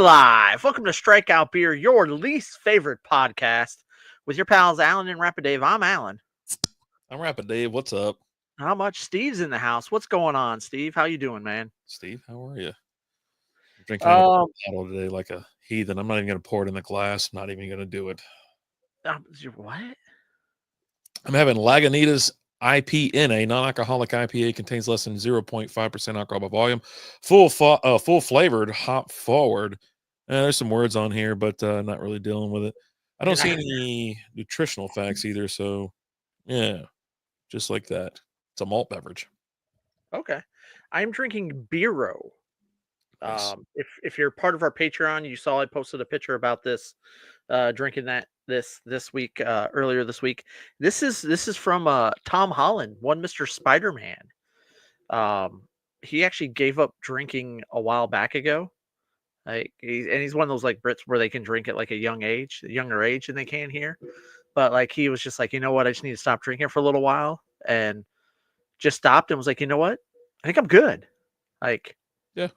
live. Welcome to Strikeout Beer, your least favorite podcast with your pals Alan and Rapid Dave. I'm Alan. I'm Rapid Dave. What's up? How much? Steve's in the house. What's going on, Steve? How you doing, man? Steve, how are you? I'm drinking out of a bottle today like a heathen. I'm not even going to pour it in the glass. I'm not even going to do it. What? I'm having Lagunitas IPNA, non-alcoholic IPA, contains less than 0.5% alcohol by volume, full flavored, hop forward. There's some words on here, but not really dealing with it. I don't see any nutritional facts either, so yeah, just like that. It's a malt beverage. Okay. I'm drinking Beero. Nice. If you're part of our Patreon, you saw I posted a picture about this, drinking that this week, earlier this week. This is from Tom Holland, one Mr. Spider-Man. He actually gave up drinking a while back ago. He's one of those like Brits where they can drink at like a younger age than they can here. But like he was just like, you know what, I just need to stop drinking for a little while, and just stopped and was like, you know what, I think I'm good. Like, yeah,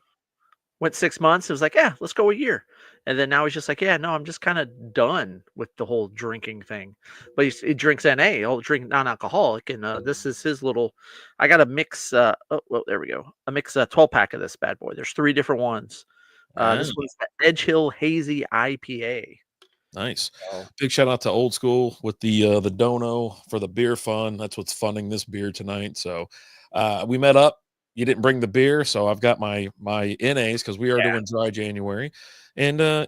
went 6 months. It was like, yeah, let's go a year. And then now he's just like, yeah, no, I'm just kind of done with the whole drinking thing. But he drinks NA, he'll drink non-alcoholic, and this is his little. I got a mix. Oh, well, there we go. A mix 12-pack of this bad boy. There's 3 different ones. This one's the Edge Hill Hazy IPA. Nice. Big shout out to Old School with the dono for the beer fun. That's what's funding this beer tonight. So we met up. You didn't bring the beer, so I've got my NAs because we are doing dry January, and during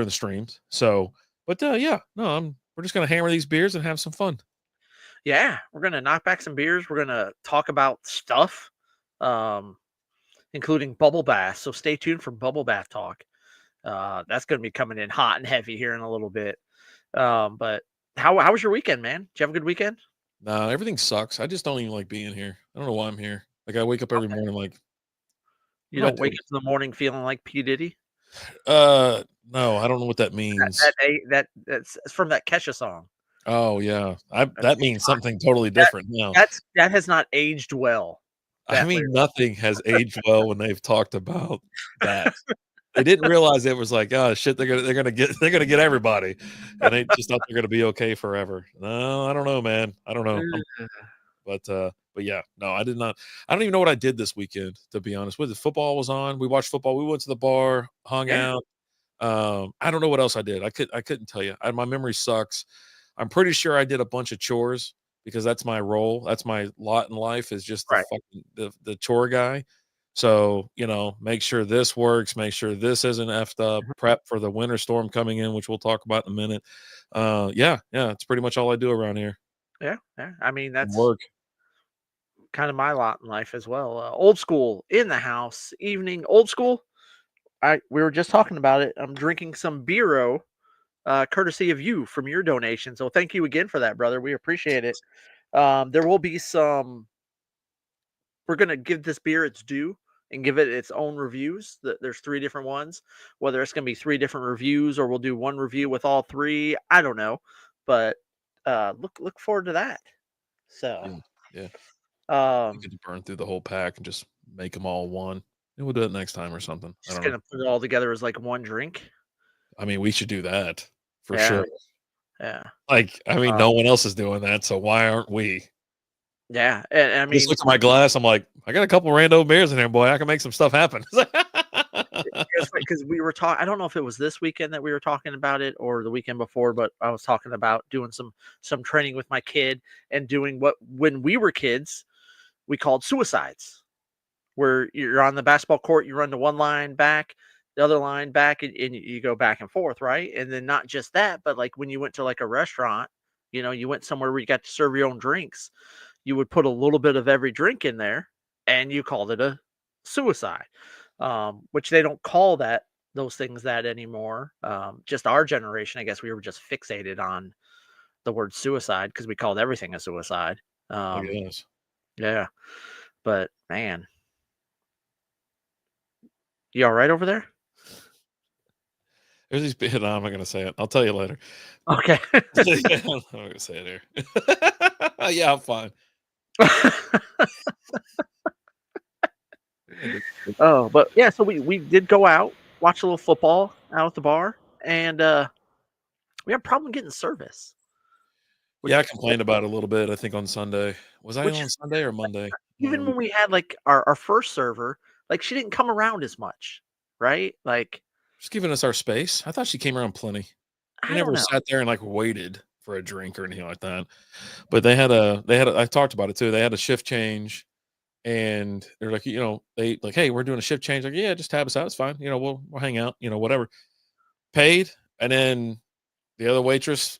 the streams. So, but we're just gonna hammer these beers and have some fun. Yeah, we're gonna knock back some beers. We're gonna talk about stuff, including bubble bath. So stay tuned for bubble bath talk. That's going to be coming in hot and heavy here in a little bit. But how was your weekend, man? Did you have a good weekend? No, everything sucks. I just don't even like being here. I don't know why I'm here. Like I wake up every morning like. You don't wake up in the morning feeling like P. Diddy? No, I don't know what that means. That's from that Kesha song. Oh yeah, that means something totally different now. That has not aged well. I mean, nothing has aged well when they've talked about that. They didn't realize it was like, oh shit, they're gonna get everybody, and they just thought they're gonna be okay forever. No, I don't know, man. I don't know. But yeah, no, I did not. I don't even know what I did this weekend, to be honest with you. Football was on. We watched football. We went to the bar, hung out. I don't know what else I did. I couldn't tell you. My memory sucks. I'm pretty sure I did a bunch of chores because that's my role. That's my lot in life, is just the chore guy. So, make sure this works, make sure this isn't effed up, prep for the winter storm coming in, which we'll talk about in a minute. Yeah, it's pretty much all I do around here. Yeah. I mean, that's work. Kind of my lot in life as well. Old School in the house, evening. Old School, we were just talking about it. I'm drinking some Beero, courtesy of you from your donation. So thank you again for that, brother. We appreciate it. There will be some. We're gonna give this beer its due and give it its own reviews. There's 3 different ones. Whether it's gonna be 3 different reviews or we'll do one review with all 3, I don't know. But look forward to that. So yeah. You get to burn through the whole pack and just make them all one. And we'll do it next time or something. Just gonna put it all together as like one drink. I mean, we should do that for sure. Yeah. Like, I mean, no one else is doing that, so why aren't we? Yeah, and I mean, just look at my glass. I'm like, I got a couple rando beers in there, boy. I can make some stuff happen. Because we were talking. I don't know if it was this weekend that we were talking about it or the weekend before, but I was talking about doing some training with my kid and doing what when we were kids we called suicides, where you're on the basketball court, you run to one line back, the other line back, and you go back and forth, right? And then not just that, but like when you went to like a restaurant, you went somewhere where you got to serve your own drinks. You would put a little bit of every drink in there, and you called it a suicide, which they don't call those things that anymore. Just our generation, I guess, we were just fixated on the word suicide because we called everything a suicide. Yeah, but man, you all right over there? There's these. No, I'm not gonna say it. I'll tell you later. Okay. I'm not gonna say it here. Yeah, I'm fine. Oh, but yeah, so we did go out. watch a little football out at the bar, and we had a problem getting service, Yeah, I which complained about it a little bit, I think on Sunday. Was I which on is Sunday or Monday? even when we had like our first server, like she didn't come around as much, right? Like Just giving us our space. I thought she came around plenty. We I don't never know. sat there and, like, waited for a drink or anything like that. But they had a I talked about it too. They had a shift change, and they're like, they like, "Hey, we're doing a shift change." Like, "Yeah, just tab us out. It's fine. We'll hang out, whatever." Paid, and then the other waitress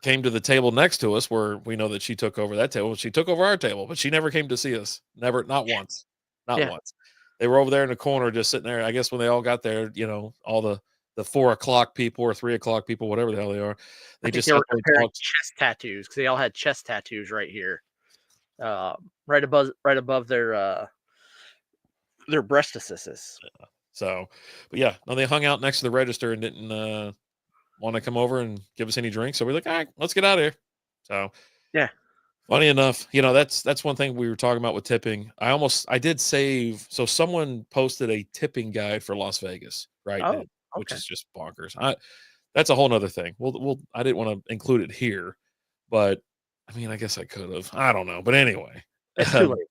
came to the table next to us where we know that she took over that table. She took over our table, but she never came to see us. Never, not once. Not Yeah, once. They were over there in the corner just sitting there. I guess when they all got there, all the 4 o'clock people or 3 o'clock people, whatever the hell they are, I they think just they sat were there and comparing talked. chest tattoos because they all had chest tattoos right here, right above their breastises. So, but yeah, no, they hung out next to the register and didn't want to come over and give us any drinks. So we're like, all right, let's get out of here. So Yeah. funny enough, that's one thing we were talking about with tipping. I did save. So someone posted a tipping guide for Las Vegas, right? Oh, Which okay. is just bonkers. That's a whole nother thing. I didn't want to include it here, but I mean, I guess I could have. I don't know, but anyway. It's too Um, late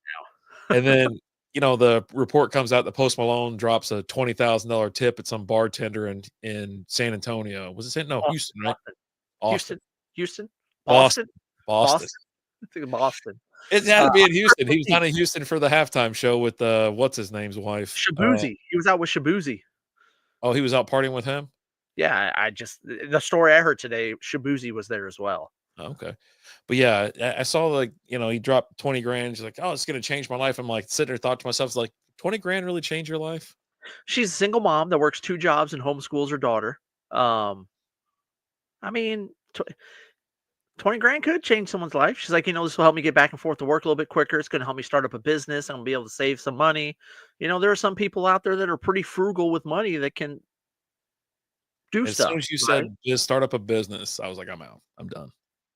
and then the report comes out that Post Malone drops a $20,000 tip at some bartender in San Antonio. Was it No, now. Houston, right? Boston, Austin, Houston, Houston, Boston, Boston, Boston. Boston. I think Boston. It had On to be in Houston. He Christmas was Eve. down in Houston for the halftime show with what's his name's wife. Shabuzi. He was out with Shabuzi. Oh, he was out partying with him. Yeah, I just the story I heard today, Shabuzi was there as well. Oh, okay, but yeah, I saw like he dropped 20 grand. He's like, oh, it's gonna change my life. I'm like sitting there, thought to myself, it's like 20 grand really change your life? She's a single mom that works 2 jobs and homeschools her daughter. Um, I mean, 20 grand could change someone's life. She's like, this will help me get back and forth to work a little bit quicker. It's going to help me start up a business. I'm going to be able to save some money. There are some people out there that are pretty frugal with money that can do As soon stuff, as you right? said just start up a business, I was like, I'm out. I'm done.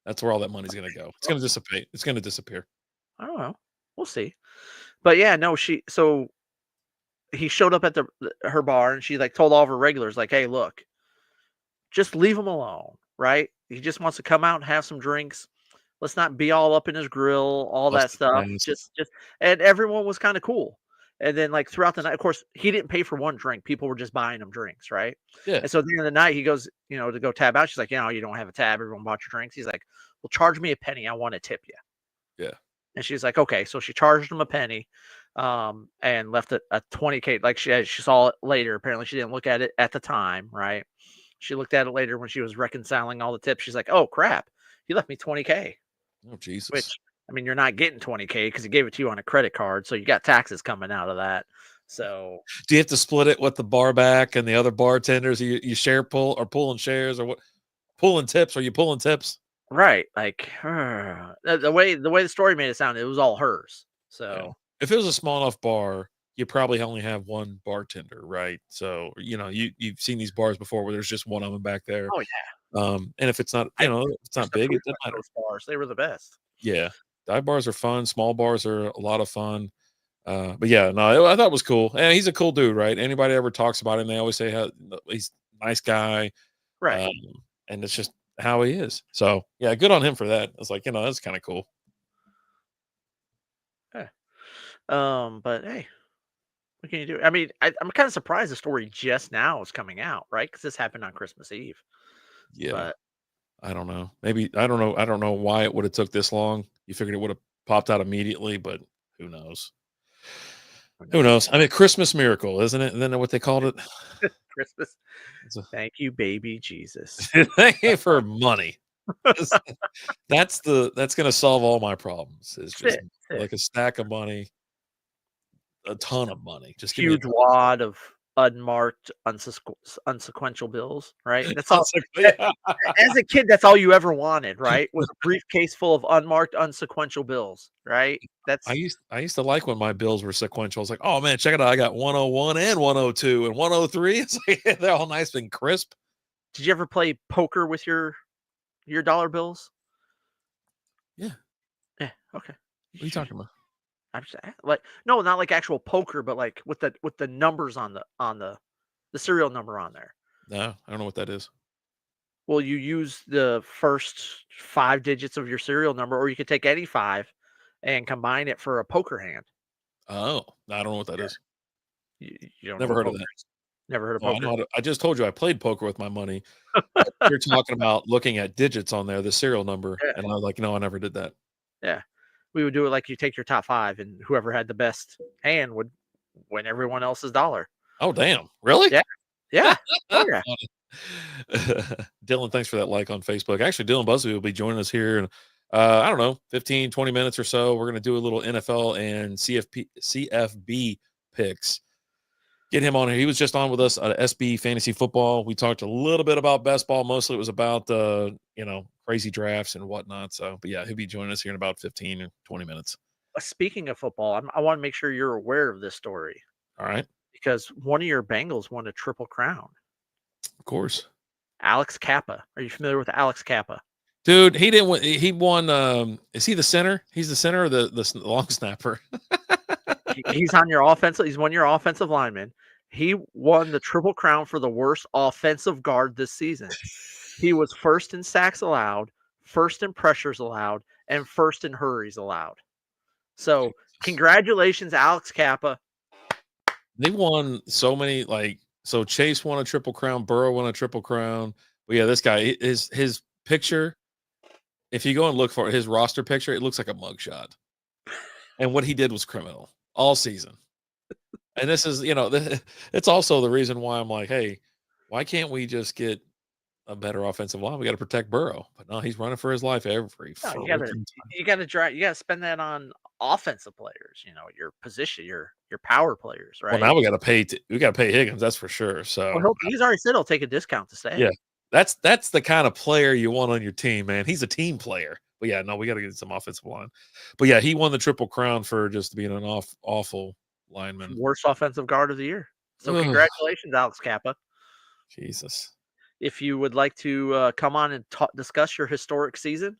That's where all that money's gonna go. It's Well, gonna dissipate. It's gonna disappear. I don't know. We'll see. But yeah, no, so he showed up at her bar and she like told all of her regulars, like, hey, look, just leave him alone, right? He just wants to come out and have some drinks. Let's not be all up in his grill, all that Busted stuff. ass. Just and everyone was kind of cool. And then like throughout the night, of course, he didn't pay for one drink. People were just buying him drinks, right? Yeah, And so at the end of the night, he goes, to go tab out. She's like, you don't have a tab. Everyone bought your drinks. He's like, well, charge me a penny. I want to tip you. yeah. And she's like, okay. So she charged him a penny, and left a 20K. Like she saw it later. Apparently, she didn't look at it at the time, right? She looked at it later when she was reconciling all the tips. She's like, oh crap, he left me 20K. Oh Jesus. Which, I mean, you're not getting 20K because he gave it to you on a credit card, so you got taxes coming out of that. So Do you have to split it with the bar back and the other bartenders? You share pulling shares or what? Pulling tips? Are you pulling tips? right, like the way the story made it sound, it was all hers. Yeah. So If it was a small enough bar, you probably only have one bartender, right? So you've seen these bars before where there's just one of them back there. oh yeah, And if it's not, I if it's used not to big, food it doesn't at matter. those bars. They were the best. Yeah. Dive bars are fun. Small bars are a lot of fun. But yeah, no, I thought it was cool. And he's a cool dude, right? Anybody ever talks about him, they always say how he's a nice guy. Right. Um, and it's just how he is. So yeah, good on him for that. It's like, that's kind of cool. Yeah. But hey, what can you do? I mean, I'm kind of surprised the story just now is coming out, right? Because this happened on Christmas Eve. Yeah. But I don't know. Maybe I don't know. I don't know why it would have took this long. You figured it would have popped out immediately, but who knows? who Who knows? knows? I mean, Christmas miracle, isn't it? Isn't that what they called it? Christmas. It's a, Thank you, baby Jesus. thank you for money. 'Cause that's gonna solve all my problems. Is just Sit, sit. like a stack of money, a ton of money. Just give me a Huge ton. wad of unmarked, unsequential bills, right? That's all. Yeah. As a kid, that's all you ever wanted, right? Was a briefcase full of unmarked, unsequential bills, right? I used to like when my bills were sequential. I was like, oh man, check it out. I got 101 and 102 and 103. It's like they're all nice and crisp. Did you ever play poker with your dollar bills? Yeah. Yeah, okay. What are you talking about? I'm just like no, not like actual poker, but like with the numbers on the the serial number on there. No, I don't know what that is. Well, you use the first 5 digits of your serial number, or you could take any 5 and combine it for a poker hand. Oh, no, I don't know what that is. You don't know Never what heard of poker that. is? Never heard of Oh, I poker? know how to I just told you I played poker with my money. You're talking about looking at digits on there, the serial number, Yeah, and I was like, "No, I never did that." yeah. We would do it like you take your top 5, and whoever had the best hand would win everyone else's dollar. Oh, damn. Really? Yeah, yeah. Oh, yeah. Dylan, thanks for that like on Facebook. Actually, Dylan Busby will be joining us here in, I don't know, 15, 20 minutes or so. We're going to do a little NFL and CFB picks. Get him on here. He was just on with us at SB Fantasy Football. We talked a little bit about best ball. Mostly it was about, crazy drafts and whatnot. So, but yeah, he'll be joining us here in about 15 or 20 minutes. Speaking of football, I wanna make sure you're aware of this story All right. because one of your Bengals won a triple crown. Of course. Alex Kappa. Are you familiar with Alex Kappa? Dude, he didn't win. He won. Is he the center? He's the center or the long snapper? He's on your offensive. He's one of your offensive linemen. He won the triple crown for the worst offensive guard this season. He was first in sacks allowed, first in pressures allowed, and first in hurries allowed. So congratulations, Alex Kappa. They won so many. So Chase won a triple crown. Burrow won a triple crown. But yeah, this guy, his picture. If you go and look for his roster picture, it looks like a mugshot. And what he did was criminal all season. And this is, it's also the reason why I'm like, hey, why can't we just get a better offensive line? We got to protect Burrow. But no, he's running for his life every No, freaking time. you gotta spend that on offensive players, your position, your power players, Well, right? now we got to pay Higgins, that's for sure. Well, So he's already said he'll take a discount to yeah, stay. that's the kind of player you want on your team, man. He's a team player. But yeah, no, we got to get some offensive line. But yeah, he won the triple crown for just being an awful lineman. Worst offensive guard of the year. So Ugh, congratulations, Alex Kappa. Jesus. If you would like to come on and discuss your historic season,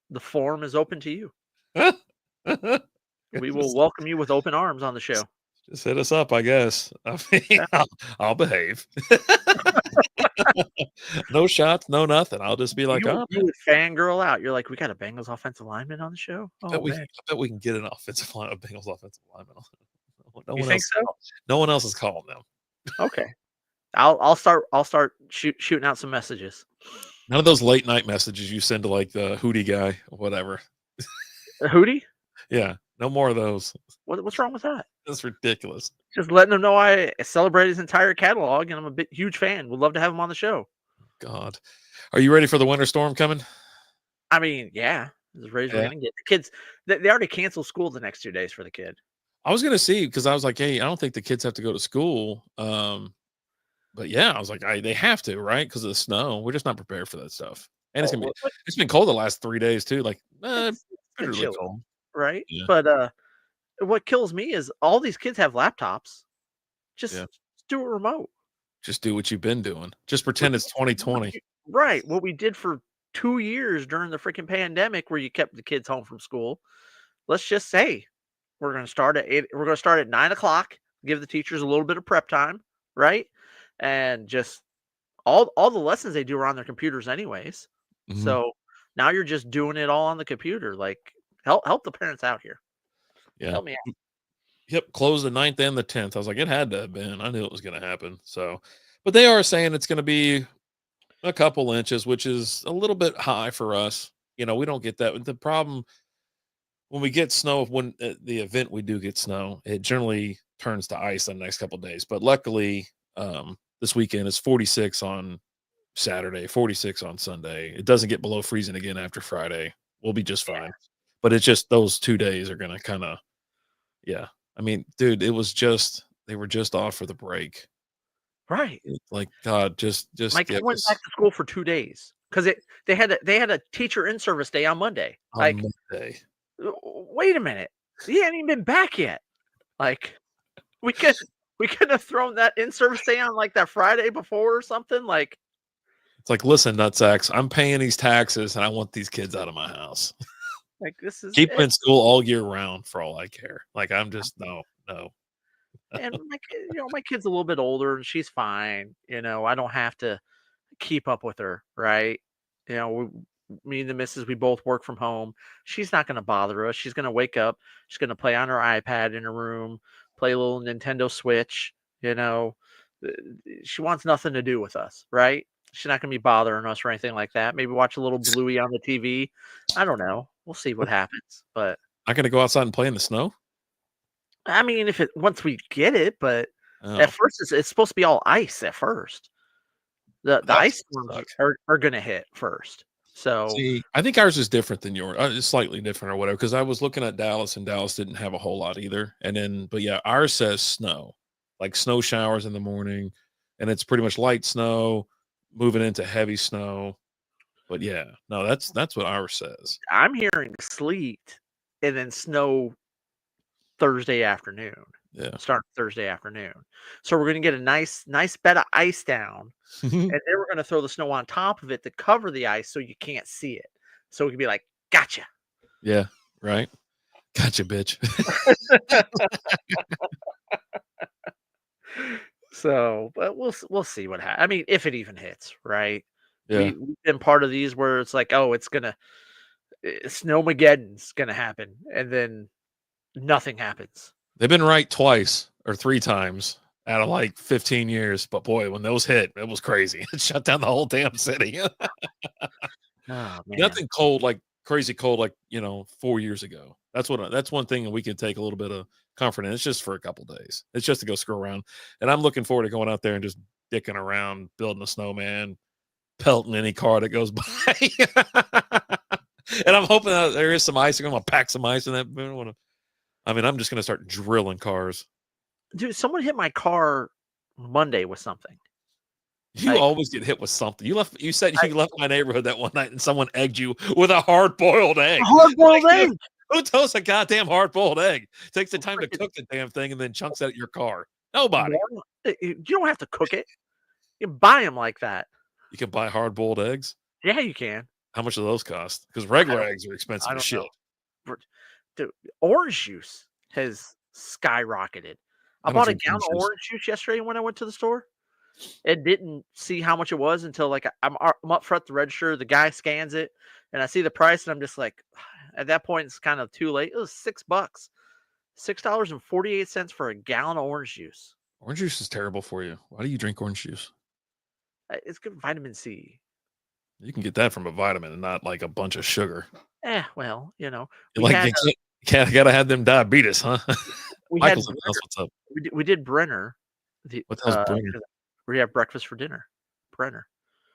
the forum is open to you. We will just, welcome you with open arms on the show. just hit us up, I guess. I mean, Yeah. I'll behave. No shots, no nothing. I'll just be like, oh, You would fangirl out. You're like, we got a Bengals offensive lineman on the show. Oh man, I bet we can get an offensive line, a Bengals offensive lineman. you think so? No one else is calling them. Okay, I'll start shooting out some messages. None of those late night messages you send to like the Hootie guy or whatever. A Hootie? Yeah, no more of those. What's wrong with that? That's ridiculous. Just letting them know I celebrate his entire catalog, and I'm a huge fan. Would love to have him on the show. God, are you ready for the winter storm coming? I mean, yeah, as ready as we're Yeah. gonna get. The kids, they already canceled school the next 2 days for the kid. I was gonna see because I was like, hey, I don't think the kids have to go to school. But yeah, I was like, they have to, right? Because of the snow. We're just not prepared for that stuff. And Oh, well, it's been cold the last 3 days too. Like, it's been bitterly chilly, cold. right? Yeah, But what kills me is all these kids have laptops. yeah. Just do it remote. Just do what you've been doing. Just pretend it's 2020. Right. What we did for 2 years during the freaking pandemic where you kept the kids home from school. Let's just say we're gonna start at 8, we're gonna start at 9 o'clock, give the teachers a little bit of prep time, right? And just all the lessons they do are on their computers anyways. Mhm. So now you're just doing it all on the computer. Like help the parents out here. Yeah. Help me out. Yep. Close the 9th and the 10th. I was like, it had to have been. I knew it was going to happen. So, but they are saying it's going to be a couple inches, which is a little bit high for us. We don't get that. The problem when we get snow, when the event we do get snow, it generally turns to ice in the next couple of days. But luckily, this weekend is 46 on Saturday, 46 on Sunday. It doesn't get below freezing again after Friday. We'll be just fine. But it's just those 2 days are going to kind of, yeah. I mean, dude, they were just off for the break. Right. It's like, God, just My give kid went us back to school for 2 days because they had a teacher in service day on Monday. on Like, Monday. wait a minute. He hadn't even been back yet. Like, we could we couldn't have thrown that in service day on like that Friday before or something. Like, It's like, listen, nutsacks, I'm paying these taxes and I want these kids out of my house. this is Keep them it. in school all year round for all I care. Like, I'm just no. And my kid, my kid's a little bit older and she's fine. I don't have to keep up with her, right? Me and the missus, we both work from home. She's not going to bother us. She's going to wake up. She's going to play on her iPad in her room, play a little Nintendo Switch. You know, Uh, she wants nothing to do with us, right? She's not going to be bothering us or anything like that. Maybe watch a little Bluey on the TV. I don't know. We'll see what happens. But Not gonna go outside and play in the snow? I mean, if it once we get it, but at Oh, first it's supposed to be all ice at first. The that's ice gonna storms suck. are gonna hit first. So, See, I think ours is different than yours. It's slightly different or whatever. Because I was looking at Dallas, and Dallas didn't have a whole lot either. And then, but yeah, ours says snow, like snow showers in the morning, and it's pretty much light snow, moving into heavy snow. But yeah, no, that's what ours says. I'm hearing sleet and then snow Thursday afternoon, Yeah. starting Thursday afternoon. So we're gonna get a nice bed of ice down, and then we're gonna throw the snow on top of it to cover the ice so you can't see it. So we can be like, "Gotcha." Yeah. Right. Gotcha, bitch. So, but we'll see what happens. I mean, if it even hits, right? Yeah. We've been part of these where it's like, "Oh, it's gonna Snowmageddon's gonna happen," and then nothing happens. They've been right twice or three times out of like 15 years. But boy, when those hit, it was crazy. It shut down the whole damn city. Oh, man. Nothing cold like crazy cold like, 4 years ago. That's one thing that we can take a little bit of comfort in. It's just for a couple days. It's just to go screw around. And I'm looking forward to going out there and just dicking around, building a snowman, pelting any car that goes by. And I'm hoping that there is some ice. I'm gonna pack some ice in that. I mean, I'm just gonna start drilling cars. Dude, someone hit my car Monday with something. You Like, always get hit with something. You said I you left my neighborhood that one night and someone egged you with a hard boiled egg. Like, hard-boiled egg! who toasts a goddamn hard boiled egg? Takes the time to Freaking cook the damn thing and then chunks it at your car. Nobody. normal you don't have to cook it. You can buy them like that. You can buy hard boiled eggs. Yeah, you can. How much do those cost? Because I regular don't eggs are I expensive as don't shit. know. Br Dude, orange juice has skyrocketed. I I don't bought a drink gallon orange of juice. orange juice yesterday when I went to the store. And didn't see how much it was until, like, I'm up front at the register, the guy scans it, and I see the price, and I'm just like, at that point, it's kind of too late. It was $6. $6.48 for a gallon of orange juice. Orange juice is terrible for you. Why do you drink orange juice? It's good vitamin C. You can get that from a vitamin and not like a bunch of sugar. Well, You we like had you gotta have them diabetes, huh? we had Michael's in the house. Brenner. What's up? We did Brenner. The What the hell's Brenner? we have breakfast for dinner. Brenner.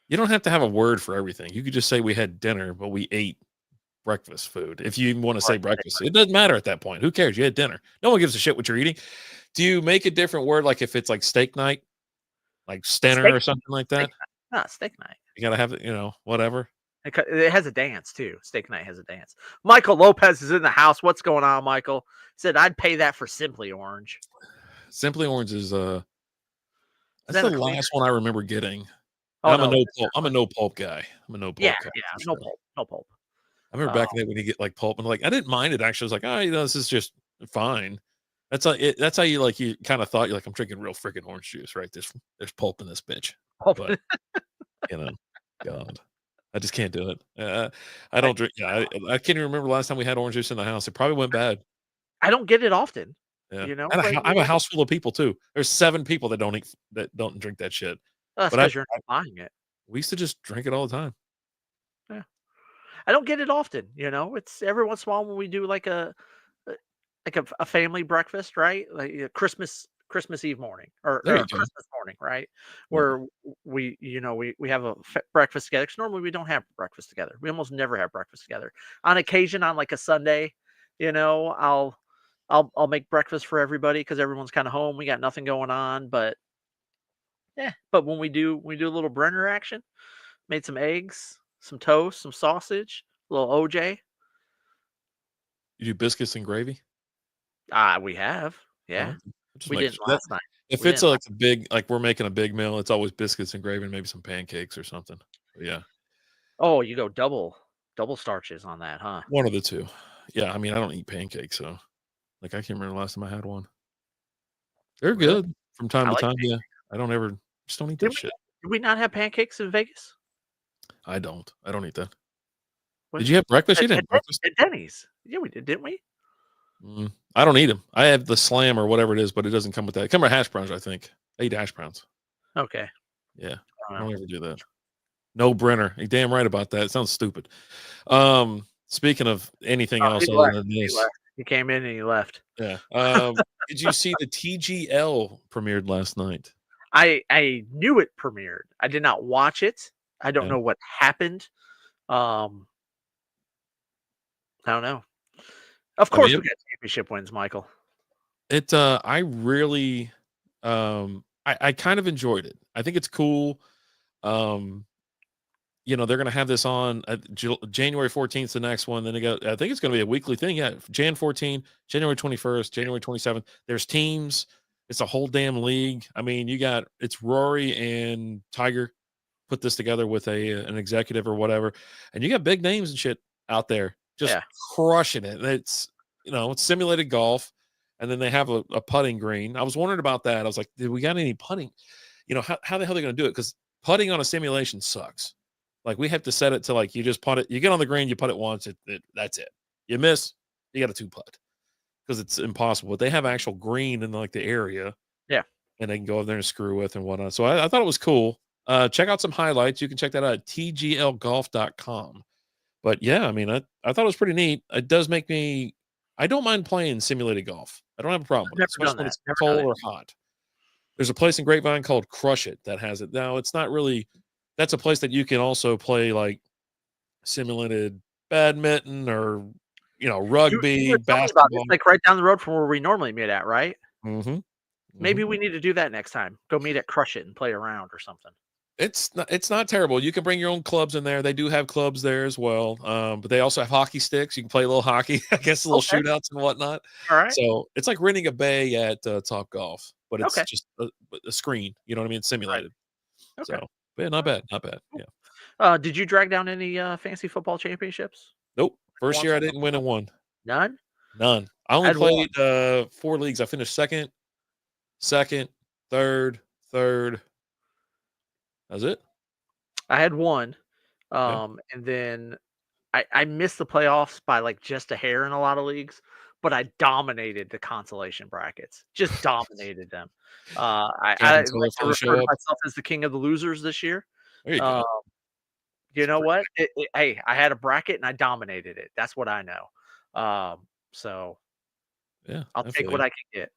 You don't have to have a word for everything. You could just say we had dinner, but we ate breakfast food. If you even want to say Right. breakfast, it doesn't matter at that point. Who cares? You had dinner. No one gives a shit what you're eating. Do you make a different word like if it's like steak night, like Stenner Steak or something like steak that? night. No, steak night. You gotta have it, whatever. It has a dance too. Steak night has a dance. Michael Lopez is in the house. What's going on, Michael? Said I'd pay that for Simply Orange. Simply Orange is Is that's that the a cleaner? last one I remember getting. And Oh no. I'm a no pulp guy. I'm a no Yeah, pulp guy yeah. for No sure. pulp. No pulp. I remember Uh, back in the day when you get like pulp and like I didn't mind it actually. I was like, oh, this is just fine. That's how you kind of thought you're like, I'm drinking real freaking orange juice, right? There's pulp in this bitch. pulp. But you know, God, I just can't do it. I I, don't drink. Yeah, I can't even remember the last time we had orange juice in the house. It probably went bad. I don't get it often. Yeah, Like I have a house full of people too. There's 7 people that don't drink that shit. that's But because you're not buying it. we used to just drink it all the time. Yeah. I don't get it often. It's every once in a while when we do a- a family breakfast, right? Like Christmas Eve morning There or you go. Christmas morning, right? Yeah. Where we have a breakfast together. Because normally we don't have breakfast together. We almost never have breakfast together. On occasion, on like a Sunday, I'll make breakfast for everybody because everyone's kind of home. We got nothing going on, but yeah. But when we do a little Brenner action. Made some eggs, some toast, some sausage, a little OJ. You do biscuits and gravy? We have. Oh, Yeah. okay. Just We making didn't sure that last night. if We it's didn't like last a big like we're making a big meal, it's always biscuits and gravy and maybe some pancakes or something. But yeah, Oh, you go double starches on that, huh? one of the 2. Yeah, I mean, I don't eat pancakes, so like I can't remember the last time I had one. They're Really? good from time I to like time, yeah. I don't ever just don't eat did that we shit. did we not have pancakes in Vegas? I don't. I don't eat that. What Did you have breakfast? at You didn't at have breakfast? at Denny's. Yeah, we did, didn't we? I don't eat them. I have the slam or whatever it is, but it doesn't come with that. It come with hash browns, I think. I eat hash browns. Okay. Yeah. I I don't know. don't ever do that. No Brenner. You're damn right about that. It sounds stupid. Speaking of anything Oh, he else other left. than He this, left. He came in and he left. yeah. Did you see the TGL premiered last night? I knew it premiered. I did not watch it. I don't Yeah. know what happened. Um, I don't know. Of I course, mean, we got championship wins, Michael. I really, I kind of enjoyed it. I think it's cool. Um, they're going to have this on January 14th, the next one. Then they got, I think it's going to be a weekly thing. Yeah. Jan 14, January 21st, January 27th. There's teams. It's a whole damn league. I mean, it's Rory and Tiger put this together with an executive or whatever. And you got big names and shit out there just Yeah, crushing it. And it's simulated golf. And then they have a putting green. I was wondering about that. I was like, did we got any putting? How the hell are they going to do it? Because putting on a simulation sucks. Like we have to set it to like you just putt it. You get on the green, you putt it once. That's it. You miss, you got a 2 putt because it's impossible. But they have actual green in like the area, yeah. and they can go over there and screw with and whatnot. So I thought it was cool. Check out some highlights. You can check that out at tglgolf.com. But yeah, I mean, I thought it was pretty neat. It does make me. I don't mind playing simulated golf. I don't have a problem I've with it, never especially done when that. it's Never done cold it. or hot. There's a place in Grapevine called Crush It that has it. Now, it's not really. That's a place that you can also play like simulated badminton or You rugby, were telling me about this, basketball. like right down the road from where we normally meet at, right? hmm hmm Maybe we need to do that next time. Go meet at Crush It and play around or something. It's not terrible. You can bring your own clubs in there. They do have clubs there as well. But they also have hockey sticks. You can play a little hockey, I guess, little Okay. shootouts and whatnot. All right. So it's like renting a bay at Top Golf, but it's Okay. just a screen. You know what I mean? It's Right. simulated. So, Okay. but yeah, not All right. bad, not bad. Cool. Yeah. Did you drag down any fantasy football championships? Nope. You First won year I some? didn't win in one. None. None. I I only had one. played 4 leagues. I finished second, third. That's it. I had one. Okay. And then I missed the playoffs by like just a hair in a lot of leagues, but I dominated the consolation brackets. Just dominated them. I Captain like to finally refer show to up. myself as the king of the losers this year. There you Uh, go. you It's know pretty what? Hey, I had a bracket and I dominated it. That's what I know. So good. Yeah, I'll I take feel what you. I can get.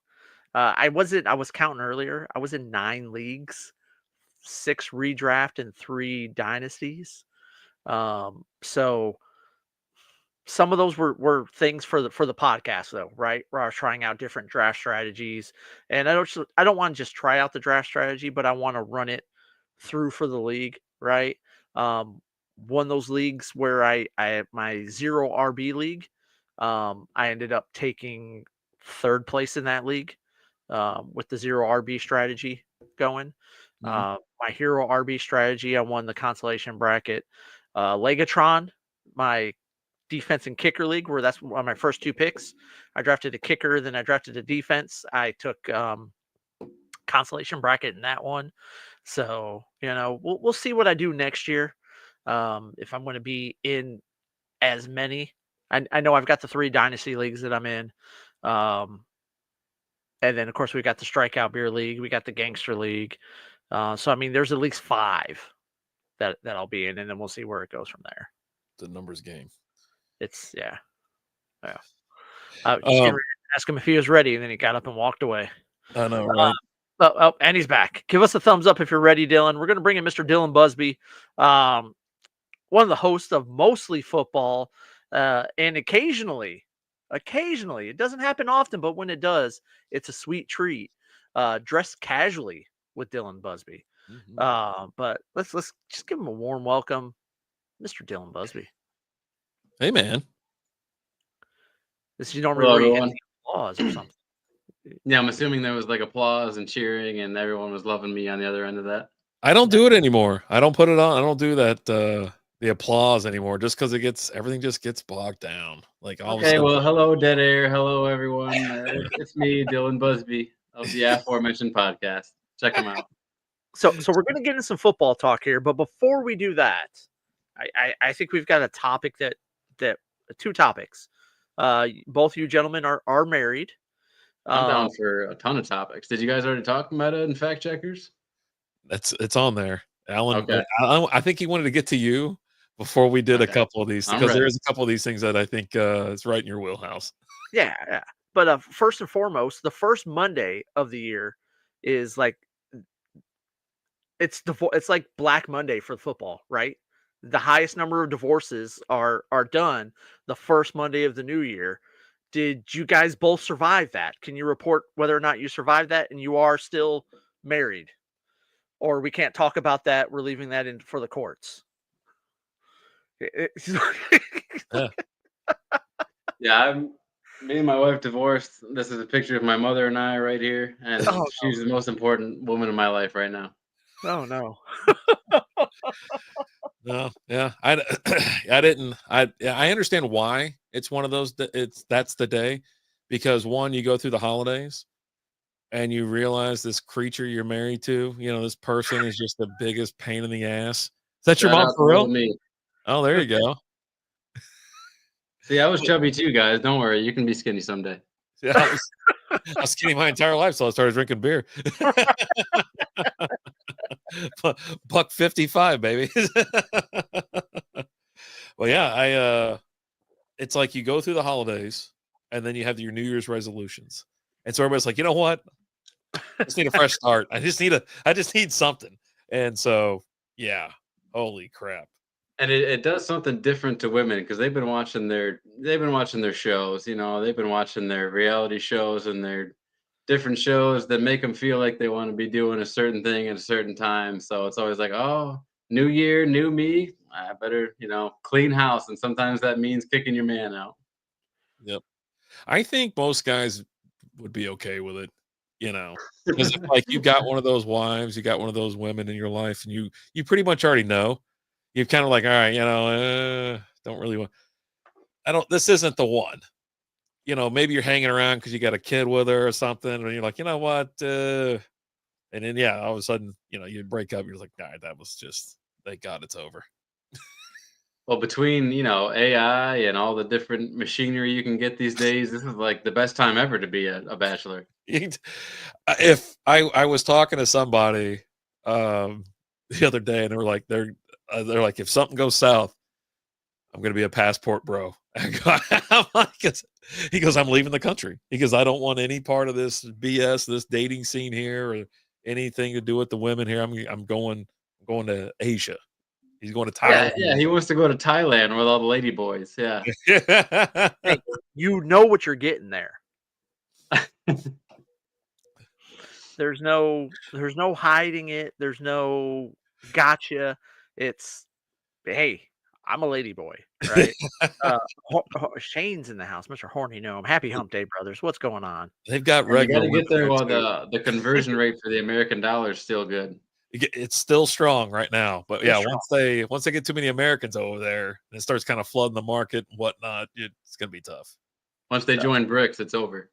I was counting earlier. I was in 9 leagues, 6 redraft, and 3 dynasties. So some of those were things for the podcast though, right? Where I was trying out different draft strategies, and I don't want to just try out the draft strategy, but I want to run it through for the league, right? Um, One of those leagues where I my zero RB league, I ended up taking third place in that league with the zero RB strategy going. Mhm. My hero RB strategy, I won the consolation bracket. Legatron, my defense and kicker league, where that's one of my first 2 picks. I drafted a kicker, then I drafted a defense. I took consolation bracket in that one. So we'll see what I do next year. If I'm going to be in as many, I know I've got the 3 dynasty leagues that I'm in. Um, and then of course we got the strikeout beer league, we got the gangster league. So I mean, there's at least 5 that I'll be in, and then we'll see where it goes from there. The numbers game. It's yeah. I was just getting Um, ready to ask him if he was ready, and then he got up and walked away. I know, Uh, right? and he's back. Give us a thumbs up if you're ready, Dillon. We're going to bring in Mr. Dillon Busby, one of the hosts of Mostly Football, and occasionally, it doesn't happen often, but when it does, it's a sweet treat. Dressed casually with Dillon Busby. Mhm. But let's just give him a warm welcome, Mr. Dillon Busby. Hey, man. This is normally Hello, where you get everyone. the applause or something. Yeah, I'm assuming there was like applause and cheering, and everyone was loving me on the other end of that. I don't No. do it anymore. I don't put it on. I don't do that the applause anymore just because everything just gets bogged down. Like all of a Okay, sudden, well, hello, Dead Air. Hello, everyone. It's me, Dylan Busby. of the aforementioned podcast. Check them out. So we're gonna get into some football talk here, but before we do that, I think we've got a topic that two topics. Both you gentlemen are married. I'm Uh, down for a ton of topics. Did you guys already talk meta and fact checkers? It's on there. Alan, Okay. I think he wanted to get to you before we did a Okay. couple of these I'm because there ready. is a couple of these things that I think is right in your wheelhouse. yeah, yeah. But first and foremost, the first Monday of the year is like it's like Black Monday for football, right? The highest number of divorces are done the first Monday of the new year. Did you guys both survive that? Can you report whether or not you survived that and you are still married? Or we can't talk about that. We're leaving that in for the courts. Yeah. Yeah, me and my wife divorced. This is a picture of my mother and I right here, and Oh she's the most important woman in my life right now. no. Oh no. No, yeah, I didn't. Yeah, I understand why it's one of those. That's the day, because one, you go through the holidays and you realize this creature you're married to, this person is just the biggest pain in the ass. Is that your Shout mom out to for little real? me. Oh, there you go. See, I was chubby too, guys. Don't worry, you can be skinny someday. Yeah, I was skinny my entire life, so I started drinking beer. Buck 55, baby. Well, yeah, it's like you go through the holidays and then you have your New Year's resolutions. And so everybody's like, you know what? I just need a fresh start. I just need something. And so, yeah, holy crap. And it does something different to women because they've been watching their shows, they've been watching their reality shows and their different shows that make them feel like they want to be doing a certain thing at a certain time. So it's always like, oh, new year, new me. I better, clean house. And sometimes that means kicking your man out. Yep. I think most guys would be okay with it, because if like you got one of those wives, you got one of those women in your life, and you pretty much already know. You're kind of like, all right, don't really want. I don't. This isn't the one. Maybe you're hanging around because you got a kid with her or something, and you're like, you know what? And then yeah, all of a sudden, you break up. You're like, all right, that was just. Thank God it's over. Well, between, AI and all the different machinery you can get these days, this is like the best time ever to be a bachelor. If I was talking to somebody the other day, and they're like, if something goes south, I'm gonna be a passport bro. I'm like, he goes, I'm leaving the country. He goes, I don't want any part of this BS, this dating scene here, or anything to do with the women here. I'm going to Asia. He's going to Yeah, Thailand. yeah, he wants to go to Thailand with all the lady boys. Yeah. Hey, you know what you're getting there. There's no hiding it. There's no gotcha. It's hey, I'm a lady boy, right? Shane's in the house, Mr. Horny Gnome. Happy Hump Day, brothers. What's going on? They've got And you got regular to women get there there while too. the conversion rate for the American dollar is still good. It's still strong right now, but Still yeah, strong. once they get too many Americans over there, and it starts kind of flooding the market and whatnot, it's gonna be tough. Once they join BRICS, it's over.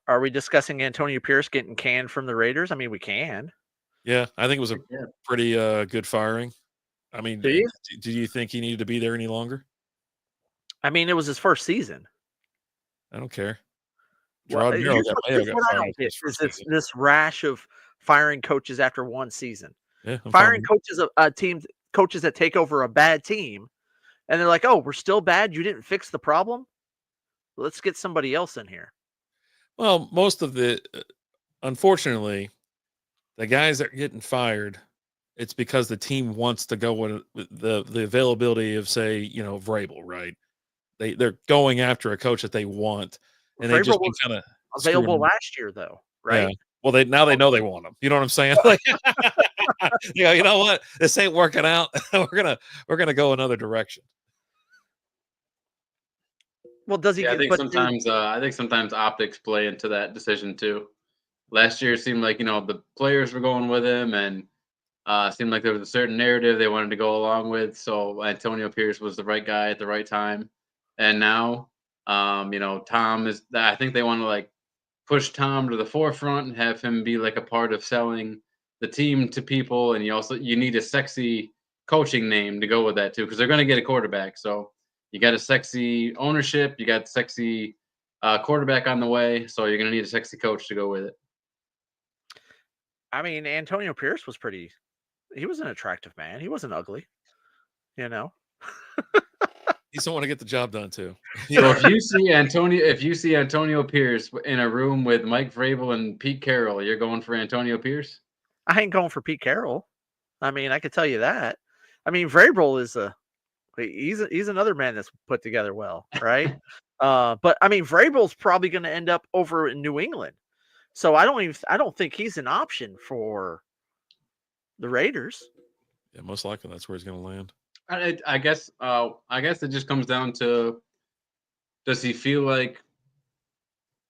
Are we discussing Antonio Pierce getting canned from the Raiders? I mean, we can. Yeah, I think it was a Yeah. pretty good firing. I mean, Do you? do you think he needed to be there any longer? I mean, it was his first season. I don't care. Well, Gerard Mayo here's got what I fired don't after get his is first this season. this rash of firing coaches after one season. Yeah, I'm fine Firing with it. coaches teams coaches that take over a bad team, and they're like, "Oh, we're still bad. You didn't fix the problem. Let's get somebody else in here." Well, most of the unfortunately, the guys that are getting fired, it's because the team wants to go with the availability of, say, Vrabel, right? They're going after a coach that they want, and they've Vrabel just been was kind of screwing available them. last year, though, Yeah. right? Well, now they know they want them. You know what I'm saying? Like, yeah, you know what? This ain't working out. We're gonna go another direction. Well, does he Yeah, I get? think But sometimes optics play into that decision too. Last year it seemed like the players were going with him, and seemed like there was a certain narrative they wanted to go along with. So Antonio Pierce was the right guy at the right time. And now, Tom is. I think they want to like push Tom to the forefront and have him be like a part of selling the team to people. And you need a sexy coaching name to go with that too, because they're going to get a quarterback. So you got a sexy ownership, you got sexy quarterback on the way. So you're going to need a sexy coach to go with it. I mean, Antonio Pierce was he was an attractive man. He wasn't ugly, you know. He's don't want to get the job done too. So if you see Antonio Pierce in a room with Mike Vrabel and Pete Carroll, you're going for Antonio Pierce? I ain't going for Pete Carroll. I mean, I could tell you that. I mean, Vrabel is he's another man that's put together well, right? But I mean, Vrabel's probably going to end up over in New England, so I don't think he's an option for the Raiders. Yeah, most likely that's where he's going to land. I guess it just comes down to, does he feel like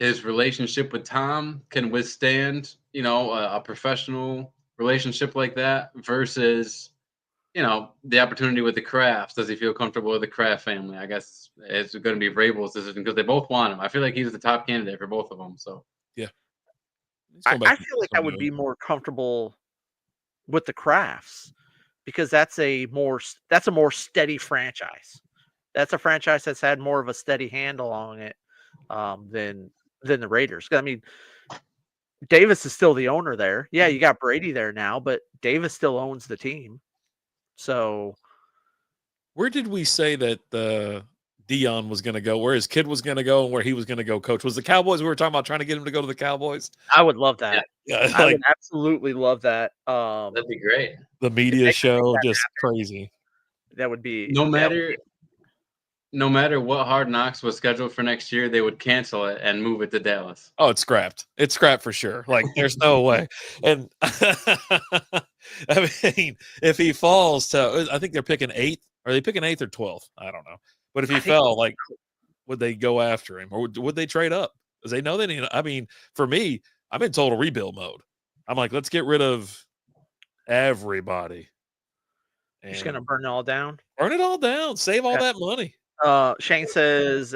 his relationship with Tom can withstand, a professional relationship like that versus, the opportunity with the Crafts? Does he feel comfortable with the Kraft family? I guess it's going to be Vrabel's decision because they both want him. I feel like he's the top candidate for both of them. So yeah, I feel like I would be more comfortable with the Crafts because that's a more steady franchise. That's a franchise that's had more of a steady handle on it than the Raiders. I mean, Davis is still the owner there. Yeah, you got Brady there now, but Davis still owns the team. So, where did we say that Dillon was going to go? Where his kid was going to go, and where he was going to go coach? Was the Cowboys? We were talking about trying to get him to go to the Cowboys. I would love that. Yeah, I would absolutely love that. That'd be great. The media show, just crazy. That would be no matter what Hard Knocks was scheduled for next year, they would cancel it and move it to Dallas. Oh, it's scrapped. It's scrapped for sure. Like, there's no way. And I mean, if he falls to, I think they're picking 8th. Are they picking 8th or 12th? I don't know. But if he fell, like, would they go after him, or would they trade up? Because they know they need. I mean, for me, I'm in total rebuild mode. I'm like, let's get rid of everybody. Just gonna burn it all down. Burn it all down. Save all that money. Shane says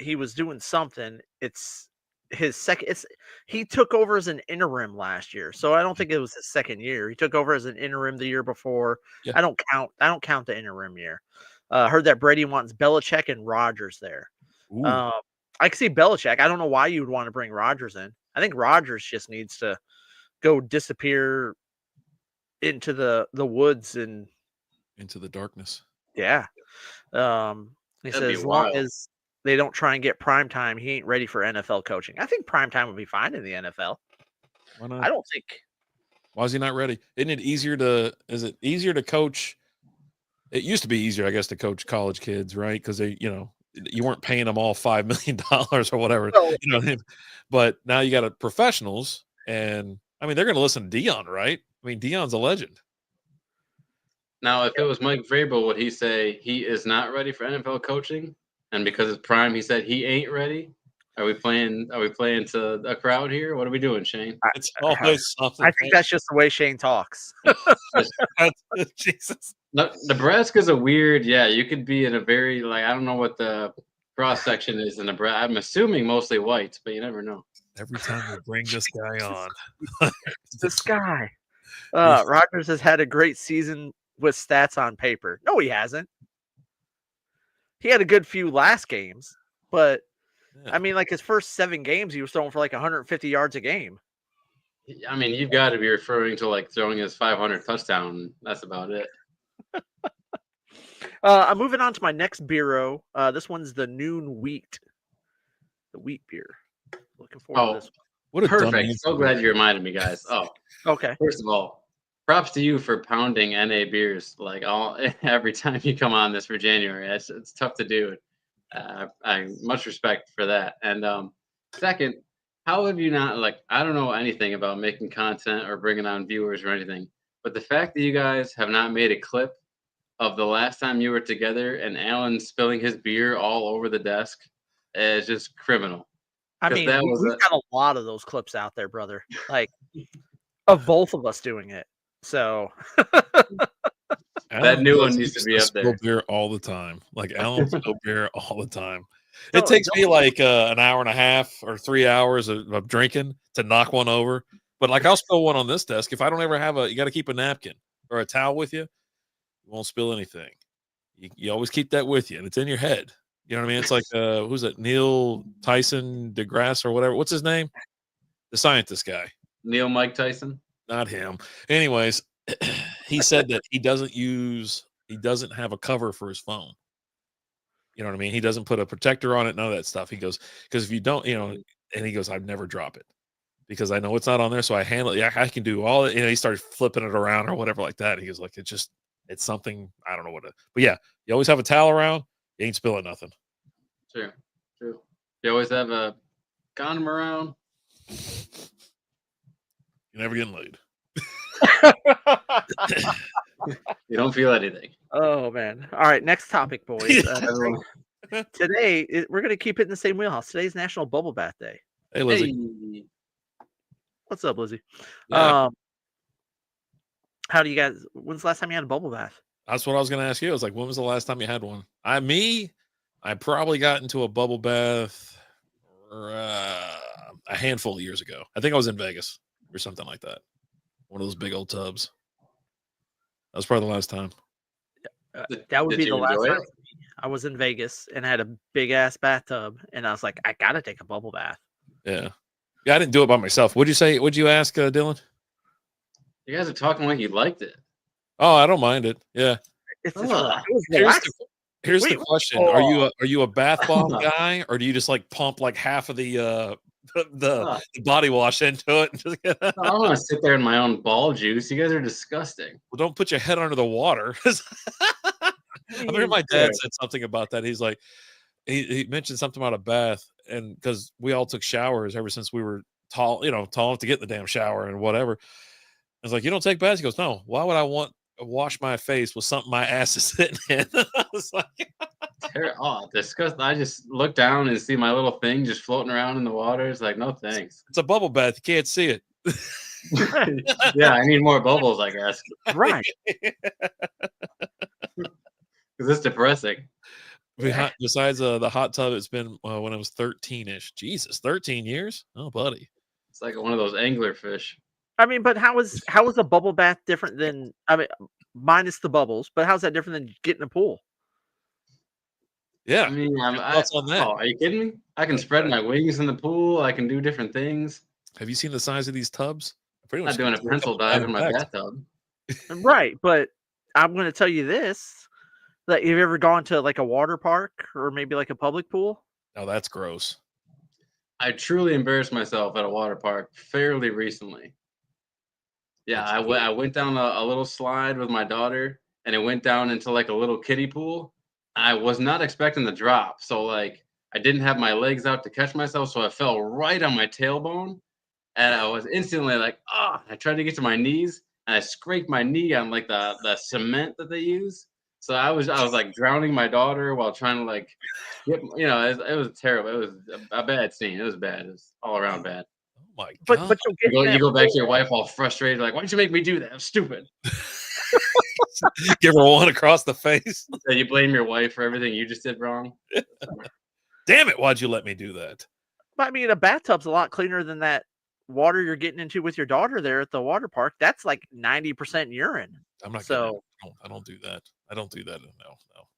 he was doing something. It's his second. He took over as an interim last year, so I don't think it was his second year. He took over as an interim the year before. Yeah. I don't count the interim year. Heard that Brady wants Belichick and Rodgers there. I can see Belichick. I don't know why you would want to bring Rodgers in. I think Rodgers just needs to go disappear into the woods and into the darkness. Yeah. He says as long as they don't try and get prime time, he ain't ready for NFL coaching. I think prime time would be fine in the NFL. Why not? I don't think. Why is he not ready? Isn't it easier to? Is it easier to coach? It used to be easier, I guess, to coach college kids, right? Because they, you weren't paying them all $5 million or whatever. No. But now you got professionals, and I mean, they're going to listen to Dillon, right? I mean, Dion's a legend. Now, if it was Mike Vrabel, would he say he is not ready for NFL coaching? And because it's prime, he said he ain't ready? Are we playing to a crowd here? What are we doing, Shane? It's always something. I think that's just the way Shane talks. Jesus. Nebraska's a weird, you could be in a very, I don't know what the cross section is in Nebraska. I'm assuming mostly whites, but you never know. Every time we bring this guy on. This guy. Rodgers has had a great season with stats on paper. No, he hasn't. He had a good few last games, but I mean, his first 7 games, he was throwing for 150 yards a game. I mean, you've got to be referring to throwing his 500 touchdown. That's about it. I'm moving on to my next bureau. This one's the Noon Wheat, the wheat beer. Looking forward to this one. What a perfect! So glad you reminded me, guys. Oh, okay. First of all, props to you for pounding NA beers every time you come on this for January. It's tough to do. I much respect for that. And second, how have you not I don't know anything about making content or bringing on viewers or anything, but the fact that you guys have not made a clip of the last time you were together and Alan spilling his beer all over the desk is just criminal. I mean, we've got a lot of those clips out there, brother. Of both of us doing it. So that new one needs to be up there. Beer all the time. Alan spill beer all the time. It So takes me like an hour and a half or 3 hours of drinking to knock one over. But like I'll spill one on this desk. If I don't ever have you got to keep a napkin or a towel with you. You won't spill anything. You always keep that with you, and it's in your head. You know what I mean? It's like who's it? Neil Tyson deGrasse or whatever. What's his name? The scientist guy. Neil Mike Tyson. Not him. Anyways, he said that he doesn't have a cover for his phone. You know what I mean? He doesn't put a protector on it, none of that stuff. He goes, because if you don't, and he goes, I'd never drop it because I know it's not on there. So I handle it. Yeah, I can do all it. He started flipping it around or whatever like that. He goes, like, it's something, I don't know but yeah, you always have a towel around. You ain't spilling nothing. True. You always have a condom around. You're never getting laid. You don't feel anything. Oh man! All right, next topic, boys. Today we're gonna keep it in the same wheelhouse. Today's National Bubble Bath Day. Hey, Lizzie. Hey. What's up, Lizzie? Yeah. How do you guys? When's the last time you had a bubble bath? That's what I was going to ask you. I was like, when was the last time you had one? I probably got into a bubble bath a handful of years ago. I think I was in Vegas or something like that. One of those big old tubs. That was probably the last time. That would be the last time. It? I was in Vegas and had a big ass bathtub, and I was like, I gotta take a bubble bath. Yeah, I didn't do it by myself. What'd you say? What'd you ask, Dillon? You guys are talking like you liked it. Oh, I don't mind it. Yeah. It's Here's the question: Are you a bath bomb guy, or do you just like pump like half of the body wash into it? I don't want to sit there in my own ball juice. You guys are disgusting. Well, don't put your head under the water. I remember my dad said something about that. He's like, he mentioned something about a bath, and because we all took showers ever since we were tall enough to get in the damn shower and whatever. I was like, you don't take baths? He goes, no. Why would I want to wash my face with something my ass is sitting in? I was like, oh, disgusting. I just look down and see my little thing just floating around in the water. It's like, no thanks. It's a bubble bath. You can't see it. Yeah, I need more bubbles, I guess. Right. Because it's depressing. Besides the hot tub, it's been when I was 13-ish. Jesus, 13 years? Oh, buddy. It's like one of those angler fish. I mean, but how is a bubble bath different than, I mean, minus the bubbles, but how's that different than getting a pool? Yeah. I mean, on that? Oh, are you kidding me? I can spread my wings in the pool. I can do different things. Have you seen the size of these tubs? I'm not doing a pencil dive in my bathtub. Right, but I'm going to tell you this. Like, have you ever gone to like a water park or maybe like a public pool? Oh, that's gross. I truly embarrassed myself at a water park fairly recently. Yeah, I went down a little slide with my daughter, and it went down into like a little kiddie pool. I was not expecting the drop, so like I didn't have my legs out to catch myself, so I fell right on my tailbone, and I was instantly like, ah! I tried to get to my knees, and I scraped my knee on like the cement that they use. So I was like drowning my daughter while trying to like get, it was terrible. It was a bad scene. It was bad. It was all around bad. Oh my God. But you go back to your wife all frustrated, like, why'd you make me do that? I'm stupid. Give her one across the face. So you blame your wife for everything you just did wrong. Damn it! Why'd you let me do that? But I mean, a bathtub's a lot cleaner than that water you're getting into with your daughter there at the water park. That's like 90% urine. I'm not. So I don't do that. I don't do that.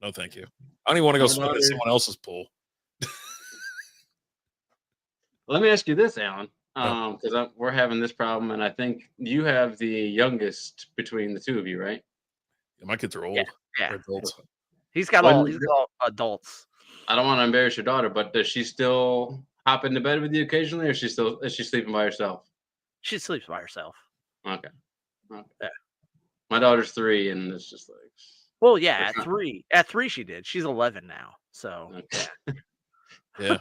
No, thank you. I don't even want to go swim in someone else's pool. Let me ask you this, Alan, because we're having this problem, and I think you have the youngest between the two of you, right? Yeah, my kids are old. Yeah. Adults. He's got all adults. I don't want to embarrass your daughter, but does she still hop into bed with you occasionally, or is she sleeping by herself? She sleeps by herself. Okay. Yeah. My daughter's 3, and it's just like. Well, yeah, at 3 she did. She's 11 now, so okay. Yeah.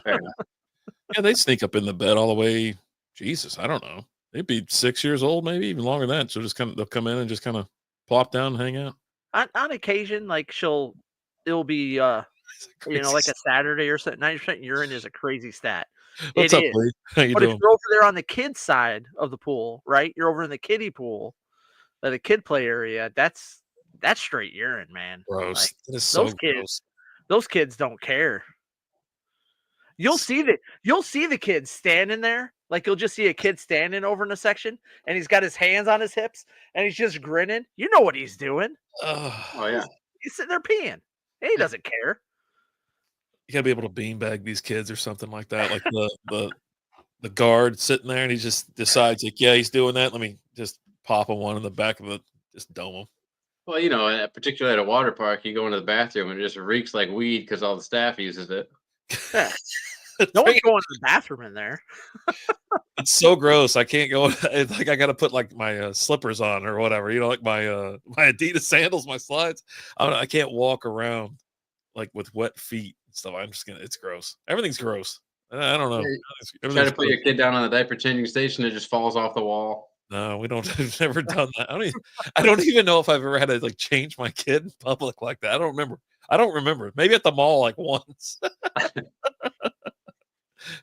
Yeah, they sneak up in the bed all the way. Jesus, I don't know. They'd be 6 years old, maybe even longer than that. So they'll come in and just kind of plop down and hang out. On occasion, like it'll be like a Saturday or something. 90% urine is a crazy stat. What's up, Lee? How you doing? If you're over there on the kids side of the pool, right? You're over in the kiddie pool, the kid play area. That's straight urine, man. Gross. Like, that is so gross. Those kids don't care. You'll see the kids standing there. Like you'll just see a kid standing over in a section, and he's got his hands on his hips, and he's just grinning. You know what he's doing? Oh yeah. He's sitting there peeing. He doesn't care. You gotta be able to beanbag these kids or something like that. Like the guard sitting there, and he just decides, like, yeah, he's doing that. Let me just pop him one in the back of the, just dome him. Well, you know, particularly at a water park, you go into the bathroom and it just reeks like weed because all the staff uses it. Yeah. No one's going to the bathroom in there. It's so gross. I can't go. It's like I got to put like my slippers on or whatever. You know, like my Adidas sandals, my slides. I can't walk around like with wet feet and stuff. I'm just gonna. It's gross. Everything's gross. I don't know. Try to put your kid down on the diaper changing station, it just falls off the wall. No, we don't. I've never done that. I don't even know if I've ever had to like change my kid in public like that. I don't remember. Maybe at the mall like once.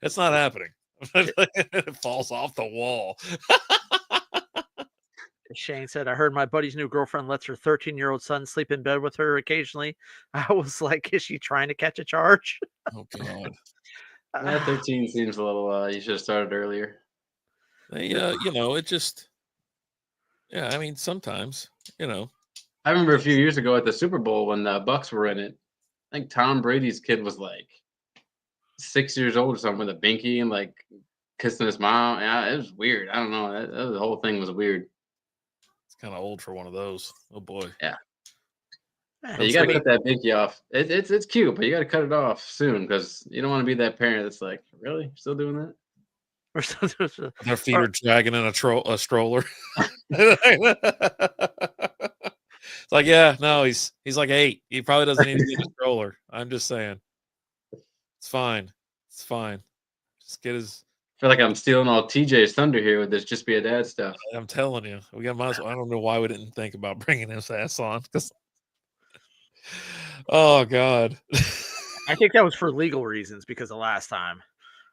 It's not happening. It falls off the wall. Shane said, I heard my buddy's new girlfriend lets her 13-year-old son sleep in bed with her occasionally. I was like, is she trying to catch a charge? Oh God. Yeah, 13 seems a little you should have started earlier. You know, it just, yeah, I mean, sometimes, you know. I remember a few years ago at the Super Bowl when the Bucks were in it. I think Tom Brady's kid was like 6 years old or something with a binky and like kissing his mom. Yeah, it was weird. I don't know. The whole thing was weird. It's kind of old for one of those. Oh boy. Yeah. You got to cut that binky off. It's cute, but you got to cut it off soon because you don't want to be that parent that's like, really, still doing that? Their feet are dragging in a stroller. It's like, yeah, no, he's like 8. He probably doesn't need to be in a stroller. I'm just saying. It's fine. It's fine. Just get his. I feel like I'm stealing all TJ's thunder here with this just be a dad stuff. I'm telling you, I don't know why we didn't think about bringing his ass on. Oh God. I think that was for legal reasons because of last time.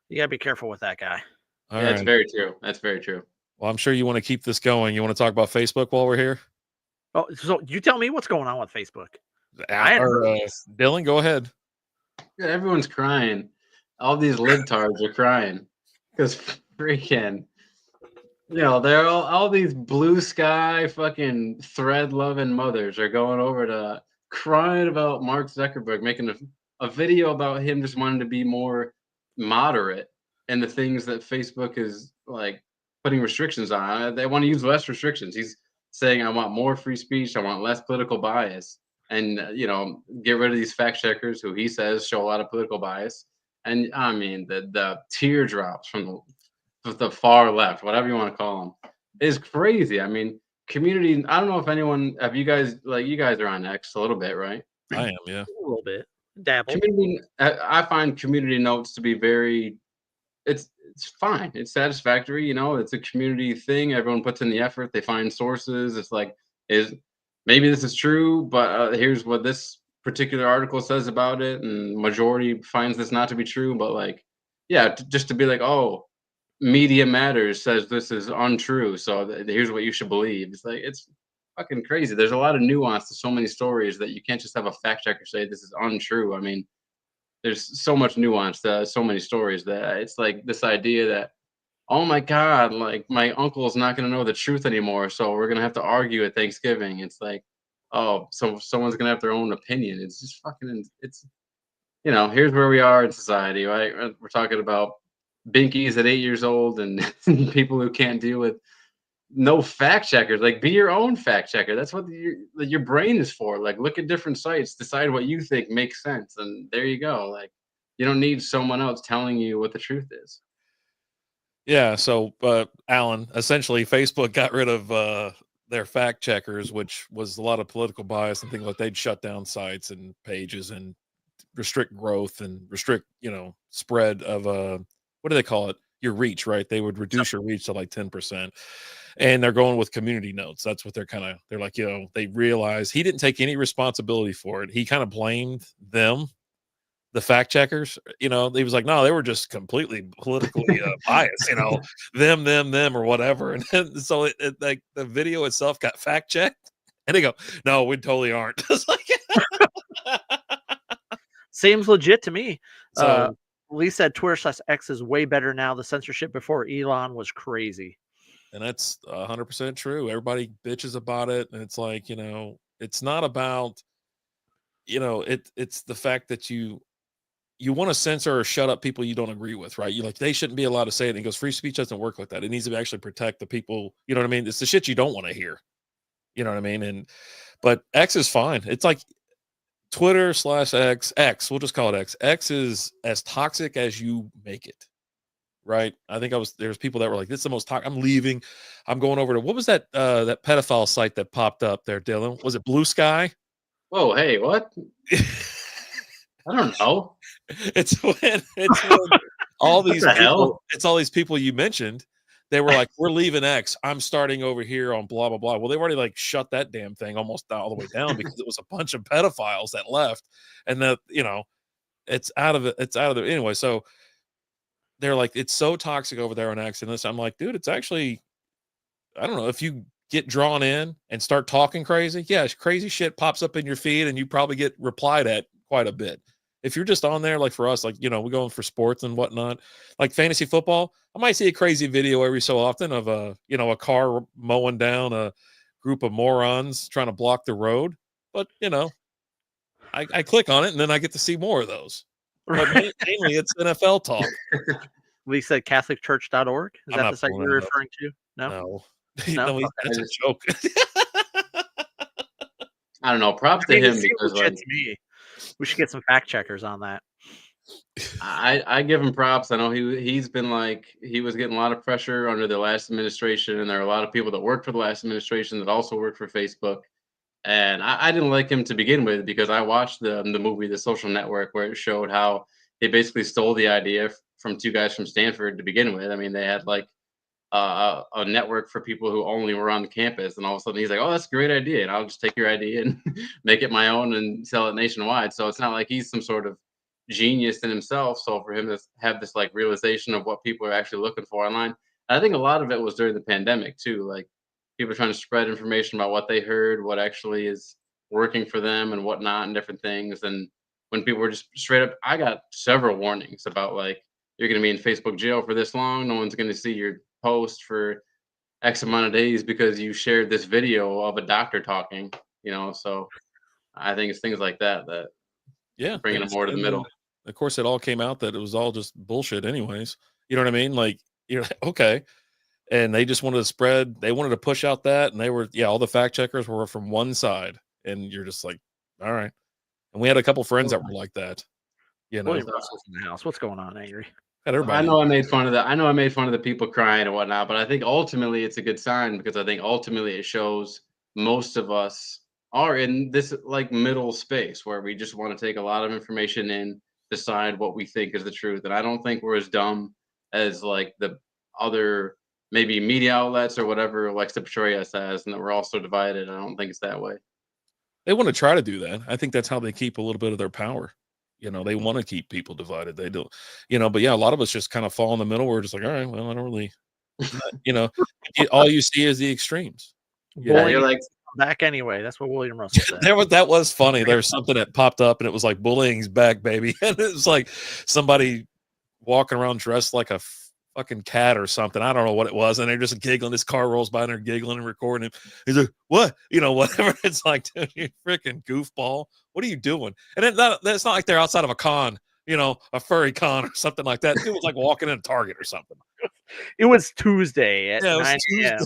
You gotta be careful with that guy. Yeah, that's very true. That's very true. Well, I'm sure you want to keep this going. You want to talk about Facebook while we're here? Oh, so you tell me what's going on with Facebook. Dillon, go ahead. Yeah, everyone's crying. All these libtards are crying because freaking, they're all these blue sky fucking thread loving mothers are going over to crying about Mark Zuckerberg making a video about him just wanting to be more moderate and the things that Facebook is like putting restrictions on. They want to use less restrictions. He's saying, I want more free speech. I want less political bias. And, get rid of these fact checkers who he says show a lot of political bias. And I mean, the teardrops from the far left, whatever you want to call them, is crazy. I mean, community. I don't know if you guys are on X a little bit, right? I am, yeah. A little bit. Dabble. I find community notes to be very, it's fine. It's satisfactory. It's a community thing. Everyone puts in the effort. They find sources. It's like, maybe this is true, but here's what this particular article says about it. And majority finds this not to be true. But like, yeah, just to be like, oh, Media Matters says this is untrue. So here's what you should believe. It's like, it's fucking crazy. There's a lot of nuance to so many stories that you can't just have a fact checker say this is untrue. I mean, there's so much nuance to so many stories that it's like this idea that, oh my God, like my uncle is not going to know the truth anymore. So we're going to have to argue at Thanksgiving. It's like, oh, so someone's going to have their own opinion. It's just fucking, here's where we are in society, right? We're talking about binkies at 8 years old and people who can't deal with no fact checkers. Like, be your own fact checker. That's what your brain is for. Like, look at different sites, decide what you think makes sense, and there you go. Like, you don't need someone else telling you what the truth is. Yeah. So, Alan, essentially, Facebook got rid of their fact checkers, which was a lot of political bias and things like they'd shut down sites and pages and restrict growth and restrict, spread of what do they call it? Your reach, right? They would reduce your reach to like 10%. And they're going with community notes. That's what they're like, they realize he didn't take any responsibility for it. He kind of blamed them, the fact checkers. He was like, no, they were just completely politically biased, them or whatever. And then, so it like the video itself got fact checked and they go, no, we totally aren't. It's like, seems legit to me. So Lee said Twitter/X is way better now. The censorship before Elon was crazy. And that's 100% true. Everybody bitches about it. And it's like, it's not about, it's the fact that you want to censor or shut up people you don't agree with, right? You like, they shouldn't be allowed to say it. And he goes, free speech doesn't work like that. It needs to actually protect the people. You know what I mean? It's the shit you don't want to hear. You know what I mean? But X is fine. It's like Twitter/X, we'll just call it X. X is as toxic as you make it. Right. I think there's people that were like, this is the most toxic. I'm leaving. I'm going over to, what was that pedophile site that popped up there, Dillon? Was it Blue Sky? Whoa, hey, what? I don't know. It's when all these What the people, hell? it's all these people you mentioned. They were like, we're leaving X. I'm starting over here on blah, blah, blah. Well, they've already like shut that damn thing almost all the way down because it was a bunch of pedophiles that left. And that, it's out of it. It's out of there. Anyway, so they're like, it's so toxic over there on X. And this, I'm like, dude, it's actually, I don't know, if you get drawn in and start talking crazy, yeah, crazy shit pops up in your feed and you probably get replied at quite a bit. If you're just on there, like for us, like, we're going for sports and whatnot, like fantasy football, I might see a crazy video every so often of a car mowing down a group of morons trying to block the road. But, I click on it and then I get to see more of those. But mainly it's NFL talk. Lee said CatholicChurch.org. Is that the site you're referring to? No. No? That's a joke. I don't know. Props to him because to me. We should get some fact checkers on that. I give him props. I know he's been like, he was getting a lot of pressure under the last administration, and there are a lot of people that worked for the last administration that also worked for Facebook. And I didn't like him to begin with because I watched the movie The Social Network, where it showed how they basically stole the idea from two guys from Stanford to begin with. I mean, they had like a network for people who only were on the campus, and all of a sudden he's like, "Oh, that's a great idea," and I'll just take your idea and make it my own and sell it nationwide. So it's not like he's some sort of genius in himself. So for him to have this like realization of what people are actually looking for online, I think a lot of it was during the pandemic too. Like people trying to spread information about what they heard, what actually is working for them, and whatnot, and different things. And when people were just straight up, I got several warnings about like, you're going to be in Facebook jail for this long. No one's going to see your post for X amount of days because you shared this video of a doctor talking. So I think it's things like that bringing it more to the middle. Of course, it all came out that it was all just bullshit, anyways. You know what I mean? Like, you're like, okay. And they just wanted to they wanted to push out that, and they were, all the fact checkers were from one side, and you're just like, all right. And we had a couple friends that were like that. William Russell's in the house. What's going on, Angry? I know I made fun of the people crying and whatnot, but I think ultimately it's a good sign because I think ultimately it shows most of us are in this like middle space where we just want to take a lot of information in, decide what we think is the truth. And I don't think we're as dumb as like the other maybe media outlets or whatever likes to portray us as, and that we're all so divided. I don't think it's that way. They want to try to do that. I think that's how they keep a little bit of their power. They want to keep people divided. They do, but yeah, a lot of us just kind of fall in the middle. We're just like, all right, well, I don't really, all you see is the extremes. Yeah, you're like, back anyway. That's what William Russell said. That was funny. There was something that popped up and it was like, bullying's back, baby. And it was like somebody walking around dressed like a fucking cat or something. I don't know what it was. And they're just giggling. This car rolls by and they're giggling and recording him. He's like, what? Whatever. It's like, dude, you freaking goofball. What are you doing? And it's not like they're outside of a con, a furry con or something like that. It was like walking in a Target or something. It was Tuesday at 9 a.m.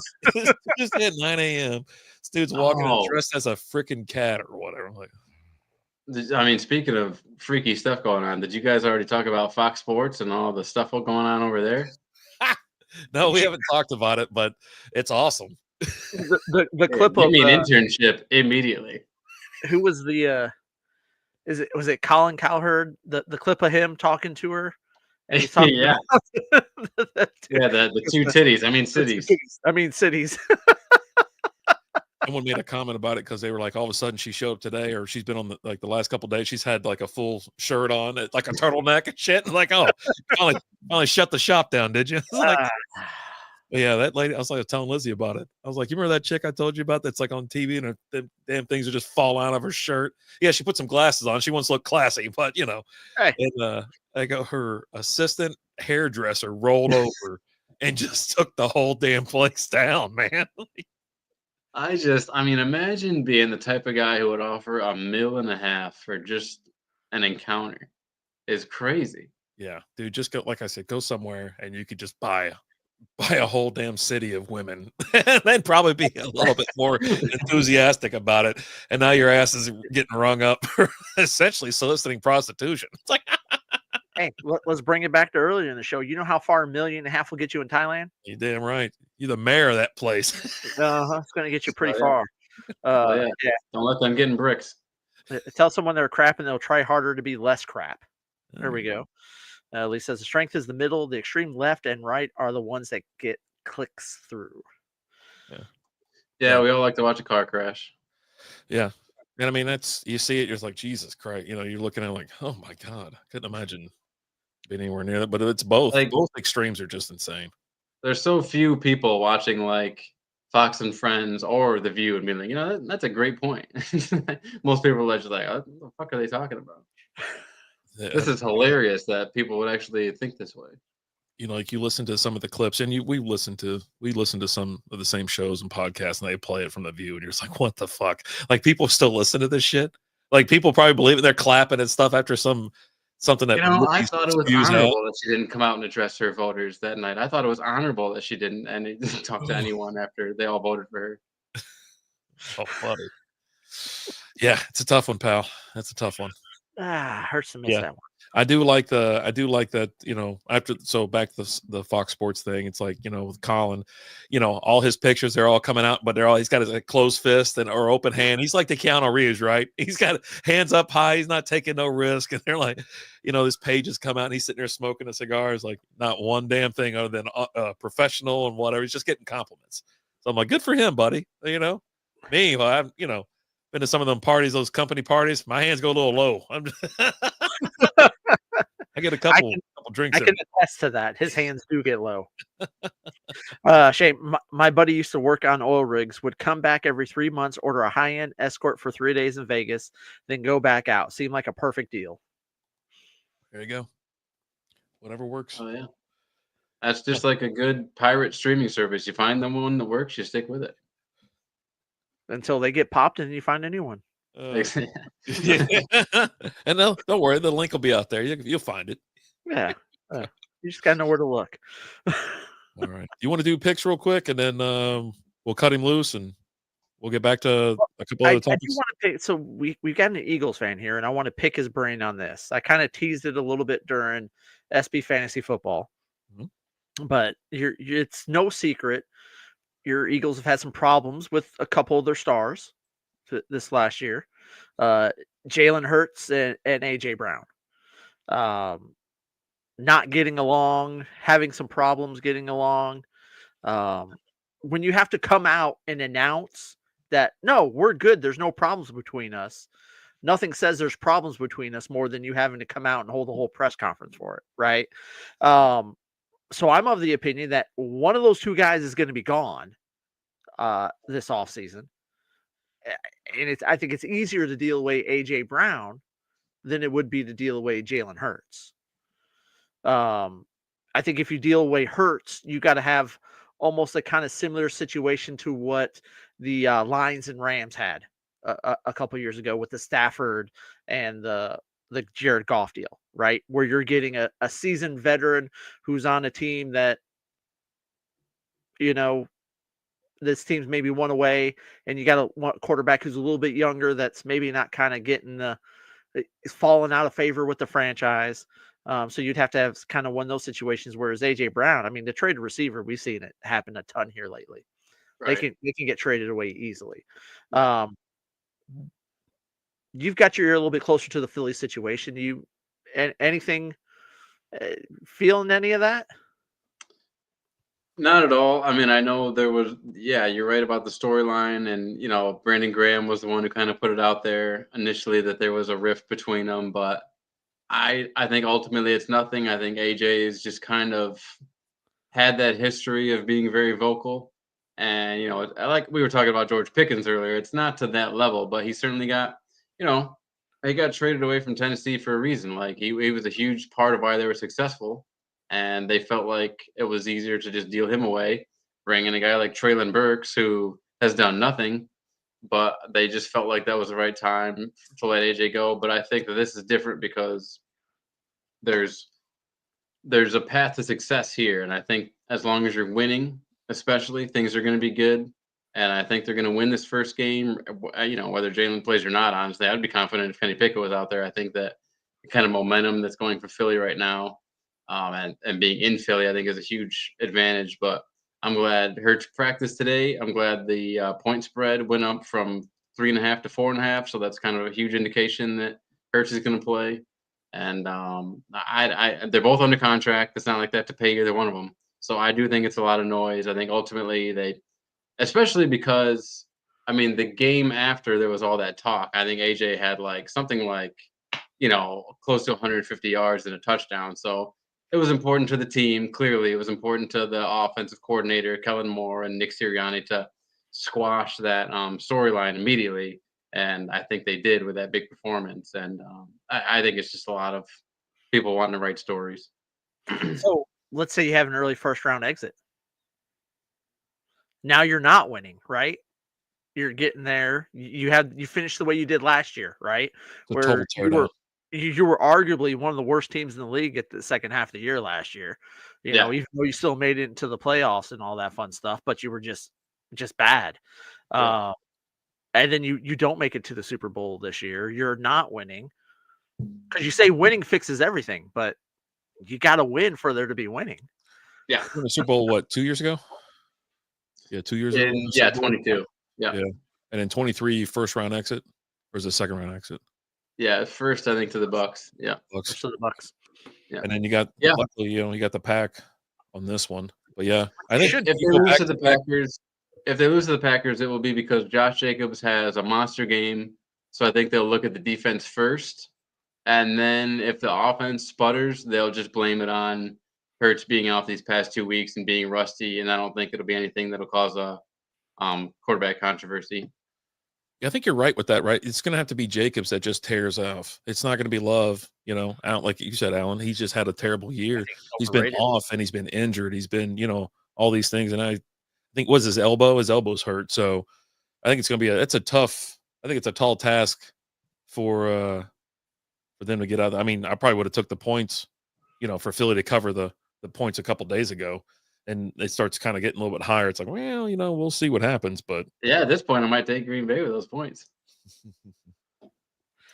Tuesday at 9 a.m. This dude's walking in dressed as a freaking cat or whatever. I'm like, I mean, speaking of freaky stuff going on, did you guys already talk about Fox Sports and all the stuff going on over there? No, we haven't talked about it, but it's awesome. The clip Give me an internship immediately. Who was the was it Colin Cowherd? The clip of him talking to her, and he's talking yeah, the two titties. I mean, cities. Someone made a comment about it because they were like, all of a sudden she showed up today, or she's been on the last couple of days. She's had like a full shirt on, like a turtleneck and shit. And like, oh, finally shut the shop down, did you? Like, But yeah, that lady, I was like telling Lizzie about it. I was like, you remember that chick I told you about that's like on TV and the damn things are just fall out of her shirt? Yeah, she put some glasses on. She wants to look classy, but Hey, and I go, her assistant hairdresser rolled over and just took the whole damn place down, man. I mean, imagine being the type of guy who would offer $1.5 million for just an encounter. It's crazy. Yeah, dude, just go, like I said, go somewhere and you could just buy a whole damn city of women and then probably be a little bit more enthusiastic about it. And now your ass is getting rung up for essentially soliciting prostitution. It's like, hey, let's bring it back to earlier in the show. You know how far 1.5 million will get you in Thailand? you damn right. You're the mayor of that place. It's going to get you pretty Oh, yeah. far. Oh, yeah. Yeah. Don't let them get in bricks. Tell someone they're crap and they'll try harder to be less crap. There we go. Lee says the strength is the middle. The extreme left and right are the ones that get clicks through. Yeah, we all like to watch a car crash. Yeah. And I mean, you see it, you're like, Jesus Christ. You're looking at it like, oh my God, I couldn't imagine being anywhere near that. But it's both. Like, Both extremes are just insane. there's so few people watching like Fox and Friends or The View and being like, that's a great point. Most people are just like, what the fuck are they talking about? This is hilarious that people would actually think this way. Like you listen to some of the clips, and we listen to some of the same shows and podcasts, and they play it from The View, and you're just like, what the fuck? Like people still listen to this shit. Like people probably believe it. They're clapping and stuff after something that I thought it was spews out. honorable that she didn't come out and address her voters that night. I thought it was honorable that she didn't talk to anyone after they all voted for her. Oh, funny. Yeah, it's a tough one, pal. That's a tough one. Hurts to miss that one. I do like that, back to the Fox Sports thing. It's like, with Colin, all his pictures, they're all coming out, but he's got his closed fist or open hand. He's like the Keanu Reeves, right? He's got hands up high. He's not taking no risk. And they're like, this page has come out and he's sitting there smoking a cigar. It's like not one damn thing other than professional and whatever. He's just getting compliments. So I'm like, good for him, buddy. Me, well, I've, been to some of them parties, those company parties. My hands go a little low. I get a couple drinks. I can attest to that. His hands do get low. Shane, my buddy used to work on oil rigs, would come back every 3 months, order a high-end escort for 3 days in Vegas, then go back out. Seemed like a perfect deal. There you go. Whatever works. Oh, yeah. That's just like a good pirate streaming service. You find the one that works, you stick with it. Until they get popped and you find a new one. And don't worry, the link will be out there. You'll find it. Yeah. You just got to know where to look. All right. You want to do picks real quick, and then we'll cut him loose, and we'll get back to a couple other topics. I do want to pick, so we've got an Eagles fan here, and I want to pick his brain on this. I kind of teased it a little bit during SB Fantasy Football, but it's no secret your Eagles have had some problems with a couple of their stars this last year. Jalen Hurts and AJ Brown. Not getting along, having some problems getting along. When you have to come out and announce that, no, we're good, there's no problems between us. Nothing says there's problems between us more than you having to come out and hold a whole press conference for it, right? So I'm of the opinion that one of those two guys is going to be gone this offseason. And I think it's easier to deal away AJ Brown than it would be to deal away Jalen Hurts. I think if you deal away Hurts, you got to have almost a kind of similar situation to what the Lions and Rams had a couple years ago with the Stafford and the Jared Goff deal, right? Where you're getting a seasoned veteran who's on a team that, this team's maybe one away, and you got a quarterback who's a little bit younger that's maybe not kind of getting is falling out of favor with the franchise. So you'd have to have kind of one of those situations. Whereas AJ Brown, I mean, the trade receiver, we've seen it happen a ton here lately. Right. They can get traded away easily. You've got your ear a little bit closer to the Philly situation. Anything feeling any of that? Not at all. I mean, I know there was, you're right about the storyline, and Brandon Graham was the one who kind of put it out there initially that there was a rift between them, but I think ultimately it's nothing. I think AJ is just kind of had that history of being very vocal. And, like we were talking about George Pickens earlier, it's not to that level, but he certainly got, you know, he got traded away from Tennessee for a reason. Like he was a huge part of why they were successful. And they felt like it was easier to just deal him away, bring in a guy like Traylon Burks, who has done nothing, but they just felt like that was the right time to let AJ go. But I think that this is different because there's there's a path to success here, and I think as long as you're winning, especially, things are going to be good. And I think they're going to win this first game. Whether Jalen plays or not. Honestly, I'd be confident if Kenny Pickett was out there. I think that the kind of momentum that's going for Philly right now, and being in Philly, I think is a huge advantage. But I'm glad Hurts practiced today. I'm glad the point spread went up from 3.5 to 4.5. So that's kind of a huge indication that Hurts is going to play. And they're both under contract. It's not like they have to pay either one of them. So I do think it's a lot of noise. I think ultimately especially because, I mean, the game after there was all that talk, I think AJ had like something like, close to 150 yards and a touchdown. So it was important to the team. Clearly, it was important to the offensive coordinator, Kellen Moore and Nick Sirianni, to squash that storyline immediately. And I think they did with that big performance. And I think it's just a lot of people wanting to write stories. So let's say you have an early first round exit. Now you're not winning, right? You're getting there. You finished the way you did last year, right? The total Where teardown. you were arguably one of the worst teams in the league at the second half of the year last year. Yeah. Even though you still made it into the playoffs and all that fun stuff, but you were just bad. Yeah. And then you don't make it to the Super Bowl this year. You're not winning because you say winning fixes everything, but you got to win for there to be winning. Yeah. In the Super Bowl, what, 2 years ago? Yeah, 2 years ago. Yeah, 22. Yeah. And in 23, first round exit, or is it second round exit? Yeah, first I think to the Bucks. Yeah. Bucks. First to the Bucks. Yeah. And then you got, luckily, you got the pack on this one. But yeah, I think if they lose to the Packers, it will be because Josh Jacobs has a monster game. So I think they'll look at the defense first. And then if the offense sputters, they'll just blame it on Hurts being off these past 2 weeks and being rusty. And I don't think it'll be anything that'll cause a quarterback controversy. I think you're right with that, right? It's going to have to be Jacobs that just tears off. It's not going to be Love, out like you said, Alan. He's just had a terrible year. He's been off and he's been injured. He's been, all these things. And I think was his elbow. His elbow's hurt. So I think it's going to be I think it's a tall task for them to get out. I mean, I probably would have took the points, for Philly to cover the points a couple days ago. And it starts kind of getting a little bit higher. It's like, well, we'll see what happens. But yeah, at this point, I might take Green Bay with those points.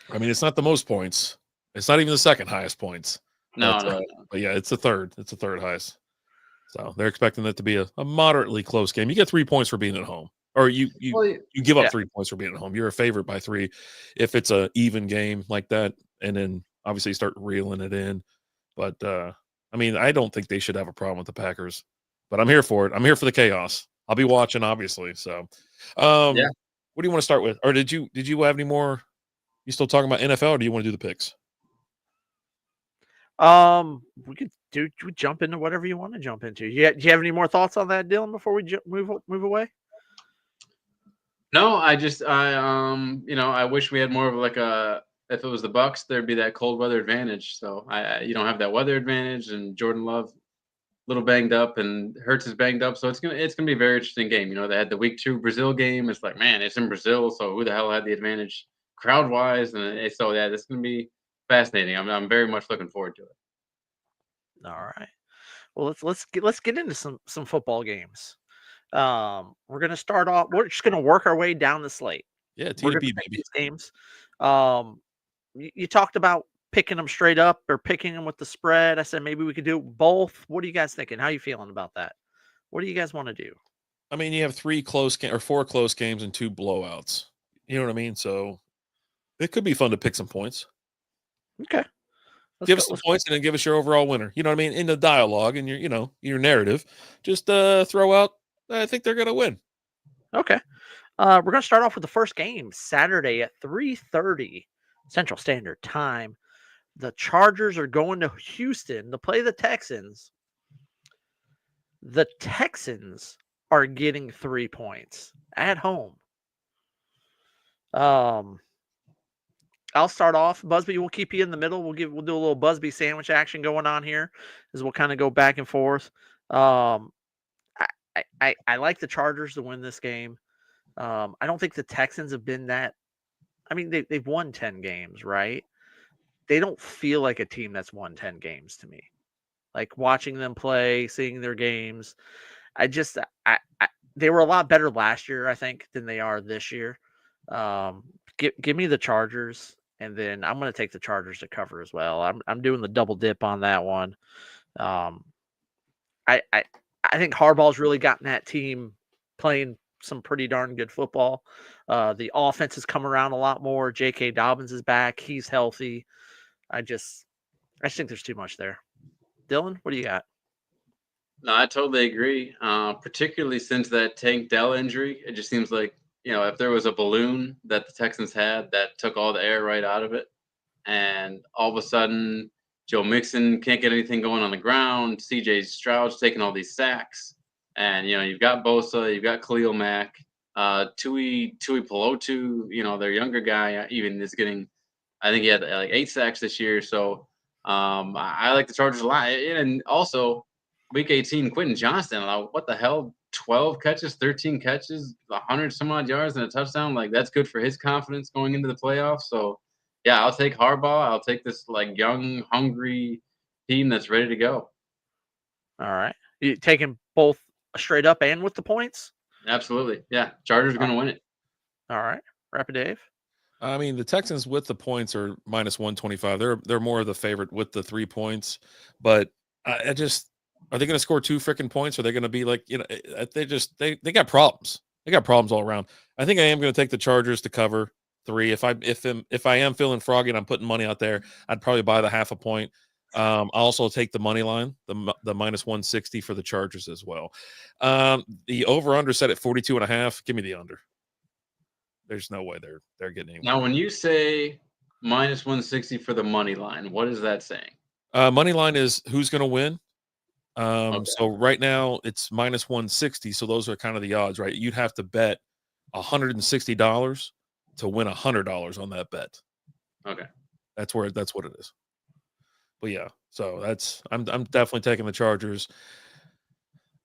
I mean, it's not the most points. It's not even the second highest points. No. But yeah, it's the third. It's the third highest. So they're expecting that to be a moderately close game. You get 3 points for being at home, or you give up 3 points for being at home. You're a favorite by 3 if it's a even game like that, and then obviously start reeling it in. But I mean, I don't think they should have a problem with the Packers. But I'm here for it. I'm here for the chaos. I'll be watching, obviously. So, what do you want to start with? Or did you have any more? You still talking about NFL, or do you want to do the picks? We could jump into whatever you want to jump into. Do you have any more thoughts on that, Dillon, before we move away? No, I wish we had more of like if it was the Bucks, there'd be that cold weather advantage. So you don't have that weather advantage, and Jordan Love little banged up and Hurts is banged up. So it's gonna be a very interesting game. They had the week 2 Brazil game. It's like, man, it's in Brazil, so who the hell had the advantage crowd wise? And so yeah, it's gonna be fascinating. I'm very much looking forward to it. All right. Well, let's get into some football games. We're gonna start off. We're just gonna work our way down the slate. Yeah, T to B, baby. These games. You talked about picking them straight up or picking them with the spread. I said maybe we could do both. What are you guys thinking? How are you feeling about that? What do you guys want to do? I mean, you have 4 close games and 2 blowouts. You know what I mean? So it could be fun to pick some points. Okay. Give us some points and then give us your overall winner. You know what I mean? In the dialogue and your narrative, just throw out, I think they're going to win. Okay. We're going to start off with the first game Saturday at 3:30 Central Standard Time. The Chargers are going to Houston to play the Texans. The Texans are getting 3 points at home. I'll start off. Busby, we'll keep you in the middle. We'll do a little Busby sandwich action going on here, as we'll kind of go back and forth. Um, I like the Chargers to win this game. I don't think the Texans have been that. I mean, they've won 10 games, right? They don't feel like a team that's won 10 games to me. Like watching them play, seeing their games, I just they were a lot better last year, I think, than they are this year. Give me the Chargers, and then I'm going to take the Chargers to cover as well. I'm doing the double dip on that one. Um, I think Harbaugh's really gotten that team playing some pretty darn good football. The offense has come around a lot more. J.K. Dobbins is back. He's healthy. I just think there's too much there. Dillon, what do you got? No, I totally agree. Particularly since that Tank Dell injury, it just seems like, if there was a balloon that the Texans had that took all the air right out of it, and all of a sudden Joe Mixon can't get anything going on the ground, CJ Stroud's taking all these sacks, and you've got Bosa, you've got Khalil Mack, Tui Pelotu, their younger guy even is getting, I think he had like 8 sacks this year. So I like the Chargers a lot, and also Week 18, Quentin Johnston, what the hell? 12 catches, 13 catches, 100 some odd yards and a touchdown. Like, that's good for his confidence going into the playoffs. So, yeah, I'll take Harbaugh. I'll take this young, hungry team that's ready to go. All right, you taking both straight up and with the points? Absolutely, yeah. Chargers are going to win it. All right, Rapid Dave. I mean, the Texans with the points are minus 125. They're more of the favorite with the 3 points, but I just. Are they going to score 2 freaking points? Or are they going to be like, they got problems. They got problems all around. I think I am going to take the Chargers to cover 3. If I am feeling froggy and I'm putting money out there, I'd probably buy the half a point. I'll also take the money line, the minus 160 for the Chargers as well. The over under set at 42.5. Give me the under. There's no way they're getting anywhere. Now, when you say minus 160 for the money line, what is that saying? Money line is who's going to win. Okay. So right now it's minus 160. So those are kind of the odds, right? You'd have to bet $160 to win $100 on that bet. Okay. That's what it is. But yeah, so I'm definitely taking the Chargers.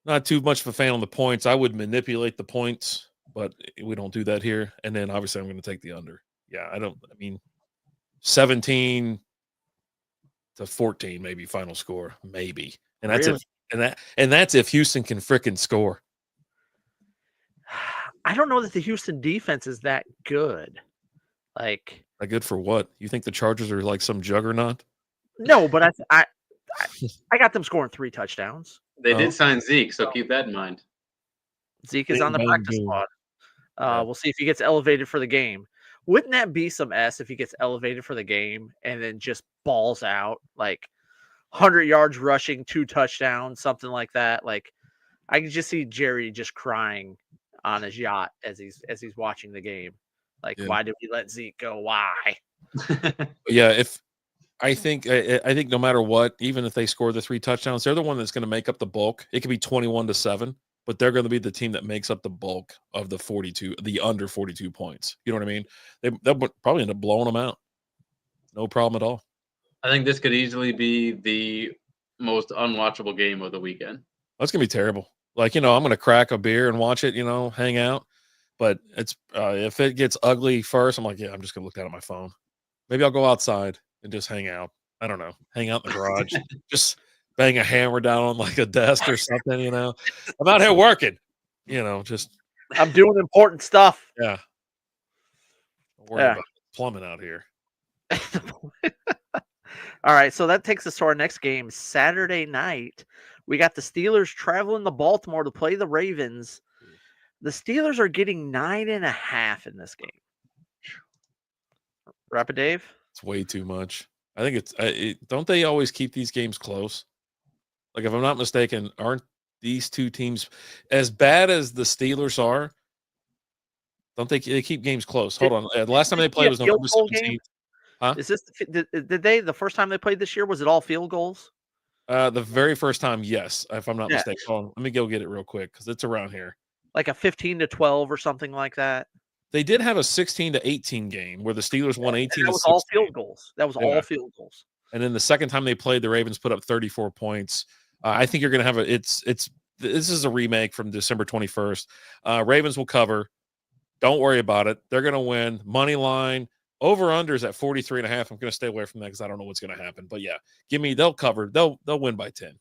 Not too much of a fan on the points. I would manipulate the points, but we don't do that here. And then obviously I'm going to take the under. Yeah, 17-14 maybe final score, maybe. And that's Really? that's if Houston can frickin' score. I don't know that the Houston defense is that good. Like good for what? You think the Chargers are like some juggernaut? No, but I got them scoring 3 touchdowns. They did sign Zeke, so keep that in mind. Zeke is on the practice squad. We'll see if he gets elevated for the game. Wouldn't that be some S if he gets elevated for the game and then just balls out 100 yards rushing, 2 touchdowns, something like that? Like, I can just see Jerry just crying on his yacht as he's watching the game. Like, why did we let Zeke go? Why? Yeah, I think no matter what, even if they score the 3 touchdowns, they're the one that's going to make up the bulk. It could be 21-7, but they're going to be the team that makes up the bulk of the under 42 points. You know what I mean? They'll probably end up blowing them out. No problem at all. I think this could easily be the most unwatchable game of the weekend. That's going to be terrible. I'm going to crack a beer and watch it, hang out. But it's if it gets ugly first, I'm like, yeah, I'm just going to look down at my phone. Maybe I'll go outside and just hang out. I don't know. Hang out in the garage. Just bang a hammer down on a desk or something, I'm out here working, just. I'm doing important stuff. Yeah. Don't worry about plumbing out here. All right, so that takes us to our next game. Saturday night, we got the Steelers traveling to Baltimore to play the Ravens. The Steelers are getting 9.5 in this game. Rapid Dave? It's way too much. I think don't they always keep these games close? If I'm not mistaken, aren't these two teams as bad as the Steelers are? Don't they keep games close? Hold on. The last time they played was November 17th. Huh? Is this did they the first time they played this year? Was it all field goals? The very first time, yes, if I'm not Yeah, mistaken. Hold on, let me go get it real quick because it's around here. like a 15-12 or something like that. They did have a 16-18 game where the Steelers won And 18 that to was all 16. field goals. That was all Yeah. field goals. And then the second time they played, the Ravens put up 34 points. I think you're going to have this is a remake from December 21st. Ravens will cover. Don't worry about it. They're going to win. Money line over unders at 43.5. I'm going to stay away from that because I don't know what's going to happen. But yeah, they'll cover. They'll win by 10.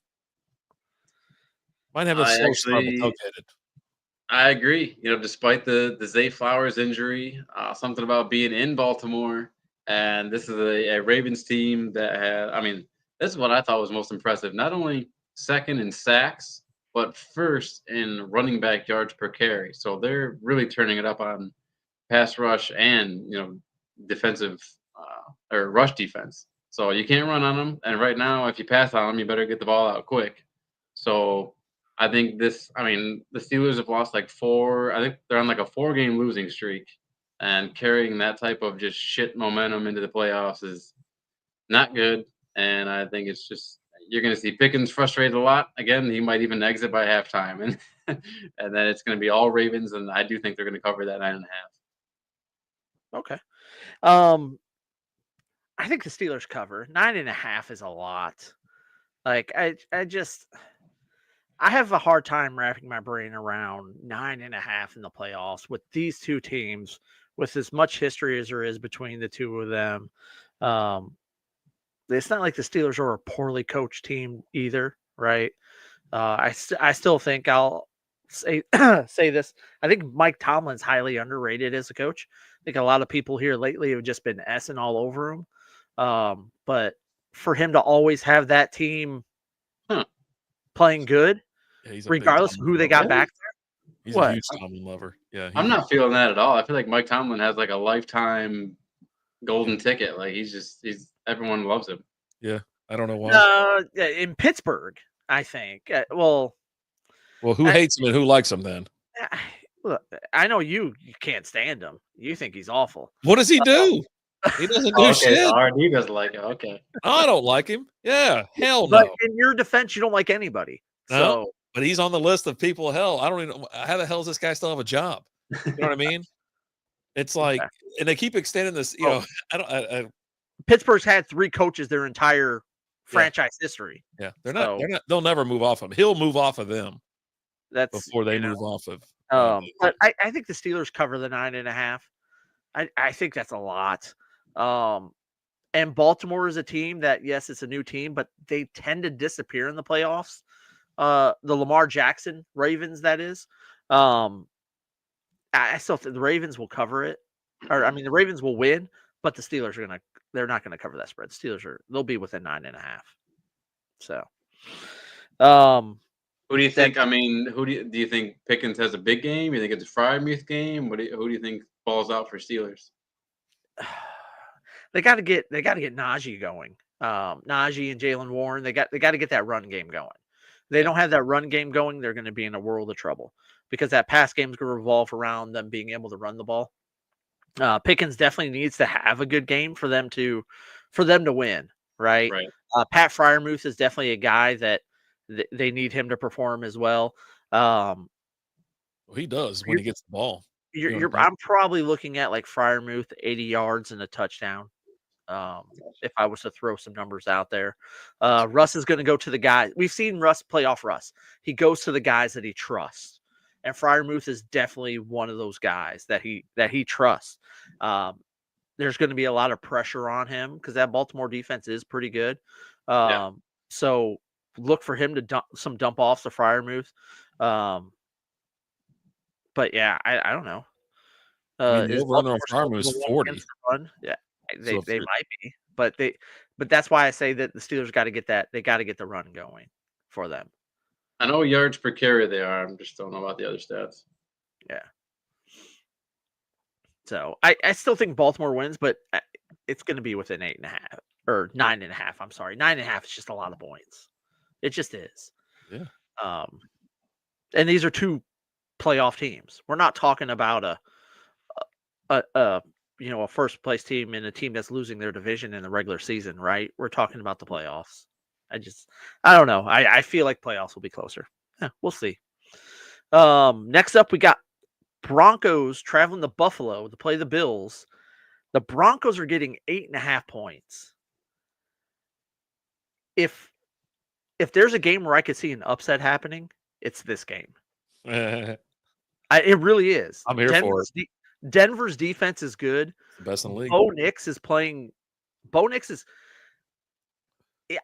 Might have a I slow start, but they'll actually get it. I agree. Despite the Zay Flowers injury, something about being in Baltimore, and this is a Ravens team that had. I mean, this is what I thought was most impressive. Not only second in sacks, but first in running back yards per carry. So they're really turning it up on pass rush and defensive or rush defense. So you can't run on them. And right now, if you pass on them, you better get the ball out quick. So I think the Steelers have lost like four. I think they're on like a 4-game losing streak, and carrying that type of just shit momentum into the playoffs is not good. And I think it's just you're going to see Pickens frustrated a lot. Again, he might even exit by halftime, and and then it's going to be all Ravens. And I do think they're going to cover that 9.5. Okay. Um, I think the Steelers cover 9.5 is a lot. Like I have a hard time wrapping my brain around 9.5 in the playoffs with these two teams, with as much history as there is between the two of them. Um, it's not like the Steelers are a poorly coached team either, right? I still think I'll say say this. I think Mike Tomlin's highly underrated as a coach. I think a lot of people here lately have just been essing all over him. But for him to always have that team Huh. playing good, Yeah, he's a big regardless of Tomlin who they lover. got back there. He's a What? huge Tomlin lover. Yeah, I'm not feeling that at all. I feel like Mike Tomlin has like a lifetime golden ticket. Like he's everyone loves him. yeah. I don't know why. In Pittsburgh, I think. Well, Well, who I, hates him and who likes him then? look, I know you can't stand him. You think he's awful. What does he do? He doesn't do Oh, okay, so shit. RD doesn't like it. Okay. I don't like him. Yeah, hell But no. in your defense, you don't like anybody. No, So but he's on the list of people. Hell, I don't even know how the hell does this guy still have a job? You know what I mean? It's like, okay. and they keep extending this. Well, I don't. Pittsburgh's had 3 coaches their entire Yeah, franchise history. yeah. They're So not. They'll never move off him. He'll move off of them that's before they move off of. but I think the Steelers cover the 9.5. I think that's a lot. And Baltimore is a team that, yes, it's a new team, but they tend to disappear in the playoffs. The Lamar Jackson Ravens, that is. I still think the Ravens will cover it. Or I mean the Ravens will win, but the Steelers they're not gonna cover that spread. They'll be within 9.5. So Who do you that think? I mean, do you think Pickens has a big game? You think it's a Freiermuth game? Who do you think falls out for Steelers? they gotta get Najee going. Najee and Jalen Warren, they got to get that run game going. They don't have that run game going, they're going to be in a world of trouble because that pass game is going to revolve around them being able to run the ball. Pickens definitely needs to have a good game for them to win, right? Right. Pat Freiermuth is definitely a guy that they need him to perform as well. Well, he does when he gets the ball. I'm probably looking at like Freiermuth 80 yards and a touchdown. If I was to throw some numbers out there, Russ is going to go to the guys. We've seen Russ play off Russ. He goes to the guys that he trusts, and Freiermuth is definitely one of those guys that he trusts. There's going to be a lot of pressure on him because that Baltimore defense is pretty good. Yeah. So look for him to dump offs to Freiermuth. But yeah, I don't know. I mean, the Is over-under on Baltimore Freiermuth is still the one 40. against the run? Yeah. So They might be, but that's why I say that the Steelers got to get that. They got to get the run going for them. I know yards per carry they are. I just don't know about the other stats. Yeah. So I still think Baltimore wins, but it's going to be within 8.5 or 9.5. I'm sorry, 9.5 is just a lot of points. It just is. Yeah. And these are 2 playoff teams. We're not talking about a first place team and a team that's losing their division in the regular season, right? We're talking about the playoffs. I don't know. I feel like playoffs will be closer. Yeah, we'll see. Next up, we got Broncos traveling to Buffalo to play the Bills. The Broncos are getting 8.5 points. If there's a game where I could see an upset happening, it's this game. It really is. I'm here for it. Denver's defense is good. The best in the league. Bo Nix is playing. Bo Nix is.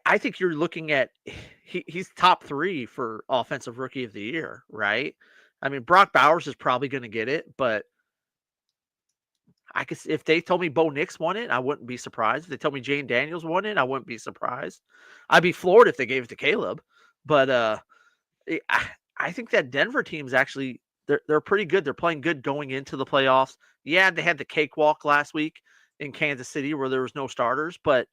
I think you're looking at he's top 3 for offensive rookie of the year, right? I mean, Brock Bowers is probably going to get it, but I guess if they told me Bo Nix won it, I wouldn't be surprised. If they told me Jane Daniels won it, I wouldn't be surprised. I'd be floored if they gave it to Caleb. But I think that Denver team's actually they're pretty good. They're playing good going into the playoffs. Yeah, they had the cakewalk last week in Kansas City where there was no starters, but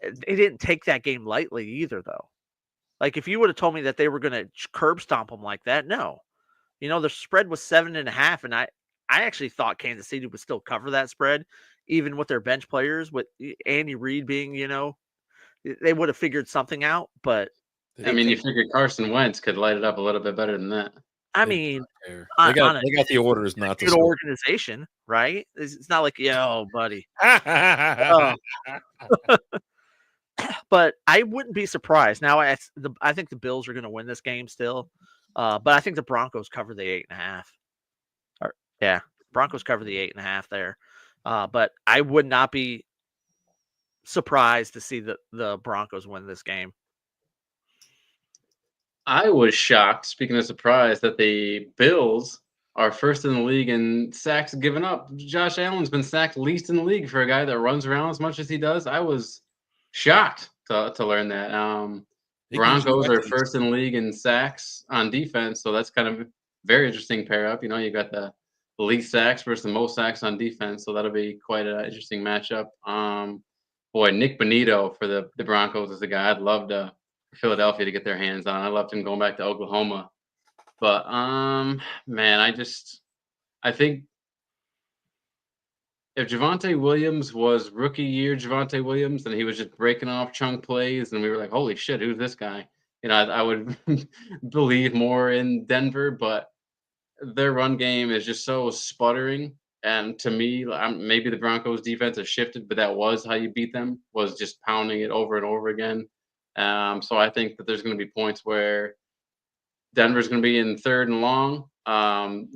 they didn't take that game lightly either, though. Like if you would have told me that they were going to curb stomp them like that, no. The spread was 7.5, and I actually thought Kansas City would still cover that spread, even with their bench players, with Andy Reid being, they would have figured something out. But I mean, you figured Carson Wentz could light it up a little bit better than that. I mean, they got the orders not to good organization, right? It's not like, yo, buddy. But I wouldn't be surprised. Now, I think the Bills are going to win this game still, but I think the Broncos cover the 8.5. Yeah, Broncos cover the 8.5 there. But I would not be surprised to see the Broncos win this game. I was shocked, speaking of surprise, that the Bills are first in the league in sacks given up. Josh Allen's been sacked least in the league for a guy that runs around as much as he does. I was shocked to learn that. Broncos are first in the league in sacks on defense, so that's kind of very interesting pair up. You got the least sacks versus the most sacks on defense, so that'll be quite an interesting matchup. Nick Bonito for the Broncos is the guy I'd love for Philadelphia to get their hands on. I loved him going back to Oklahoma, but man, I think if Javonte Williams was rookie year Javonte Williams and he was just breaking off chunk plays and we were like, holy shit, who's this guy? I would believe more in Denver, but their run game is just so sputtering. And to me, maybe the Broncos defense has shifted, but that was how you beat them, was just pounding it over and over again. So I think that there's going to be points where Denver's going to be in 3rd and long.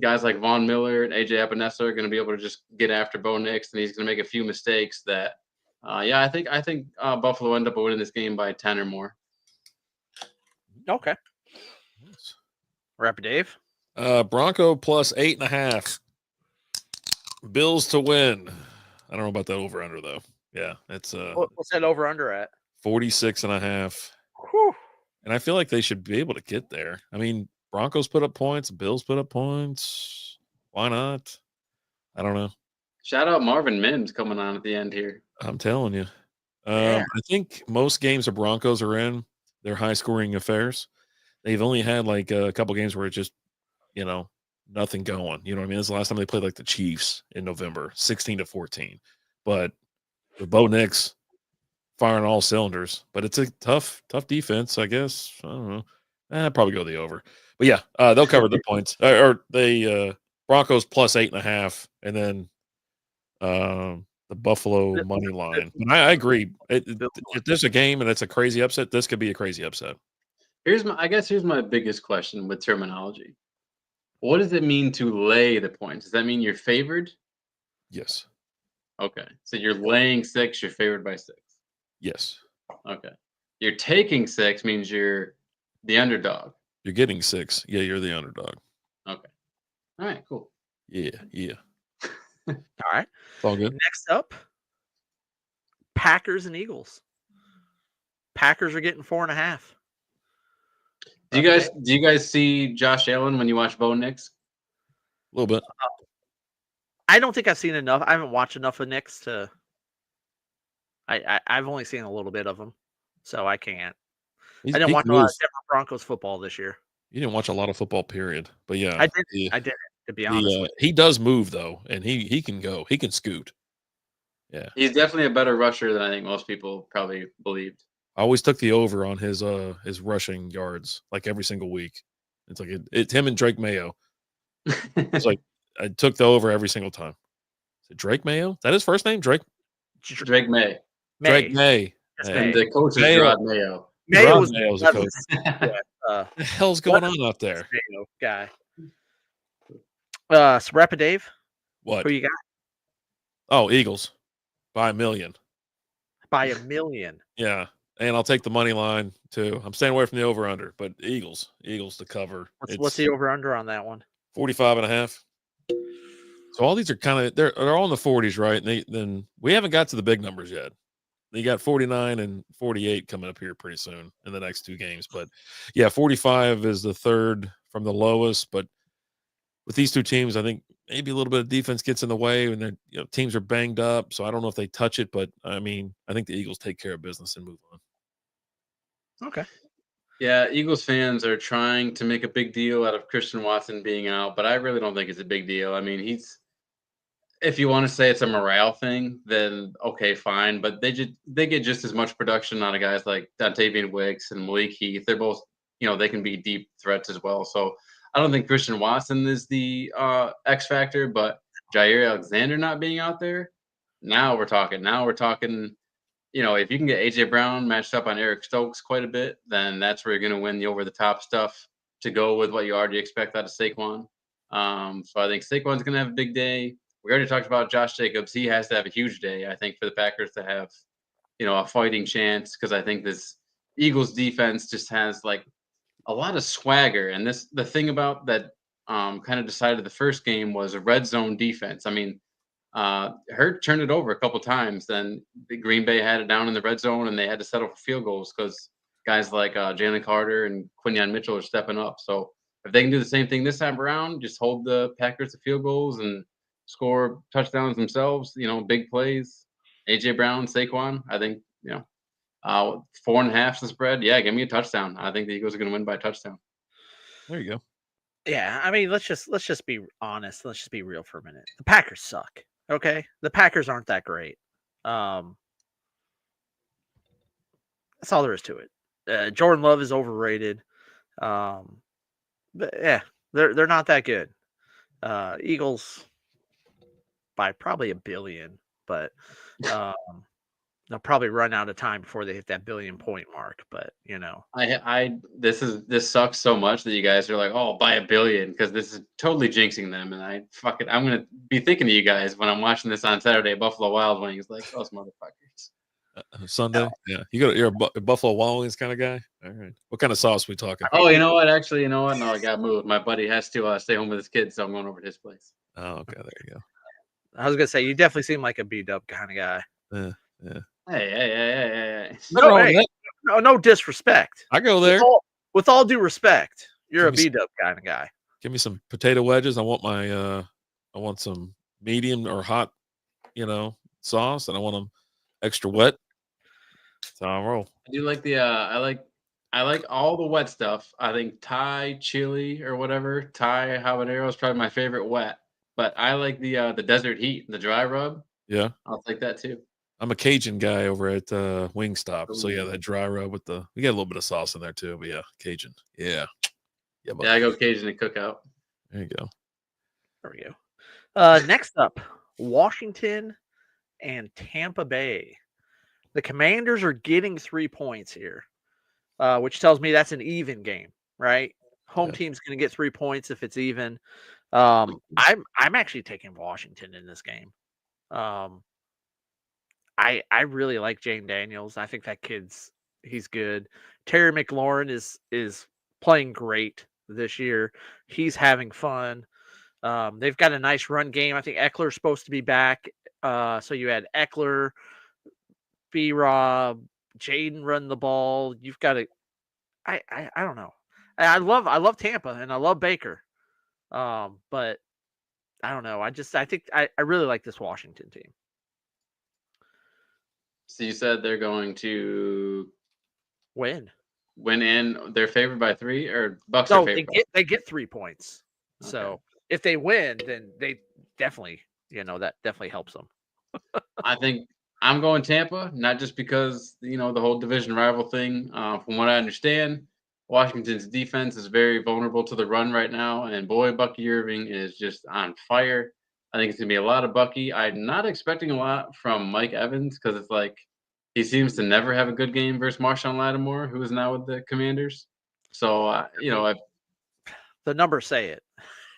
Guys like Von Miller and AJ Epinesa are going to be able to just get after Bo Nix, and he's going to make a few mistakes that, I think Buffalo end up winning this game by 10 or more. Okay. Rapid Dave. Bronco plus 8.5. Bills to win. I don't know about that over under though. Yeah, it's what's that over under at? 46.5. Whew. And I feel like they should be able to get there. I mean, Broncos put up points, Bills put up points. Why not? I don't know. Shout out Marvin Mims coming on at the end here. I'm telling you. Yeah. I think most games the Broncos are in, they're high-scoring affairs. They've only had like a couple games where it's just, nothing going. You know what I mean? This is the last time they played like the Chiefs in November, 16-14. But with Bo Nix firing all cylinders, but it's a tough defense, I guess. I don't know. I'd probably go the over. But yeah, they'll cover the points. Or the Broncos plus 8.5, and then the Buffalo money line. And I agree. If there's a game and it's a crazy upset, this could be a crazy upset. Here's my biggest question with terminology. What does it mean to lay the points? Does that mean you're favored? Yes. Okay. So you're laying 6, you're favored by 6. Yes. Okay. You're taking 6 means you're the underdog. You're getting 6. Yeah, you're the underdog. Okay. All right, cool. Yeah. All right. It's all good. Next up, Packers and Eagles. Packers are getting 4.5. Do you guys see Josh Allen when you watch Bo Nix? A little bit. I don't think I've seen enough. I haven't watched enough of Nix to. I've only seen a little bit of him, so I can't. I didn't watch a lot of Denver Broncos football this year. You didn't watch a lot of football, period. But yeah, I did. To be honest, he does move though, and he can go. He can scoot. Yeah, he's definitely a better rusher than I think most people probably believed. I always took the over on his rushing yards, like, every single week. It's like it's him and Drake Mayo. It's like I took the over every single time. Is it Drake Mayo? Is that his first name? Drake Drake May. Drake May. May. Yes, Yeah. And May. the coach is Mayo. Gerard Mayo. Mayo Gerard was Mayo's a coach. yeah, What the hell's going on out there? Mayo guy. So Rapid Dave, What? who you got? Oh, Eagles by 1,000,000. By 1,000,000. Yeah, and I'll take the money line too. I'm staying away from the over under, but Eagles to cover. What's the over under on that one? 45.5. So all these are kind of they're all in the 40s, right? And then we haven't got to the big numbers yet. You got 49 and 48 coming up here pretty soon in the next two games. But yeah, 45 is the third from the lowest. But with these two teams, I think maybe a little bit of defense gets in the way, and teams are banged up. So I don't know if they touch it, but I mean, I think the Eagles take care of business and move on. Okay. Yeah, Eagles fans are trying to make a big deal out of Christian Watson being out, but I really don't think it's a big deal. I mean, if you want to say it's a morale thing, then okay, fine. But they get just as much production out of guys like Dontavian Wicks and Malik Heath. They're both, they can be deep threats as well. So I don't think Christian Watson is the X factor, but Jair Alexander not being out there, now we're talking. Now we're talking. If you can get AJ Brown matched up on Eric Stokes quite a bit, then that's where you're going to win the over the top stuff to go with what you already expect out of Saquon. So I think Saquon's going to have a big day. We already talked about Josh Jacobs. He has to have a huge day, I think, for the Packers to have, a fighting chance, because I think this Eagles defense just has like a lot of swagger. And the thing about that kind of decided the first game was a red zone defense. I mean, Hurt turned it over a couple times. Then the Green Bay had it down in the red zone, and they had to settle for field goals because guys like Jalen Carter and Quinyon Mitchell are stepping up. So if they can do the same thing this time around, just hold the Packers to field goals and score touchdowns themselves, big plays. AJ Brown, Saquon, I think, 4.5 the spread. Yeah, give me a touchdown. I think the Eagles are going to win by a touchdown. There you go. Yeah, I mean, let's just be honest. Let's just be real for a minute. The Packers suck. Okay, the Packers aren't that great. That's all there is to it. Jordan Love is overrated. But yeah, they're not that good. Eagles by probably 1 billion, but they'll probably run out of time before they hit that 1 billion point mark. But this sucks so much that you guys are like, oh, by 1 billion, because this is totally jinxing them. And I'm gonna be thinking of you guys when I'm watching this on Saturday. Buffalo Wild Wings, like those motherfuckers. Sunday, yeah. You're a Buffalo Wild Wings kind of guy. All right. What kind of sauce we talking? Oh, you know what? Actually, you know what? No, I got moved. My buddy has to stay home with his kids, so I'm going over to his place. Oh, okay. There you go. I was gonna say you definitely seem like a B-dub kind of guy. Yeah. Hey. No disrespect. I go there. With all due respect, you're a B-dub kind of guy. Give me some potato wedges. I want some medium or hot, sauce, and I want them extra wet. So I'll roll. I do like I like all the wet stuff. I think Thai chili or whatever, Thai habanero is probably my favorite wet. But I like the desert heat, the dry rub. Yeah, I'll take that too. I'm a Cajun guy over at Wingstop. So yeah, that dry rub we got a little bit of sauce in there too. But yeah, Cajun. Yeah. Yeah, I go Cajun and cookout. There you go. There we go. Next up, Washington and Tampa Bay. The Commanders are getting 3 points here, which tells me that's an even game, right? Home team's going to get 3 points if it's even. I'm actually taking Washington in this game. I really like Jane Daniels. I think that he's good. Terry McLaurin is playing great this year. He's having fun. They've got a nice run game. I think Eckler's supposed to be back. So you had Eckler, B-Rob, Jaden run the ball. You've got to. I don't know. I love Tampa and I love Baker. But I don't know. I think I really like this Washington team. So you said they're going to win in. They're favored by 3, or Bucks No, are favored. they get 3 points. Okay. So if they win, then they definitely, that definitely helps them. I think I'm going Tampa, not just because the whole division rival thing. From what I understand, Washington's defense is very vulnerable to the run right now, and boy, Bucky Irving is just on fire. I think it's gonna be a lot of Bucky. I'm not expecting a lot from Mike Evans because it's like he seems to never have a good game versus Marshawn Lattimore, who is now with the Commanders. So The numbers say it.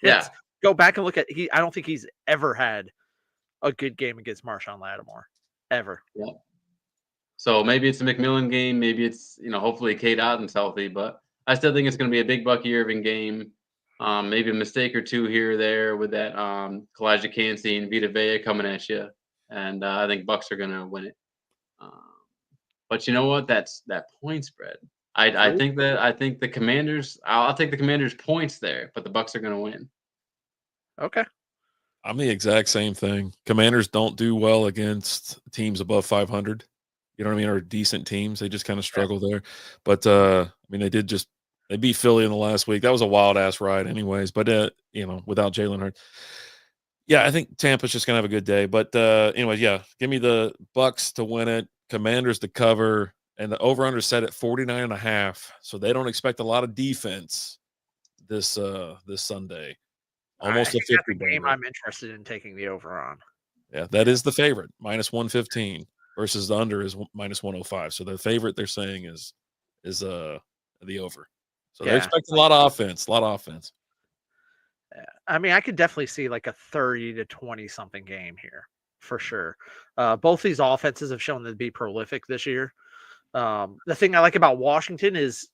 yeah, It's go back and look at I don't think he's ever had a good game against Marshawn Lattimore. Ever. yeah. So maybe it's a McMillan game. Maybe it's hopefully Kate Otten's healthy, but I still think it's going to be a big Bucky Irving game. Maybe a mistake or two here or there with that Kalijah Cansey and Vita Vea coming at you, and I think Bucks are going to win it. Um, but you know what? That's that point spread. I think the Commanders. I'll take the Commanders points there, but the Bucks are going to win. Okay. I'm the exact same thing. Commanders don't do well against teams above 500. You know what I mean? Or decent teams. They just kind of struggle there. But I mean, they beat Philly in the last week. That was a wild ass ride, anyways. But without Jalen Hurts, yeah, I think Tampa's just gonna have a good day. But anyway, yeah, give me the Bucks to win it, Commanders to cover, and the over/under set at 49.5. So they don't expect a lot of defense this Sunday. Almost a 50 game I'm interested in taking the over on. Yeah, that is the favorite, minus 115 versus the under is minus 105. So the favorite they're saying is the over. So they're expecting a lot of offense, I mean, I could definitely see like a 30 to 20 something game here for sure. Both these offenses have shown to be prolific this year. The thing I like about Washington is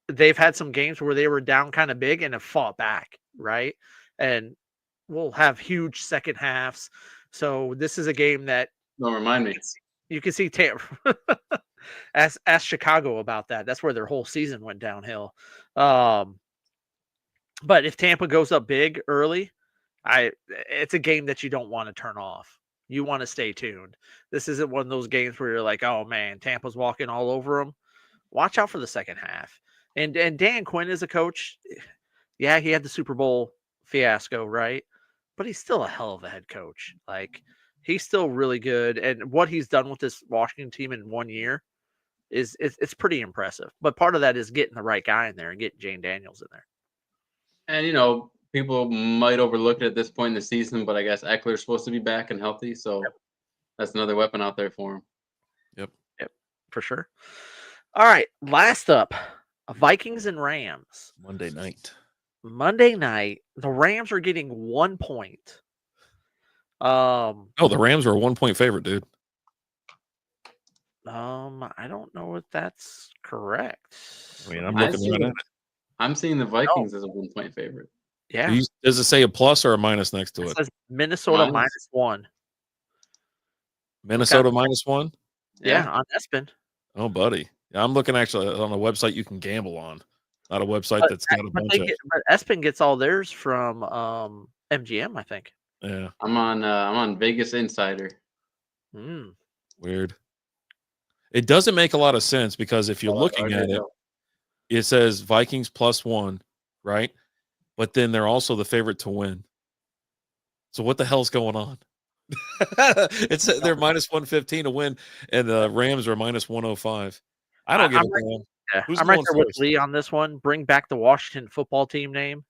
they've had some games where they were down kind of big and have fought back, right? And we'll have huge second halves. So this is a game that Don't remind me. You can see ask Chicago about that. That's where their whole season went downhill. But if Tampa goes up big early, it's a game that you don't want to turn off. You want to stay tuned. This isn't one of those games where you're like, oh man, Tampa's walking all over them. Watch out for the second half. And Dan Quinn is a coach. Yeah, he had the Super Bowl fiasco, right? But he's still a hell of a head coach. Like, he's still really good. And what he's done with this Washington team in 1 year it's pretty impressive. But part of that is getting the right guy in there and getting Jane Daniels in there. And people might overlook it at this point in the season, but I guess Eckler's supposed to be back and healthy, so that's another weapon out there for him. Yep, for sure. All right, last up, Vikings and Rams. Monday night, the Rams are getting 1 point. the Rams are a 1 point favorite, dude. I don't know if that's correct. I mean, I'm looking at it. I'm seeing the Vikings as a 1 point favorite. Yeah. Does it say a plus or a minus next to It it? says Minnesota minus 1. Minnesota minus 1? Yeah, on ESPN. Oh, buddy. Yeah, I'm looking actually on a website you can gamble on, not a website that's got a bunch of. But ESPN gets all theirs from MGM, I think. Yeah, I'm on Vegas Insider. Weird. It doesn't make a lot of sense because if you're looking at it, it says Vikings plus 1, right? But then they're also the favorite to win. So what the hell's going on? They're minus 115 to win, and the Rams are minus 105. I don't get it, man. Yeah, I'm right there with Lee on this one. Bring back the Washington football team name.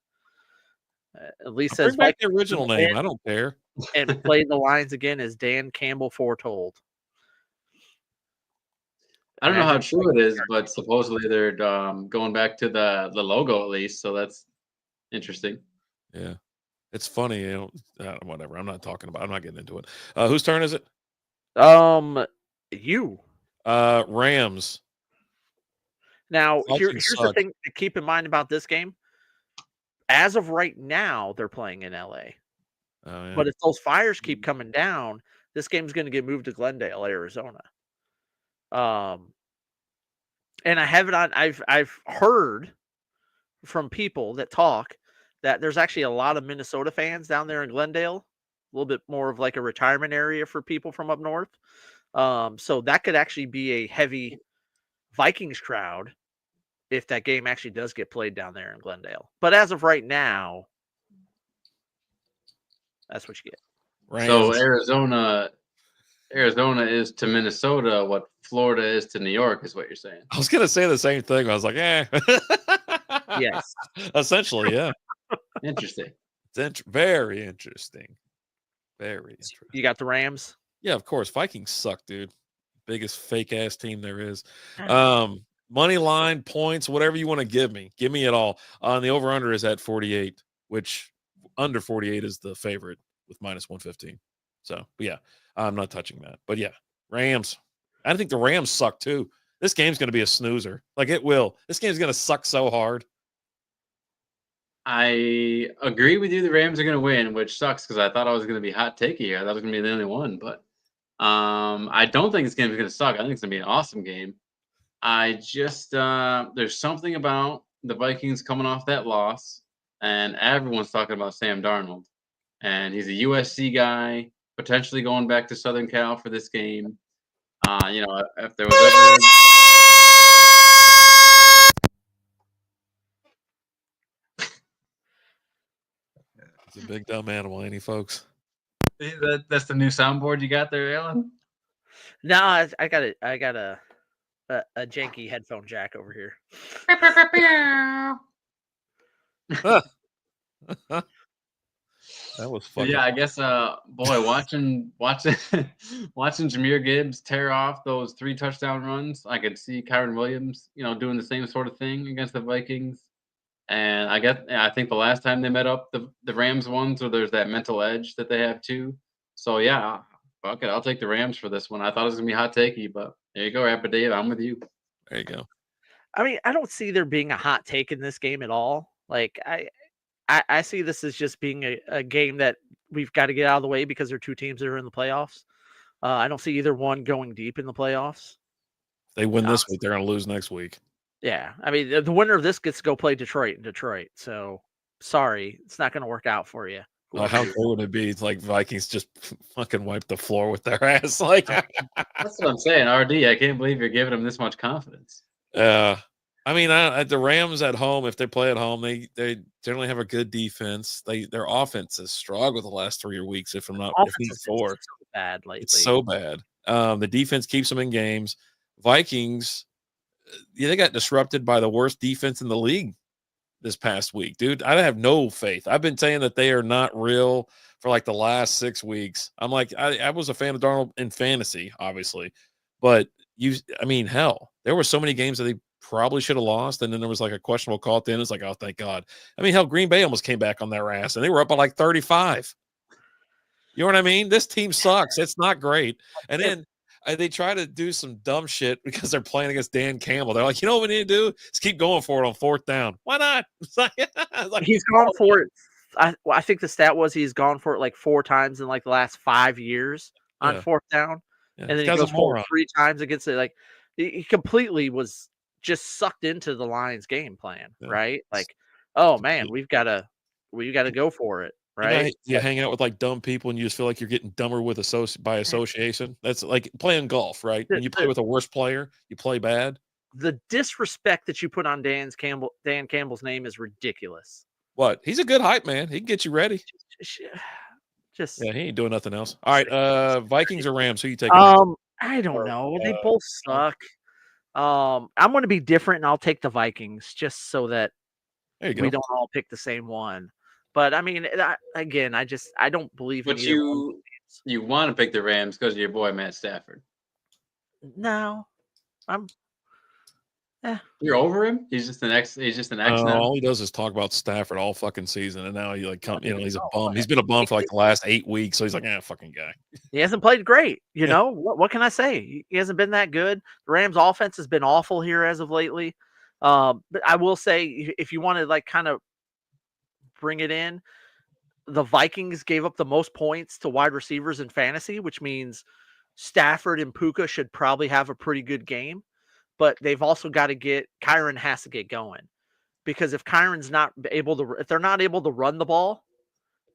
At least says bring back the original name. I don't care. And play the lines again as Dan Campbell foretold. I don't know how true it is, but supposedly they're going back to the logo at least, so that's interesting. Yeah, it's funny. Whatever. I'm not getting into it. Whose turn is it? You. Rams. Now, here's the thing to keep in mind about this game. As of right now, they're playing in LA. Oh, yeah. But if those fires keep coming down, this game's going to get moved to Glendale, Arizona. And I've heard from people that talk that there's actually a lot of Minnesota fans down there in Glendale, a little bit more of like a retirement area for people from up north. So that could actually be a heavy Vikings crowd if that game actually does get played down there in Glendale. But as of right now, that's what you get. Rams. So Arizona Arizona is to Minnesota what Florida is to New York, is what you're saying. I was gonna say the same thing. I was like, eh. Yes. Essentially, yeah. Interesting. It's very interesting. Very interesting. You got the Rams. Yeah, of course. Vikings suck, dude. Biggest fake ass team there is. Ah. Money line, points, whatever you want to give me. Give me it all. The over under is at 48, which under 48 is the favorite with minus 115. So, but yeah, I'm not touching that. But yeah, Rams. I think the Rams suck too. This game's going to be a snoozer. Like it will. This game's going to suck so hard. I agree with you. The Rams are going to win, which sucks because I thought I was going to be hot takey here. I thought I was going to be the only one, but I don't think this game is going to suck. I think it's going to be an awesome game. I just there's something about the Vikings coming off that loss, and everyone's talking about Sam Darnold, and he's a USC guy, potentially going back to Southern Cal for this game. If there was ever He's a big dumb animal, ain't he, folks? that's the new soundboard you got there, Alan. No, I got it. I got a janky headphone jack over here. That was fucking. Yeah, I guess. Boy, watching watching Jahmyr Gibbs tear off those 3 touchdown runs, I could see Kyron Williams, doing the same sort of thing against the Vikings. And I think the last time they met up, the Rams won, so there's that mental edge that they have too. So yeah, fuck it, I'll take the Rams for this one. I thought it was gonna be hot takey, but there you go, Rapper Dave. I'm with you. There you go. I mean, I don't see there being a hot take in this game at all. Like I see this as just being a game that we've got to get out of the way because they're two teams that are in the playoffs. I don't see either one going deep in the playoffs. If they win this week, they're going to lose next week. Yeah, I mean, the winner of this gets to go play Detroit in Detroit. So sorry, it's not going to work out for you. How cool would it be? Like Vikings just fucking wipe the floor with their ass. Like that's what I'm saying. RD, I can't believe you're giving them this much confidence. I mean, the Rams at home, if they play at home, they generally have a good defense. Their offense has struggled the last 3 weeks. If not 4, so bad lately. It's so bad. The defense keeps them in games. Vikings, they got disrupted by the worst defense in the league this past week, dude. I have no faith. I've been saying that they are not real for like the last 6 weeks. I'm like, I was a fan of Darnold in fantasy, obviously, but hell, there were so many games that they probably should have lost, and then there was like a questionable call at the end. It's like, oh, thank God. I mean, hell, Green Bay almost came back on their ass, and they were up by like 35. You know what I mean? This team sucks. It's not great. And then they try to do some dumb shit because they're playing against Dan Campbell. They're like, you know what we need to do? Just keep going for it on 4th down. Why not? It's like, he's gone for it. I think the stat was he's gone for it like 4 times in like the last 5 years on 4th down. Yeah, and then he goes for it 3 times against it. Like he completely was just sucked into the Lions game plan, right? Like, oh man, we got to go for it. Right. You hang out with like dumb people and you just feel like you're getting dumber with by association. That's like playing golf, right? When you play with a worse player, you play bad. The disrespect that you put on Dan Campbell's name is ridiculous. What? He's a good hype man. He can get you ready. Just he ain't doing nothing else. All right, Vikings or Rams? Who you taking? I don't know. They both suck. I'm going to be different, and I'll take the Vikings just so that we don't all pick the same one. But I mean, again, I don't believe. But you want to pick the Rams because of your boy Matt Stafford. No, You're over him. He's just an ex now. All he does is talk about Stafford all fucking season, and now he he's a bum. He's been a bum for like the last 8 weeks, so he's like, fucking guy. He hasn't played great. You know what can I say? He hasn't been that good. The Rams' offense has been awful here as of lately. But I will say, if you want to like kind of bring it in, the Vikings gave up the most points to wide receivers in fantasy, which means Stafford and Puka should probably have a pretty good game, but they've also got to Kyron has to get going, because if Kyron's not able to, if they're not able to run the ball,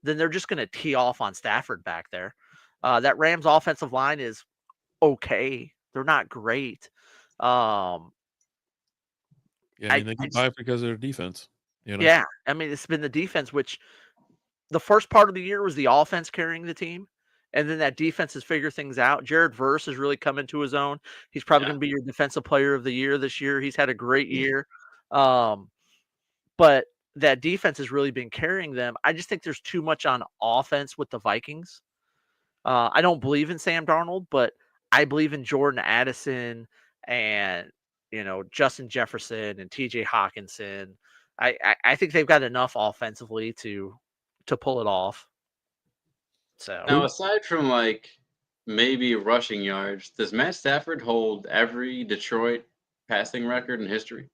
then they're just going to tee off on Stafford back there. That Rams offensive line is okay. They're not great. They get by because of their defense. Yeah, I mean, it's been the defense, which the first part of the year was the offense carrying the team, and then that defense has figured things out. Jared Verse has really come into his own. He's probably going to be your defensive player of the year this year. He's had a great year. But that defense has really been carrying them. I just think there's too much on offense with the Vikings. I don't believe in Sam Darnold, but I believe in Jordan Addison and Justin Jefferson and TJ Hawkinson. I think they've got enough offensively to pull it off. So now, aside from like maybe rushing yards, does Matt Stafford hold every Detroit passing record in history?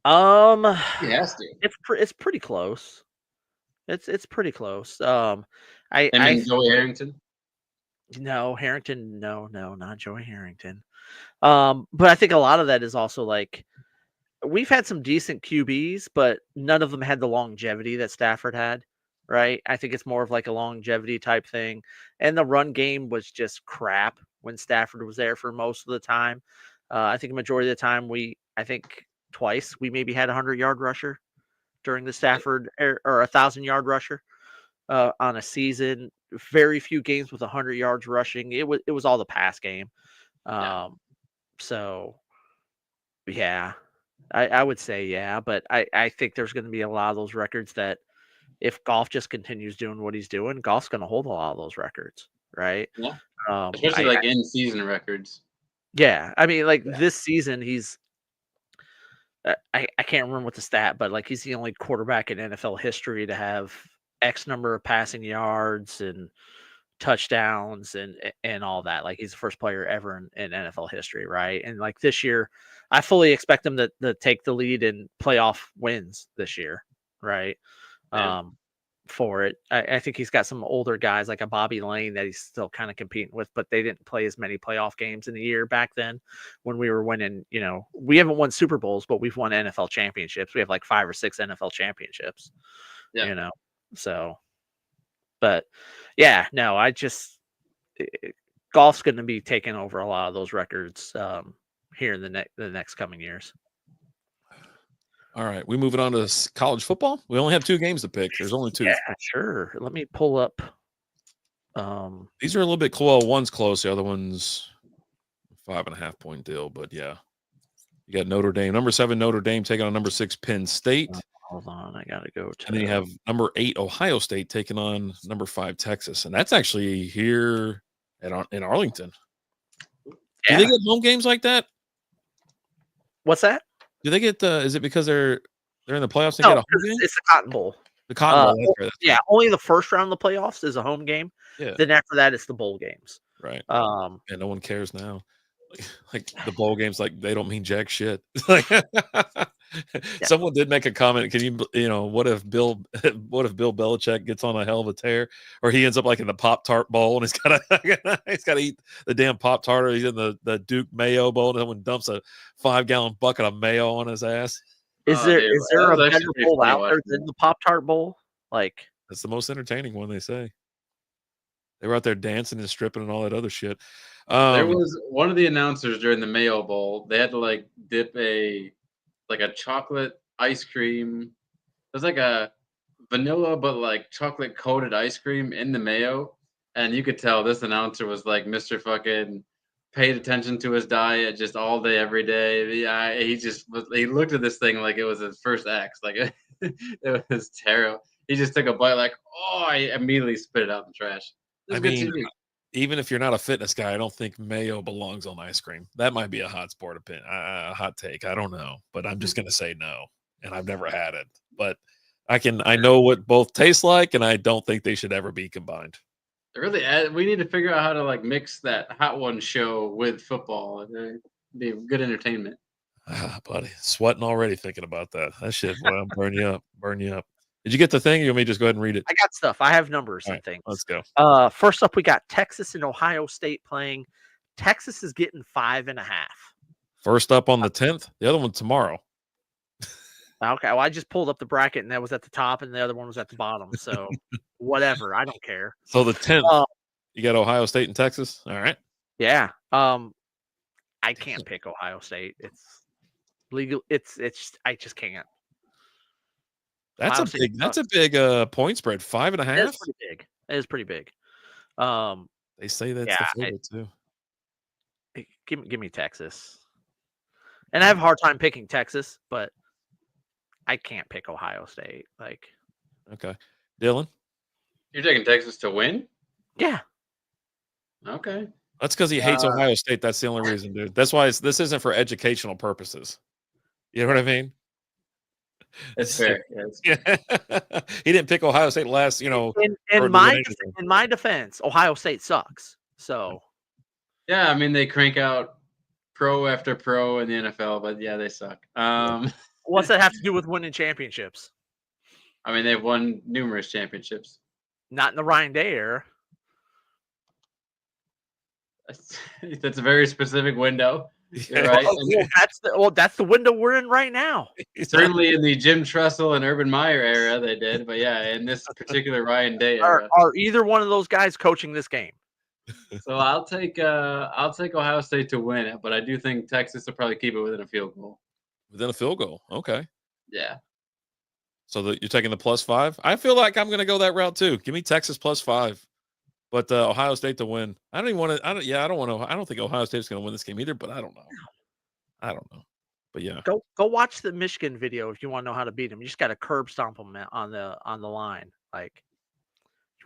He has to. it's pretty close. It's pretty close. I mean, Joey Harrington. No, Harrington. No, not Joey Harrington. But I think a lot of that is also like we've had some decent QBs, but none of them had the longevity that Stafford had, right? I think it's more of like a longevity type thing. And the run game was just crap when Stafford was there for most of the time. I think a majority of the time I think twice we maybe had a 100-yard rusher during the Stafford or a 1,000-yard rusher on a season. Very few games with 100 yards rushing. It was all the pass game. So yeah, I would say yeah, but I think there's going to be a lot of those records that if Goff just continues doing what he's doing, Goff's going to hold a lot of those records, right? Yeah, especially like in season records. Yeah, I mean, like this season, he's I can't remember what the stat, but like he's the only quarterback in NFL history to have X number of passing yards and touchdowns and all that. Like he's the first player ever in NFL history, right? And like this year, I fully expect him to take the lead in playoff wins this year, right? Yeah. For it. I think he's got some older guys like a Bobby Lane that he's still kind of competing with, but they didn't play as many playoff games in the year back then when we were winning. We haven't won Super Bowls, but we've won NFL championships. We have like 5 or 6 NFL championships. Yeah. So, but yeah, no, Golf's going to be taking over a lot of those records here in the next coming years. All right, we moving on to college football. We only have 2 games to pick. There's only 2. Yeah, sure. Let me pull up. These are a little bit close. One's close. The other one's 5.5 point deal. But yeah, you got Notre Dame, number 7 Notre Dame taking on number 6 Penn State. Hold on, I gotta go to. And then you have number 8 Ohio State taking on number 5 Texas, and that's actually here in Arlington. Yeah. Do they get home games like that? What's that? Do they get is it because they're in the playoffs? No, get a home game? it's the Cotton Bowl. The Cotton Bowl. That's right. Only the first round of the playoffs is a home game. Yeah. Then after that, it's the bowl games. Right. And no one cares now. Like the bowl games, like they don't mean jack shit. Someone did make a comment. Can what if Bill Belichick gets on a hell of a tear, or he ends up like in the Pop-Tart bowl and he's got to eat the damn Pop-Tart, or he's in the Duke Mayo bowl and someone dumps a 5-gallon bucket of mayo on his ass. Is there a better bowl out there than the Pop-Tart bowl? Like that's the most entertaining one, they say. They were out there dancing and stripping and all that other shit. There was one of the announcers during the Mayo Bowl. They had to like dip a chocolate ice cream. It was like a vanilla but like chocolate coated ice cream in the mayo, and you could tell this announcer was like Mr. fucking paid attention to his diet just all day every day. Yeah, he looked at this thing like it was his first ex. Like it was terrible. He just took a bite like, oh, I immediately spit it out in the trash. I mean, even if you're not a fitness guy, I don't think mayo belongs on ice cream. That might be a hot take. I don't know, but I'm just going to say no. And I've never had it, but I know what both taste like, and I don't think they should ever be combined. Really, we need to figure out how to like mix that Hot One show with football. It'd be good entertainment. Buddy, sweating already thinking about that. That shit, boy, I'm burn you up. Did you get the thing? You want me to just go ahead and read it? I got stuff. I have numbers and things. Let's go. First up, we got Texas and Ohio State playing. Texas is getting 5.5. First up on the 10th. The other one tomorrow. Okay. Well, I just pulled up the bracket, and that was at the top, and the other one was at the bottom. So whatever. I don't care. So the 10th, you got Ohio State and Texas. All right. Yeah. I can't pick Ohio State. It's legal. I just can't. That's a big point spread. 5.5. It is pretty big. They say that's Yeah, the favorite too. give me Texas. And I have a hard time picking Texas, but I can't pick Ohio State. Like, Okay. Dylan? You're taking Texas to win? yeah, Okay. That's because he hates Ohio State. That's the only reason, dude. That's why this isn't for educational purposes. You know what I mean? It's fair. Yes. Yeah. He didn't pick Ohio State last, in, or in to win my anything. in my defense, Ohio State sucks. So Yeah, I mean they crank out pro after pro in the NFL, but yeah, they suck. what's that have to do with winning championships? I mean they've won numerous championships. Not in the Ryan Day era. That's a very specific window. You're Yeah. right. That's the window we're in right now. Certainly in the Jim Tressel and Urban Meyer era, they did. But yeah, in this particular Ryan Day era. Are either one of those guys coaching this game? So I'll take Ohio State to win it, but I do think Texas will probably keep it within a field goal. Within a field goal. Okay. Yeah. So you're taking the +5? I feel like I'm going to go that route too. Give me Texas +5. But Ohio State to win. I don't even want to. I don't think Ohio State's going to win this game either. But I don't know. But yeah, Go watch the Michigan video if you want to know how to beat them. You just got to curb stomp them on the line. Like,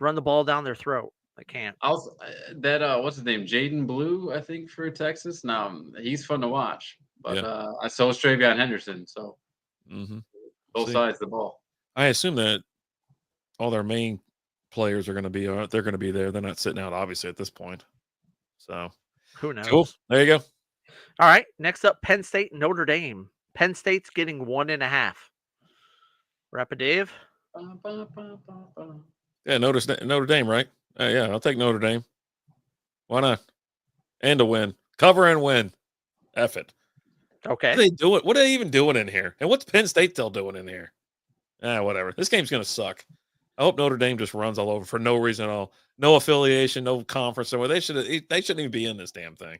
run the ball down their throat. They can't. Also, what's his name? Jaden Blue, I think, for Texas. Now he's fun to watch, but I saw Travion Henderson, so both sides of the ball. I assume that all their main players are going to be they're going to be there. They're not sitting out, obviously, at this point. So who knows? Cool. There you go. All right. Next up, Penn State, Notre Dame. Penn State's getting 1.5. Rapid Dave. Yeah, Notre Dame, right? Yeah, I'll take Notre Dame. Why not? And a win, cover and win. F it. Okay. What are they doing? What are they even doing in here? And what's Penn State still doing in here? Whatever. This game's going to suck. I hope Notre Dame just runs all over for no reason at all. No affiliation, no conference. They shouldn't even be in this damn thing.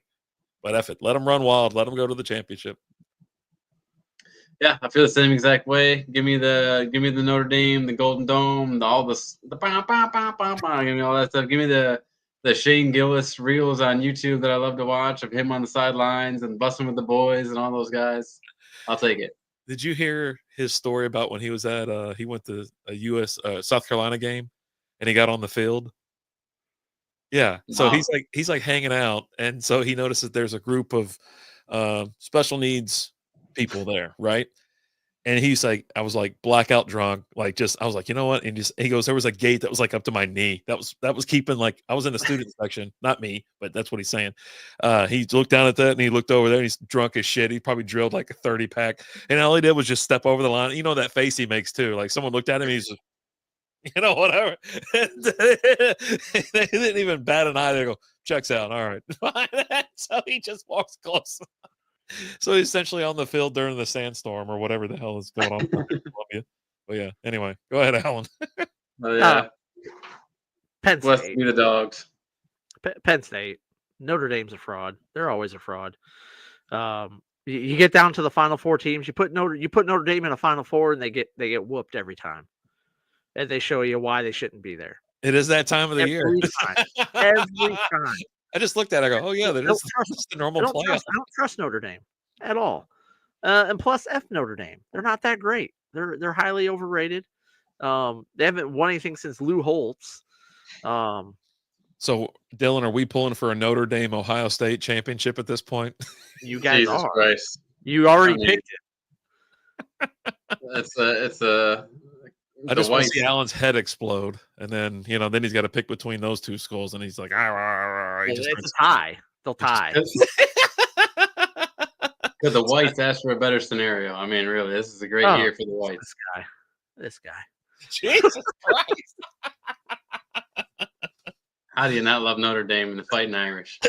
But F it. Let them run wild. Let them go to the championship. Yeah, I feel the same exact way. Give me the Notre Dame, the Golden Dome, the bah, bah, bah, bah, bah, give me all that stuff. Give me the Shane Gillis reels on YouTube that I love to watch of him on the sidelines and busting with the boys and all those guys. I'll take it. Did you hear his story about when he was at he went to a US South Carolina game and he got on the field? Yeah. So Wow. he's like hanging out, and so he notices there's a group of special needs people there, right? And he's like, I was like blackout drunk, I was like, you know what? And he goes, there was a gate that was like up to my knee. That was keeping, like, I was in the student section, not me, but that's what he's saying. He looked down at that and he looked over there and he's drunk as shit. He probably drilled like a 30 pack, and all he did was just step over the line. You know that face he makes too. Like someone looked at him, he's just, whatever. They didn't even bat an eye. They go, checks out. All right. So he just walks close. So he's essentially on the field during the sandstorm or whatever the hell is going on in Columbia. But yeah, anyway, go ahead, Alan. Oh yeah. Penn Bless State. be the dogs. Penn State. Notre Dame's a fraud. They're always a fraud. You get down to the Final Four teams. You put Notre Dame in a Final Four, and they get whooped every time. And they show you why they shouldn't be there. It is that time of the year. Every time. I just looked at it. I go, oh yeah, that's the normal playoff. I don't trust Notre Dame at all. And plus, F Notre Dame. They're not that great. They're highly overrated. They haven't won anything since Lou Holtz. So, Dillon, are we pulling for a Notre Dame Ohio State championship at this point? You guys Jesus are. Christ. You already picked it. It's a. I just want to see Alan's head explode, and then then he's got to pick between those two skulls, and he's like, It's a tie. They'll tie. Because the Whites asked for a better scenario. I mean, really, this is a great year for the Whites. This guy. Jesus Christ. How do you not love Notre Dame and the Fighting Irish?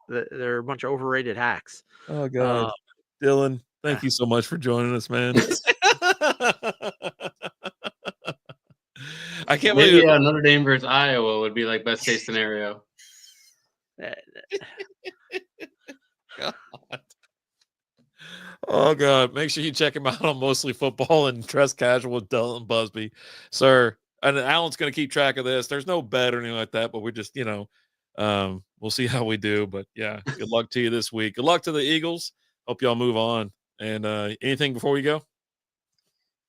They're a bunch of overrated hacks. Oh, God. Dillon, thank you so much for joining us, man. I can't believe Maybe Notre Dame versus Iowa would be like best case scenario. God. Oh, God. Make sure you check him out on Mostly Football and Dress Casual with Dillon Busby. Sir, and Alan's going to keep track of this. There's no bet or anything like that, but we're just, we'll see how we do. But yeah, good luck to you this week. Good luck to the Eagles. Hope y'all move on. And anything before we go?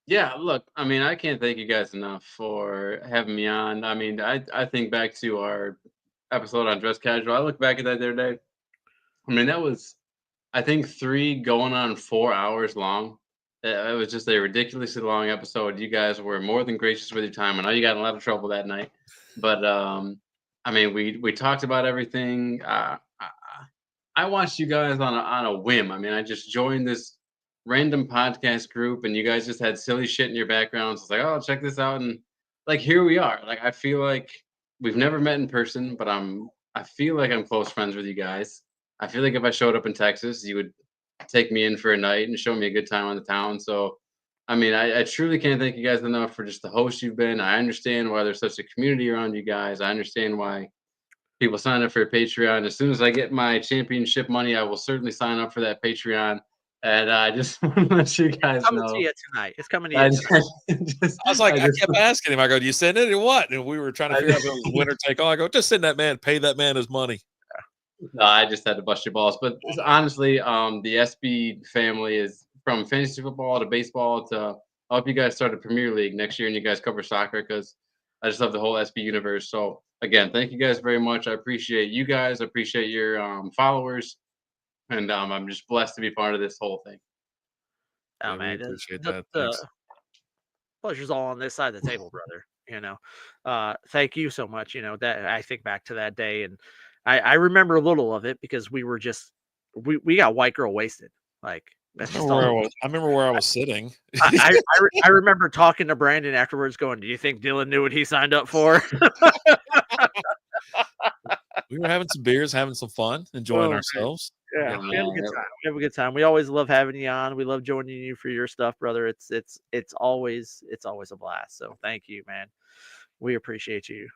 Yeah, look, I mean, I can't thank you guys enough for having me on. I mean, I think back to our episode on dress casual. I look back at that the other day. I mean, that was, I think, 3 going on 4 hours long. It was just a ridiculously long episode. You guys were more than gracious with your time. I know you got in a lot of trouble that night, but I mean, we talked about everything. I watched you guys on a whim. I mean, I just joined this random podcast group, and you guys just had silly shit in your backgrounds. It's like, oh, check this out, and like here we are. Like I feel like we've never met in person, but I feel like I'm close friends with you guys. I feel like if I showed up in Texas, you would take me in for a night and show me a good time on the town. So, I mean, I truly can't thank you guys enough for just the host you've been. I understand why there's such a community around you guys. I understand why people sign up for Patreon. As soon as I get my championship money, I will certainly sign up for that Patreon. And I just want to let you guys Coming to know. you tonight. It's coming to I you tonight. I kept asking him. I go, "Do you send it or what?" And we were trying to figure out if it was winner take all. I go, "Just send that man. Pay that man his money." No, I just had to bust your balls. But honestly, the SB family is from fantasy football to baseball to. I hope you guys start a Premier League next year and you guys cover soccer because I just love the whole SB universe. So again, thank you guys very much. I appreciate you guys. I appreciate your followers, and I'm just blessed to be part of this whole thing. Oh Yeah, we man, appreciate the, that. the Thanks. pleasure's all on this side of the table, brother. Thank you so much. That I think back to that day, and I remember a little of it because we were just we got white girl wasted. Like that's just all. I remember where I was sitting. I remember talking to Brandon afterwards, going, "Do you think Dillon knew what he signed up for?" We were having some beers, having some fun, enjoying ourselves. Yeah, we have a good time. We have a good time. We always love having you on. We love joining you for your stuff, brother. It's always a blast. So thank you, man. We appreciate you.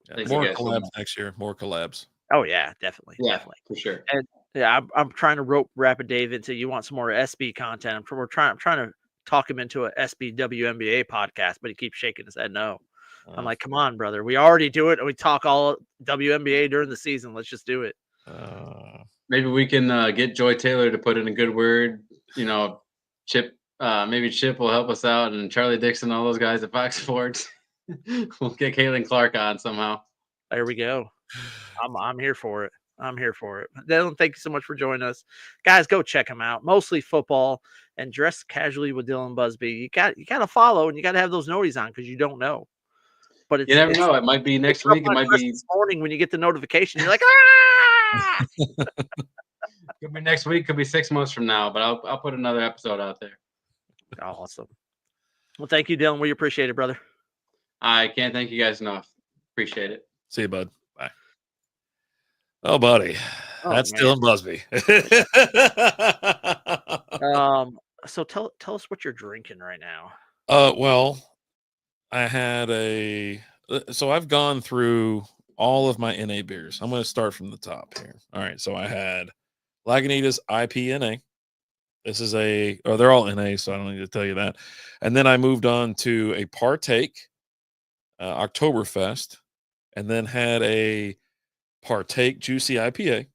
Yeah, more collabs next year. More collabs. Oh yeah, definitely, definitely for sure. And yeah, I'm trying to rope Rapid Dave into. You want some more SB content? I'm trying to talk him into a SB WNBA podcast, but he keeps shaking his head no. I'm like, come on, brother. We already do it. We talk all WNBA during the season. Let's just do it. Maybe we can get Joy Taylor to put in a good word. Chip. Maybe Chip will help us out, and Charlie Dixon, all those guys at Fox Sports. We'll get Kaylin Clark on somehow. There we go. I'm here for it. I'm here for it. Dillon, thank you so much for joining us, guys. Go check him out. Mostly football and Dress Casually with Dillon Busby. You got to follow and you got to have those noties on because you don't know. But you never know. It might be next week. It might be this morning when you get the notification. You're like, ah! Could be next week. Could be 6 months from now. But I'll put another episode out there. Awesome. Well, thank you, Dillon. We appreciate it, brother. I can't thank you guys enough. Appreciate it. See you, bud. Bye. Oh, buddy. That's Dillon Busby. So tell us what you're drinking right now. Well, I had so I've gone through all of my NA beers. I'm going to start from the top here. All right. So I had Lagunitas IPNA. This is they're all NA, so I don't need to tell you that. And then I moved on to a Partake Oktoberfest, and then had a Partake Juicy IPA,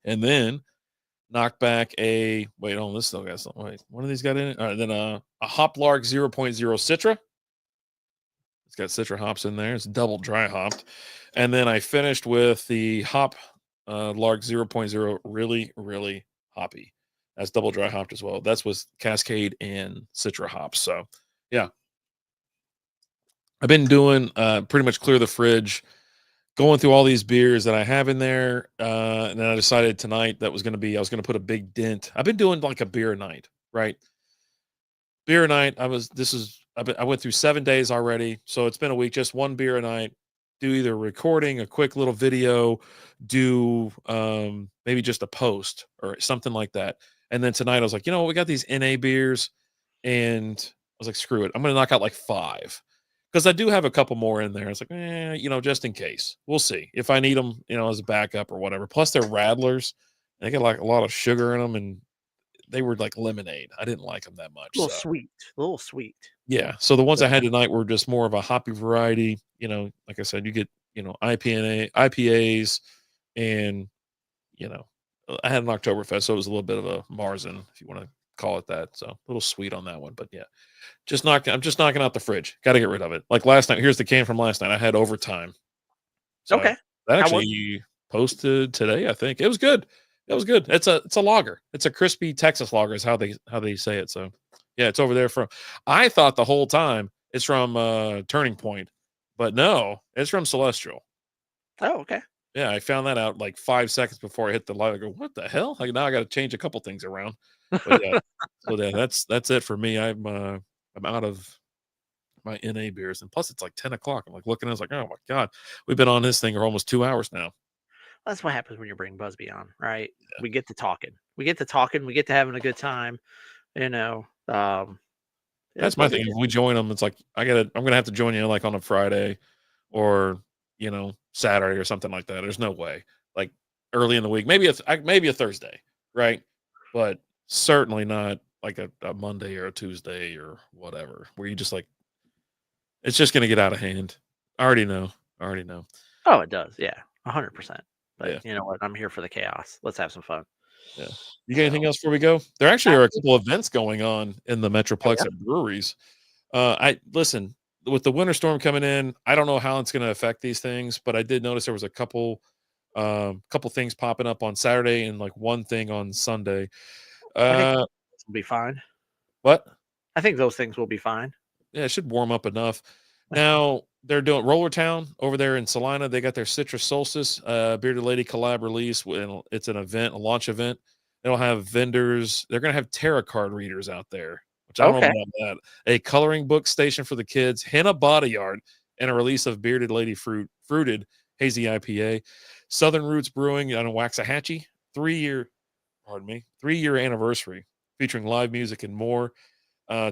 and then knocked back this still got something. Wait, one of these got in it. All right, then a Hoplark 0.0 Citra. It's got Citra hops in there. It's double dry hopped, and then I finished with the Hop Lark 0.0 really, really hoppy. That's double dry hopped as well. That's with Cascade and Citra hops. So, yeah. I've been doing pretty much clear the fridge, going through all these beers that I have in there. And then I decided tonight I was going to put a big dent. I've been doing like a beer night, right? Beer night. I went through 7 days already. So it's been a week, just one beer a night. Do either recording, a quick little video, do maybe just a post or something like that. And then tonight I was like, we got these NA beers, and I was like, screw it. I'm going to knock out like 5. Because I do have a couple more in there. It's like, just in case. We'll see if I need them, as a backup or whatever. Plus, they're Radlers. They get like a lot of sugar in them, and they were like lemonade. I didn't like them that much. A little So sweet, a little sweet. yeah. So the ones I So, had tonight were just more of a hoppy variety. Like I said, you get IPAs, and I had an Oktoberfest, so it was a little bit of a Marzen, if you want to call it that. So a little sweet on that one, but yeah, I'm just knocking out the fridge. Got to get rid of it. Like last night, here's the can from last night. I had overtime. So okay. that How was actually posted today, I think. It was good. It was good. It's a lager. It's a crispy Texas lager is how they say it. So yeah, it's over there from I thought the whole time it's from Turning Point, but no, it's from Celestial. Oh, okay. Yeah, I found that out like 5 seconds before I hit the light. I go, "What the hell?" Like, now I gotta change a couple things around. But yeah, so yeah, that's it for me. I'm out of my NA beers, and plus it's like 10 o'clock. I'm like looking, I was like, "Oh my god, we've been on this thing for almost 2 hours now." That's what happens when you bring Busby on, right? We get to talking. We get to talking. We get to having a good time. You know, That's it's my what thing. it If is. we join them, it's like I'm gonna have to join you like on a Friday or Saturday or something like that. There's no way. Like early in the week, maybe a Thursday, right? But certainly not like a Monday or a Tuesday or whatever, where you just like it's just gonna get out of hand. I already know. I already know. Oh, it does. Yeah, 100%. But Yeah, you know what? I'm here for the chaos. Let's have some fun. yeah. You got anything So, else before we go? There actually uh, are a couple events going on in the oh yeah. Metroplex at breweries. I listen with the winter storm coming in. I don't know how it's going to affect these things, but I did notice there was a couple things popping up on Saturday and like one thing on Sunday. I think Uh, will be fine. what? I think those things will be fine. Yeah, it should warm up enough. Now they're doing Roller Town over there in Salina. They got their Citrus Solstice Bearded Lady collab release. It's an event, a launch event. They'll have vendors. They're going to have tarot card readers out there, which I don't know Okay. about that. A coloring book station for the kids, henna body art, and a release of Bearded Lady fruited hazy IPA. Southern Roots Brewing on a Waxahachie 3-year, pardon me, 3-year anniversary featuring live music and more.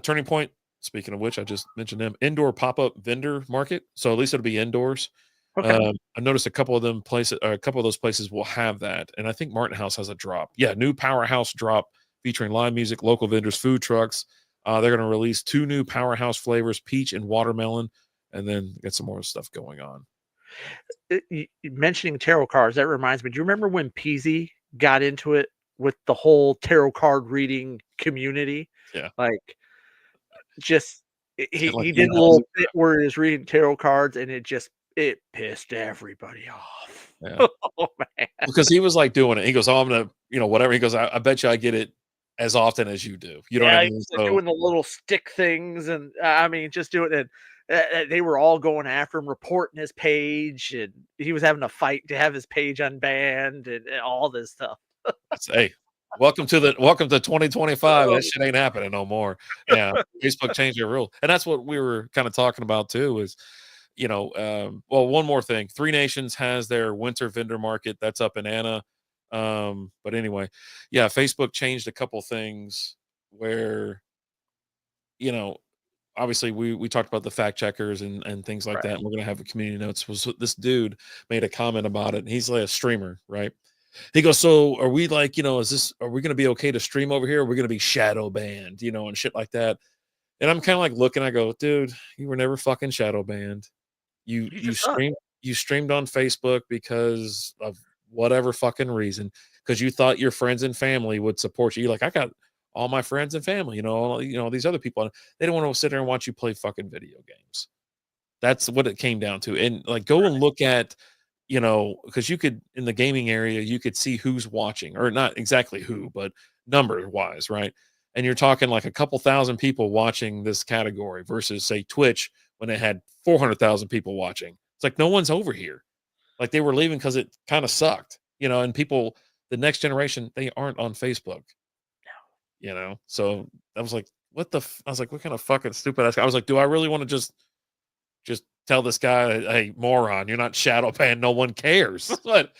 Turning Point, speaking of which, I just mentioned them, indoor pop-up vendor market. So at least it'll be indoors. Okay. I noticed a couple of those places will have that. And I think Martin House has a drop. Yeah, new Powerhouse drop featuring live music, local vendors, food trucks. They're going to release 2 new Powerhouse flavors, peach and watermelon, and then get some more stuff going on. Mentioning tarot cards, that reminds me. Do you remember when Peasy got into it with the whole tarot card reading community? Yeah. Like, just Get like he did a emails. little bit where he was reading tarot cards, and it pissed everybody off. Yeah. Oh man. Because he was like doing it. He goes, "Oh, I'm gonna, whatever." He goes, I bet you I get it as often as you do. You know what I Yeah, he mean? was, like, So doing the little stick things, and, I mean, just doing it, they were all going after him, reporting his page, and he was having a fight to have his page unbanned and all this stuff. that's hey, welcome to 2025. That Oh, shit ain't happening no more. Yeah, Facebook changed their rule, and that's what we were kind of talking about too. Is well, one more thing. Three Nations has their winter vendor market that's up in Anna. But anyway, yeah, Facebook changed a couple things where you know obviously we talked about the fact checkers and things like that. right. And we're gonna have a community notes. Was this dude made a comment about it? And he's like a streamer, right? He goes, "So are we like, are we gonna be okay to stream over here? Or are we gonna be shadow banned, and shit like that?" And I'm kind of like looking, I go, "Dude, you were never fucking shadow banned. You You you just suck. streamed you streamed on Facebook because of whatever fucking reason, because you thought your friends and family would support you. You're like, I got all my friends and family, these other people, they don't want to sit there and watch you play fucking video games. That's what it came down to. And like go and look at, because you could in the gaming area, you could see who's watching, or not exactly who, but number wise, right? And you're talking like a couple thousand people watching this category versus say Twitch when it had 400,000 people watching. It's like no one's over here. Like they were leaving because it kind of sucked, and people, the next generation, they aren't on Facebook, So I was like, I was like, what kind of fucking stupid ass? I was like, do I really want to just tell this guy, hey, moron, you're not shadow banned, no one cares. But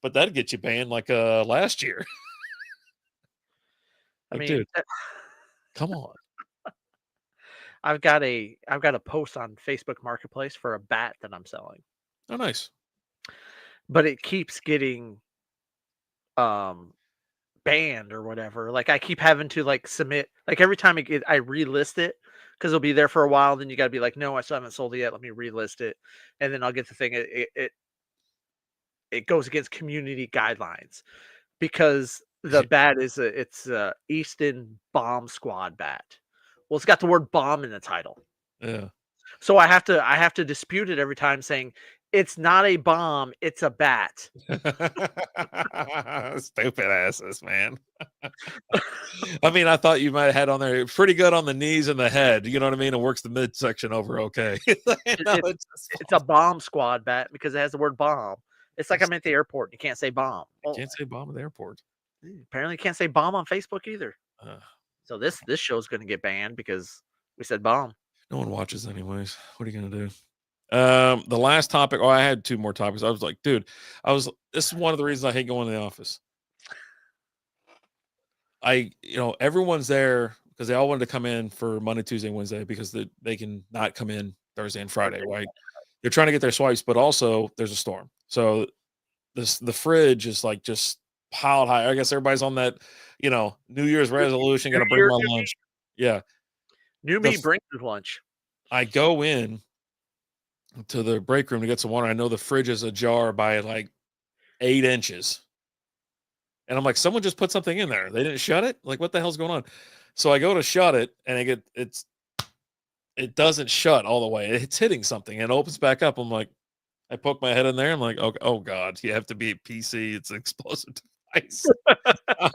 but that'd get you banned like last year. I Like, mean, dude, come on. I've got a post on Facebook Marketplace for a bat that I'm selling, Oh, nice. but it keeps getting, um, banned or whatever. Like I keep having to like submit, like every time I relist it because it'll be there for a while. Then you got to be like, no, I still haven't sold it yet. Let me relist it, and then I'll get the thing. It goes against community guidelines because the bat is it's a Easton Bomb Squad bat. Well, it's got the word bomb in the title. Yeah. So I have to dispute it every time saying it's not a bomb, it's a bat. Stupid asses, man. I mean, I thought you might have had on there pretty good on the knees and the head. You know what I mean? It works the midsection over okay. It's a bomb squad bat because it has the word bomb. It's like I'm at the airport. You can't say bomb. You can't say bomb at the airport. Apparently, you can't say bomb on Facebook either. So this show's going to get banned because we said bomb. No one watches anyways. What are you going to do? The last topic. Oh, I had two more topics. I was like, dude, this is one of the reasons I hate going to the office. Everyone's there because they all wanted to come in for Monday, Tuesday, Wednesday because they can not come in Thursday and Friday, right? They're trying to get their swipes, but also there's a storm. So the fridge is like just piled high. I guess everybody's on that, New Year's resolution, got to bring my lunch. Yeah. New me brings his lunch. I go in to the break room to get some water. I know the fridge is ajar by like 8 inches. And I'm like, someone just put something in there. They didn't shut it? Like, what the hell's going on? So I go to shut it, and it doesn't shut all the way. It's hitting something, and it opens back up. I'm like, I poke my head in there. I'm like, oh God, you have to be a PC. It's an explosive device.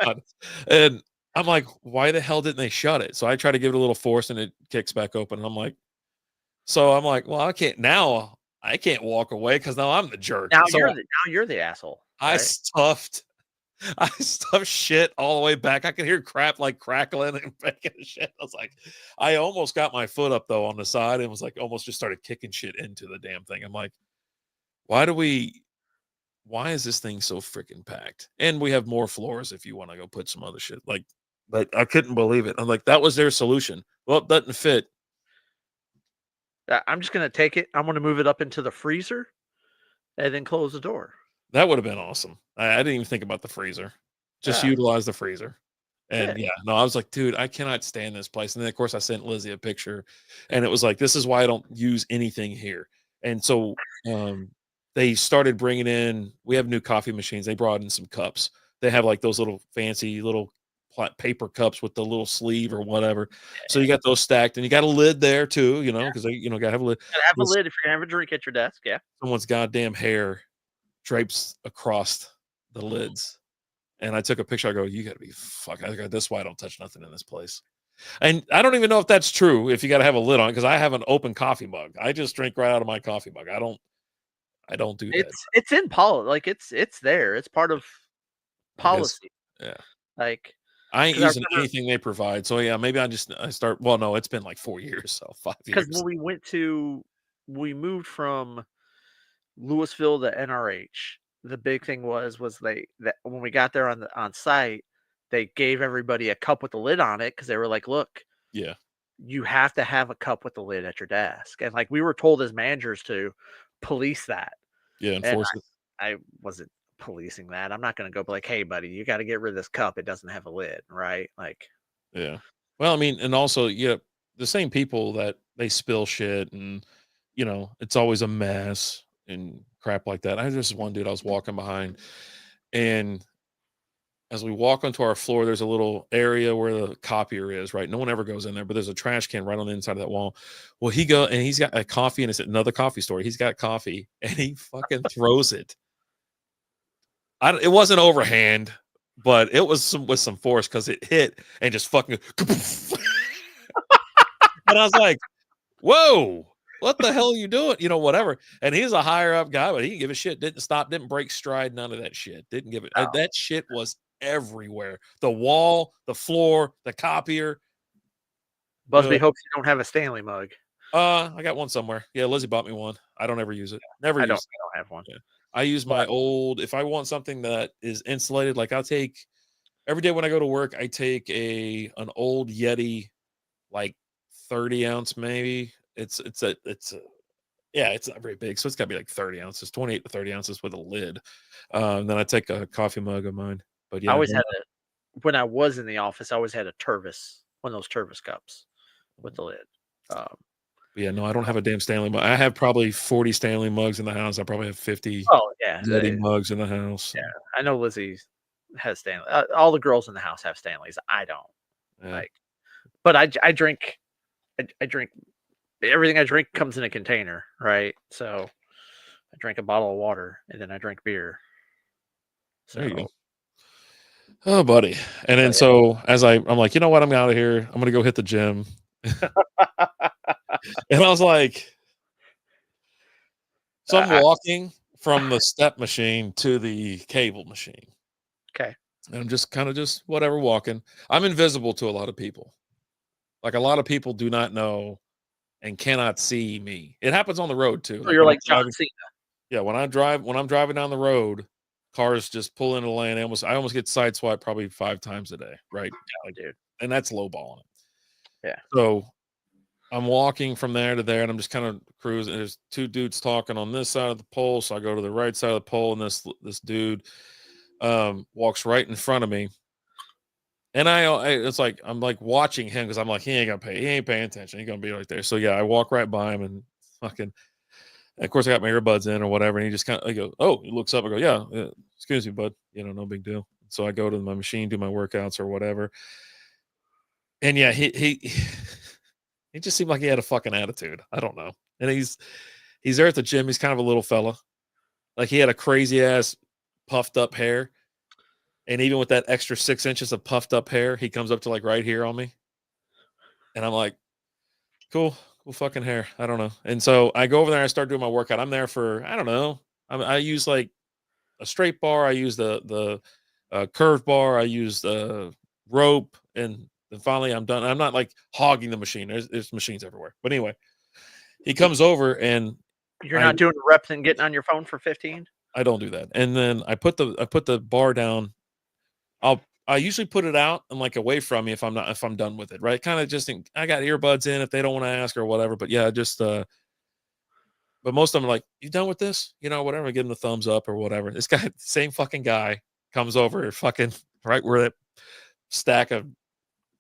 God. And I'm like, why the hell didn't they shut it? So I try to give it a little force, and it kicks back open. And I'm like, well, I can't walk away because now I'm the jerk. Now you're the asshole. Right? I stuffed shit all the way back. I could hear crap like crackling and bacon and shit. I was like, I almost got my foot up though on the side and was like, almost just started kicking shit into the damn thing. I'm like, why is this thing so freaking packed? And we have more floors if you want to go put some other shit. Like, but I couldn't believe it. I'm like, that was their solution. Well, it doesn't fit. I'm just going to take it. I'm going to move it up into the freezer and then close the door. That would have been awesome. I didn't even think about the freezer. Just utilize the freezer. And I was like, dude, I cannot stand this place. And then of course I sent Lizzie a picture and it was like, this is why I don't use anything here. And so they started bringing in, we have new coffee machines. They brought in some cups. They have like those little fancy little paper cups with the little sleeve or whatever. So you got those stacked and you got a lid there too, because they, got to have a lid. Gotta have a lid if you're going to have a drink at your desk. Yeah. Someone's goddamn hair drapes across the lids. And I took a picture. I go, you got to be this is why I don't touch nothing in this place. And I don't even know if that's true, if you got to have a lid on it, because I have an open coffee mug. I just drink right out of my coffee mug. I don't do that. It's in policy. Like it's there. It's part of policy. Yeah. Like I ain't using anything they provide. So yeah, maybe well, no, it's been like 4 years. So 5 years. Because when we moved from Louisville to NRH, the big thing was that when we got there on site, they gave everybody a cup with the lid on it because they were like, look, you have to have a cup with the lid at your desk. And like we were told as managers to police that. Yeah, enforce it. I wasn't policing that. I'm not going to go be like, hey buddy, you got to get rid of this cup. It doesn't have a lid, right? Like, yeah. Well, I mean, and also, the same people that they spill shit and, it's always a mess and crap like that. I just one dude I was walking behind, and as we walk onto our floor, there's a little area where the copier is, right? No one ever goes in there, but there's a trash can right on the inside of that wall. Well, he's got a coffee, and it's another coffee store. He's got coffee, and he fucking throws it. It wasn't overhand, but it was with some force because it hit and just fucking. And I was like, whoa. What the hell are you doing? Whatever. And he's a higher up guy, but he didn't give a shit. Didn't stop, didn't break stride, none of that shit. Didn't give it. Oh. That shit was everywhere. The wall, the floor, the copier. Busby hopes you don't have a Stanley mug. I got one somewhere. Yeah, Lizzie bought me one. I don't ever use it. I don't have one. Yeah. I use my old, if I want something that is insulated, like I'll take every day when I go to work, I take an old Yeti, like 30 ounce maybe. It's not very big, so it's got to be like 30 ounces, 28 to 30 ounces with a lid. Then I take a coffee mug of mine. But yeah, I always had when I was in the office, I always had a Tervis, one of those Tervis cups with the lid. Um, Yeah, no, I don't have a damn Stanley mug. I have probably 40 Stanley mugs in the house. I probably have 50 oh yeah, Yeti mugs in the house. yeah. I know Lizzie has Stanley. All the girls in the house have Stanleys. I don't Yeah. like, but I drink. I drink everything. I drink comes in a container, right? So I drink a bottle of water and then I drink beer. There you go. So, Oh, buddy. And then but so as I'm like, you know what? I'm out of here. I'm gonna go hit the gym. yeah. And I was like, so I'm I walking from the step machine to the cable machine. okay. And I'm just kind of just whatever walking. I'm invisible to a lot of people. Like a lot of people do not know and cannot see me. It happens on the road too. So Like you're when I'm like John driving, Cena. yeah, when I'm driving down the road, cars just pull into the lane. I almost get sideswiped probably 5 times a day, right? Like, Dude. and that's lowballing it. Yeah. So I'm walking from there to there, and I'm just kind of cruising. There's two dudes talking on this side of the pole, so I go to the right side of the pole, and this dude walks right in front of me, and it's like I'm like watching him because I'm like he ain't paying attention. He's gonna be right there. So yeah, I walk right by him and fucking. Of course, I got my earbuds in or whatever, and he just kind of I go, oh, he looks up. I go, yeah, excuse me, bud. No big deal. So I go to my machine, do my workouts or whatever, and yeah, he he just seemed like he had a fucking attitude. I don't know, and he's there at the gym. He's kind of a little fella. Like he had a crazy ass puffed up hair. And even with that extra 6 inches of puffed up hair, he comes up to like right here on me. And I'm like, cool fucking hair. I don't know. And so I go over there and I start doing my workout. I'm there for, I don't know. I use like a straight bar. I use the curved bar. I use the rope. And then finally I'm done. I'm not like hogging the machine. There's machines everywhere. But anyway, he comes over and You're I not doing the reps and getting on your phone for 15? I don't do that. And then I put the bar down. I usually put it out and like away from me if I'm done with it, right? Kind of just I got earbuds in if they don't want to ask or whatever. But yeah, just but most of them are like, you done with this? Whatever, give them the thumbs up or whatever. This guy, same fucking guy, comes over fucking right where that stack of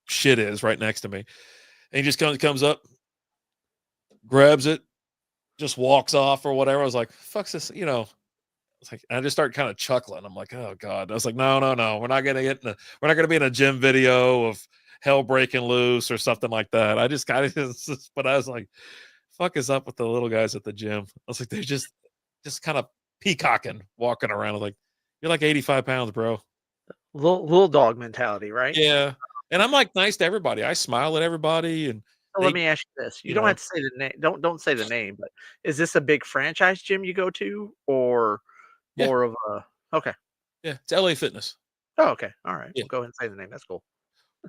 shit is right next to me. And he just comes up, grabs it, just walks off or whatever. I was like, fuck's this, It's like I just started kind of chuckling. I'm like, oh god. I was like, no. We're not gonna be in a gym video of hell breaking loose or something like that. I just kind of but I was like, fuck is up with the little guys at the gym? I was like, they're just kind of peacocking, walking around. I was like, you're like 85 pounds, bro. Little dog mentality, right? Yeah. And I'm like nice to everybody. I smile at everybody and So let they, me ask you this. You you don't know, have to say the name. Don't say the name, but is this a big franchise gym you go to or yeah, more of a okay. yeah. It's LA Fitness. Oh, okay. All right. Yeah. Well, go ahead and say the name. That's cool.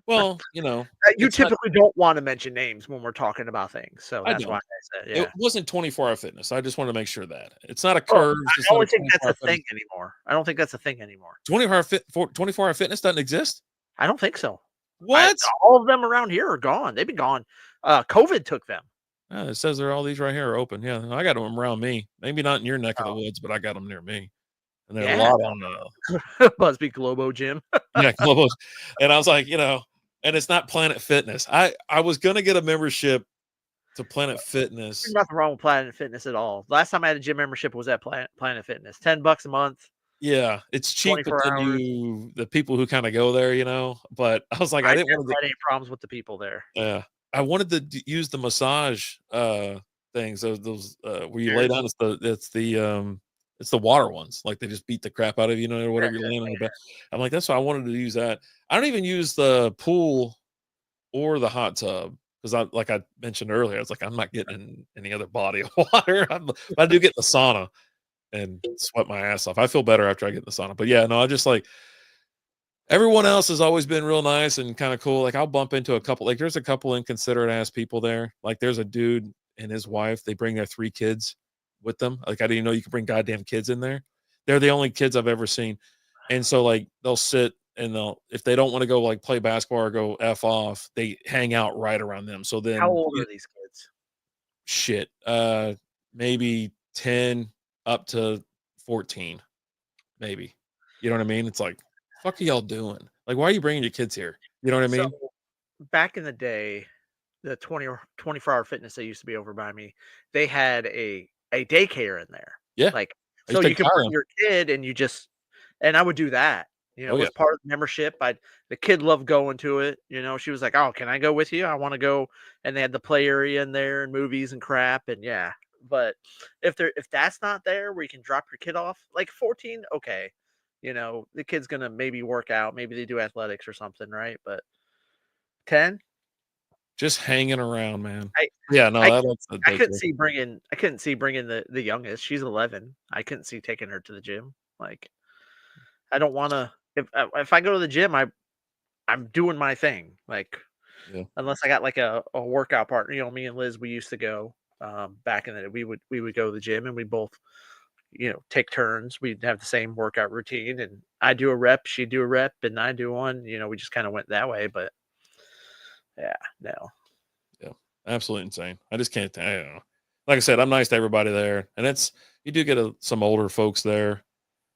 Well, You it's not typically don't want to mention names when we're talking about things, so I that's why don't. I said, It yeah. wasn't 24-hour fitness. I just want to make sure that it's not a Oh, curves. I It's not a don't think that's 24-hour a fitness. thing anymore. I don't think that's a thing anymore. 24-hour fitness doesn't exist. I don't think so. I What? all of them around here are gone. They've been gone. COVID took them. It says there all these right here are open. Yeah, I got them around me. Maybe not in your neck of the Oh, woods, but I got them near me. And there are a yeah. lot on Busby Globo Gym. yeah, Globos. And I was like, and it's not Planet Fitness. I was gonna get a membership to Planet There's Fitness. nothing wrong with Planet Fitness at all. Last time I had a gym membership was at Planet Fitness. $10 a month, Yeah, it's cheap, but 24 then hours. the people who kind of go there, But I was like, I I didn't never want to. had any problems with the people there. Yeah, I wanted to use the massage things. Those where you lay Cheers. down. It's the water ones. Like they just beat the crap out of you, or Yeah, whatever. You're yeah, laying on your back. I'm like, that's why I wanted to use that. I don't even use the pool or the hot tub because like I mentioned earlier, I was like, I'm not getting in any other body of water. I do get in the sauna and sweat my ass off. I feel better after I get in the sauna. But yeah, no, I just like everyone else has always been real nice and kind of cool. Like I'll bump into a couple, like there's a couple inconsiderate ass people there. Like there's a dude and his wife, they bring their 3 kids with them. Like I didn't even know you could bring goddamn kids in there. They're the only kids I've ever seen. And so like they'll sit and if they don't want to go like play basketball or go F off, they hang out right around them. So How then old are these kids? shit, maybe 10 up to 14, maybe. You know what I mean? It's like fuck are y'all doing? Like, why are you bringing your kids here? You know what I So mean? back in the day, the 24-hour fitness that used to be over by me, they had a daycare in there. Yeah. Like, I so used to you take can Tyler. bring your kid and you just and I would do that. Oh, yeah. As part of the membership. The kid loved going to it. She was like, "Oh, can I go with you? I want to go." And they had the play area in there and movies and crap. And yeah. But if that's not there where you can drop your kid off, like 14, okay. The kid's gonna maybe work out, maybe they do athletics or something, right? But 10, Just hanging around, man. I Yeah, no, I that's the I couldn't daycare. see bringing the youngest. She's 11. I couldn't see taking her to the gym. Like, I don't want to. If I go to the gym, I'm doing my thing. Like, Yeah. unless I got like a workout partner. Me and Liz, we used to go back in the day. We would go to the gym and we both take turns. We'd have the same workout routine, and I do a rep, she do a rep, and I do one. We just kind of went that way. But yeah, no. Yeah. Absolutely insane. I just can't. I don't know. Like I said, I'm nice to everybody there, and you do get some older folks there.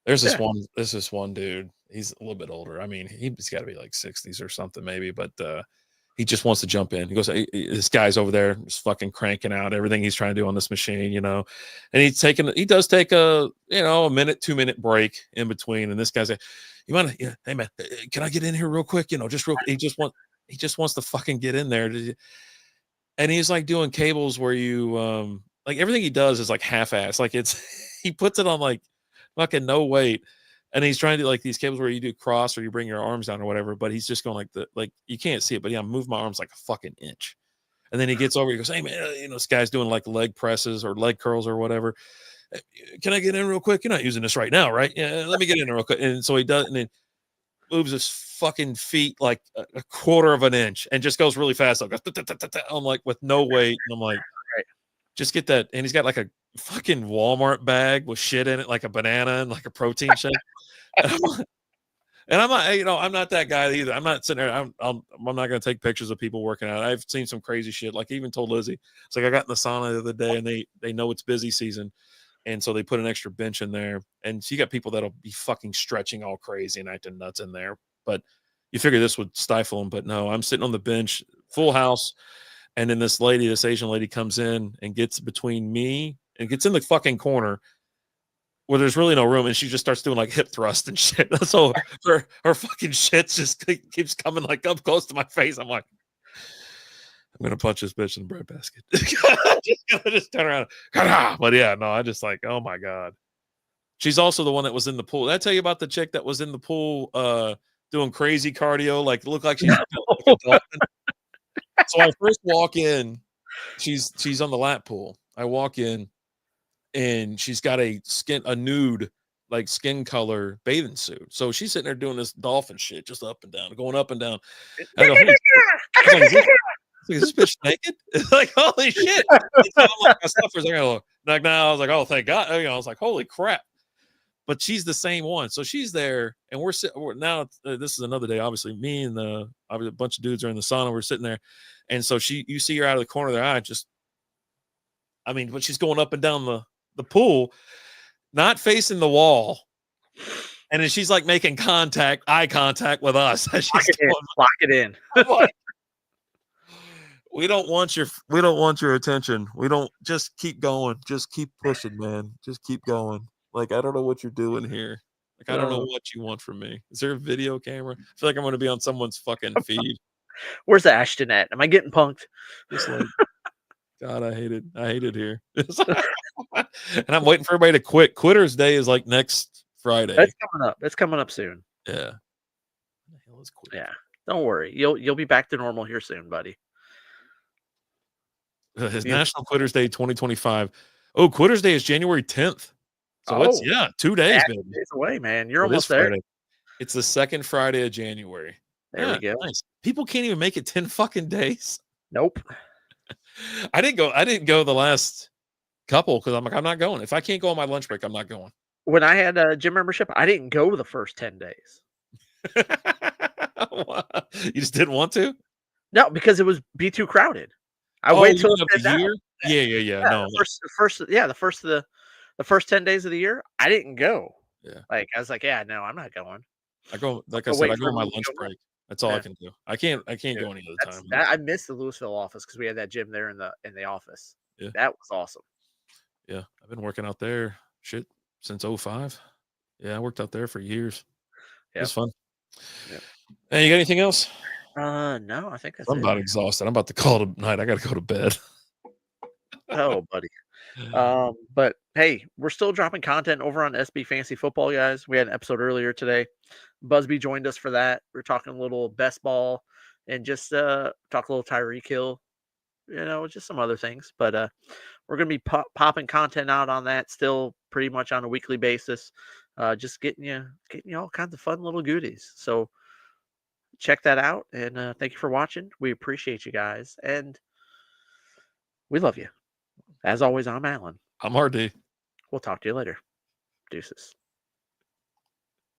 There's Yeah. this one dude. He's a little bit older. I mean, he's got to be like 60s or something, maybe, but he just wants to jump in. He goes, this guy's over there just fucking cranking out everything he's trying to do on this machine, and he does take a minute, 2 minute break in between. And this guy's like, you want to, hey man, can I get in here real quick? Just real, he just wants to fucking get in there. And he's like doing cables where you, like everything he does is like half-ass. Like he puts it on like fucking no weight. And he's trying to do like these cables where you do cross or you bring your arms down or whatever, but he's just going like you can't see it, but yeah, move my arms like a fucking inch. And then he gets over, he goes, hey man, this guy's doing like leg presses or leg curls or whatever. Can I get in real quick? You're not using this right now, right? Yeah, let me get in real quick. And so he does, and then moves his fucking feet like a quarter of an inch and just goes really fast. I'm like, with no weight. And I'm like, Right. just get that. And he's got like a fucking Walmart bag with shit in it, like a banana and like a protein shake. And I'm not, I'm not that guy either. I'm not sitting there. I'm not going to take pictures of people working out. I've seen some crazy shit. Like, I even told Lizzie, it's like I got in the sauna the other day, and they know it's busy season, and so they put an extra bench in there. And so you got people that'll be fucking stretching all crazy and acting nuts in there. But you figure this would stifle them. But no, I'm sitting on the bench, full house, and then this Asian lady, comes in and gets between me and gets in the fucking corner where there's really no room, and she just starts doing like hip thrust and shit. So her fucking shit just keeps coming like up close to my face. I'm like, I'm gonna punch this bitch in the bread basket. just turn around. But yeah, no, I just like, oh my god. She's also the one that was in the pool. Did I tell you about the chick that was in the pool doing crazy cardio? Like, looked like she's like a dolphin. So I first walk in, she's on the lap pool. I walk in, and she's got a nude, like skin color bathing suit. So she's sitting there doing this dolphin shit, just up and down, going up and down. I go, holy shit. Is this bitch naked? Like, holy shit. So I'm like, my stuff was like, now I was like, oh, thank God. I was like, holy crap. But she's the same one. So she's there, and we're now, this is another day, obviously. Me and a bunch of dudes are in the sauna. We're sitting there. And so you see her out of the corner of their eye, but she's going up and down the pool, not facing the wall. And then she's like making eye contact with us. Lock it in. Like, we don't want your attention. We don't, just keep going. Just keep pushing, man. Just keep going. Like, I don't know what you're doing here. Like, I don't know what you want from me. Is there a video camera? I feel like I'm going to be on someone's fucking feed. Where's Ashton at? Am I getting punked? Just like, God, I hate it here. And I'm waiting for everybody to quit. Quitter's Day is like next Friday. That's coming up. That's coming up soon. Yeah. What the hell is quit? Yeah. Don't worry. You'll be back to normal here soon, buddy. National Quitters Day 2025. Oh, Quitters Day is January 10th. So it's 2 days, baby. Days away, man. You're almost there. Friday. It's the second Friday of January. There we go. Nice. People can't even make it 10 fucking days. Nope. I didn't go the last couple because I'm like, I'm not going. If I can't go on my lunch break, I'm not going. When I had a gym membership, I didn't go the first 10 days. You just didn't want to? No, because it was be too crowded. I waited till the year. Yeah. No, the first 10 days of the year, I didn't go. Yeah. Like, I was like, yeah, no, I'm not going. I go, like I Oh, said, wait I go for on my Louis lunch Gilmore? break. That's all I Yeah, can do. I can't dude, go any other that's time. that I miss the Louisville office because we had that gym there in the office. Yeah. That was awesome. Yeah. I've been working out there, shit, since '05. Yeah, I worked out there for years. It Yeah, was fun. yeah. Hey, you got anything else? No, I think that's I'm it, about man. exhausted. I'm about to call it a night. I gotta go to bed. Oh, buddy. But hey, we're still dropping content over on SB Fantasy Football, guys. We had an episode earlier today. Busby joined us for that. We're talking a little best ball and just talk a little Tyreek Hill, just some other things. But we're gonna be popping content out on that still pretty much on a weekly basis. Just getting you all kinds of fun little goodies. So check that out and thank you for watching. We appreciate you guys and we love you. As always, I'm Alan. I'm RD. We'll talk to you later. Deuces.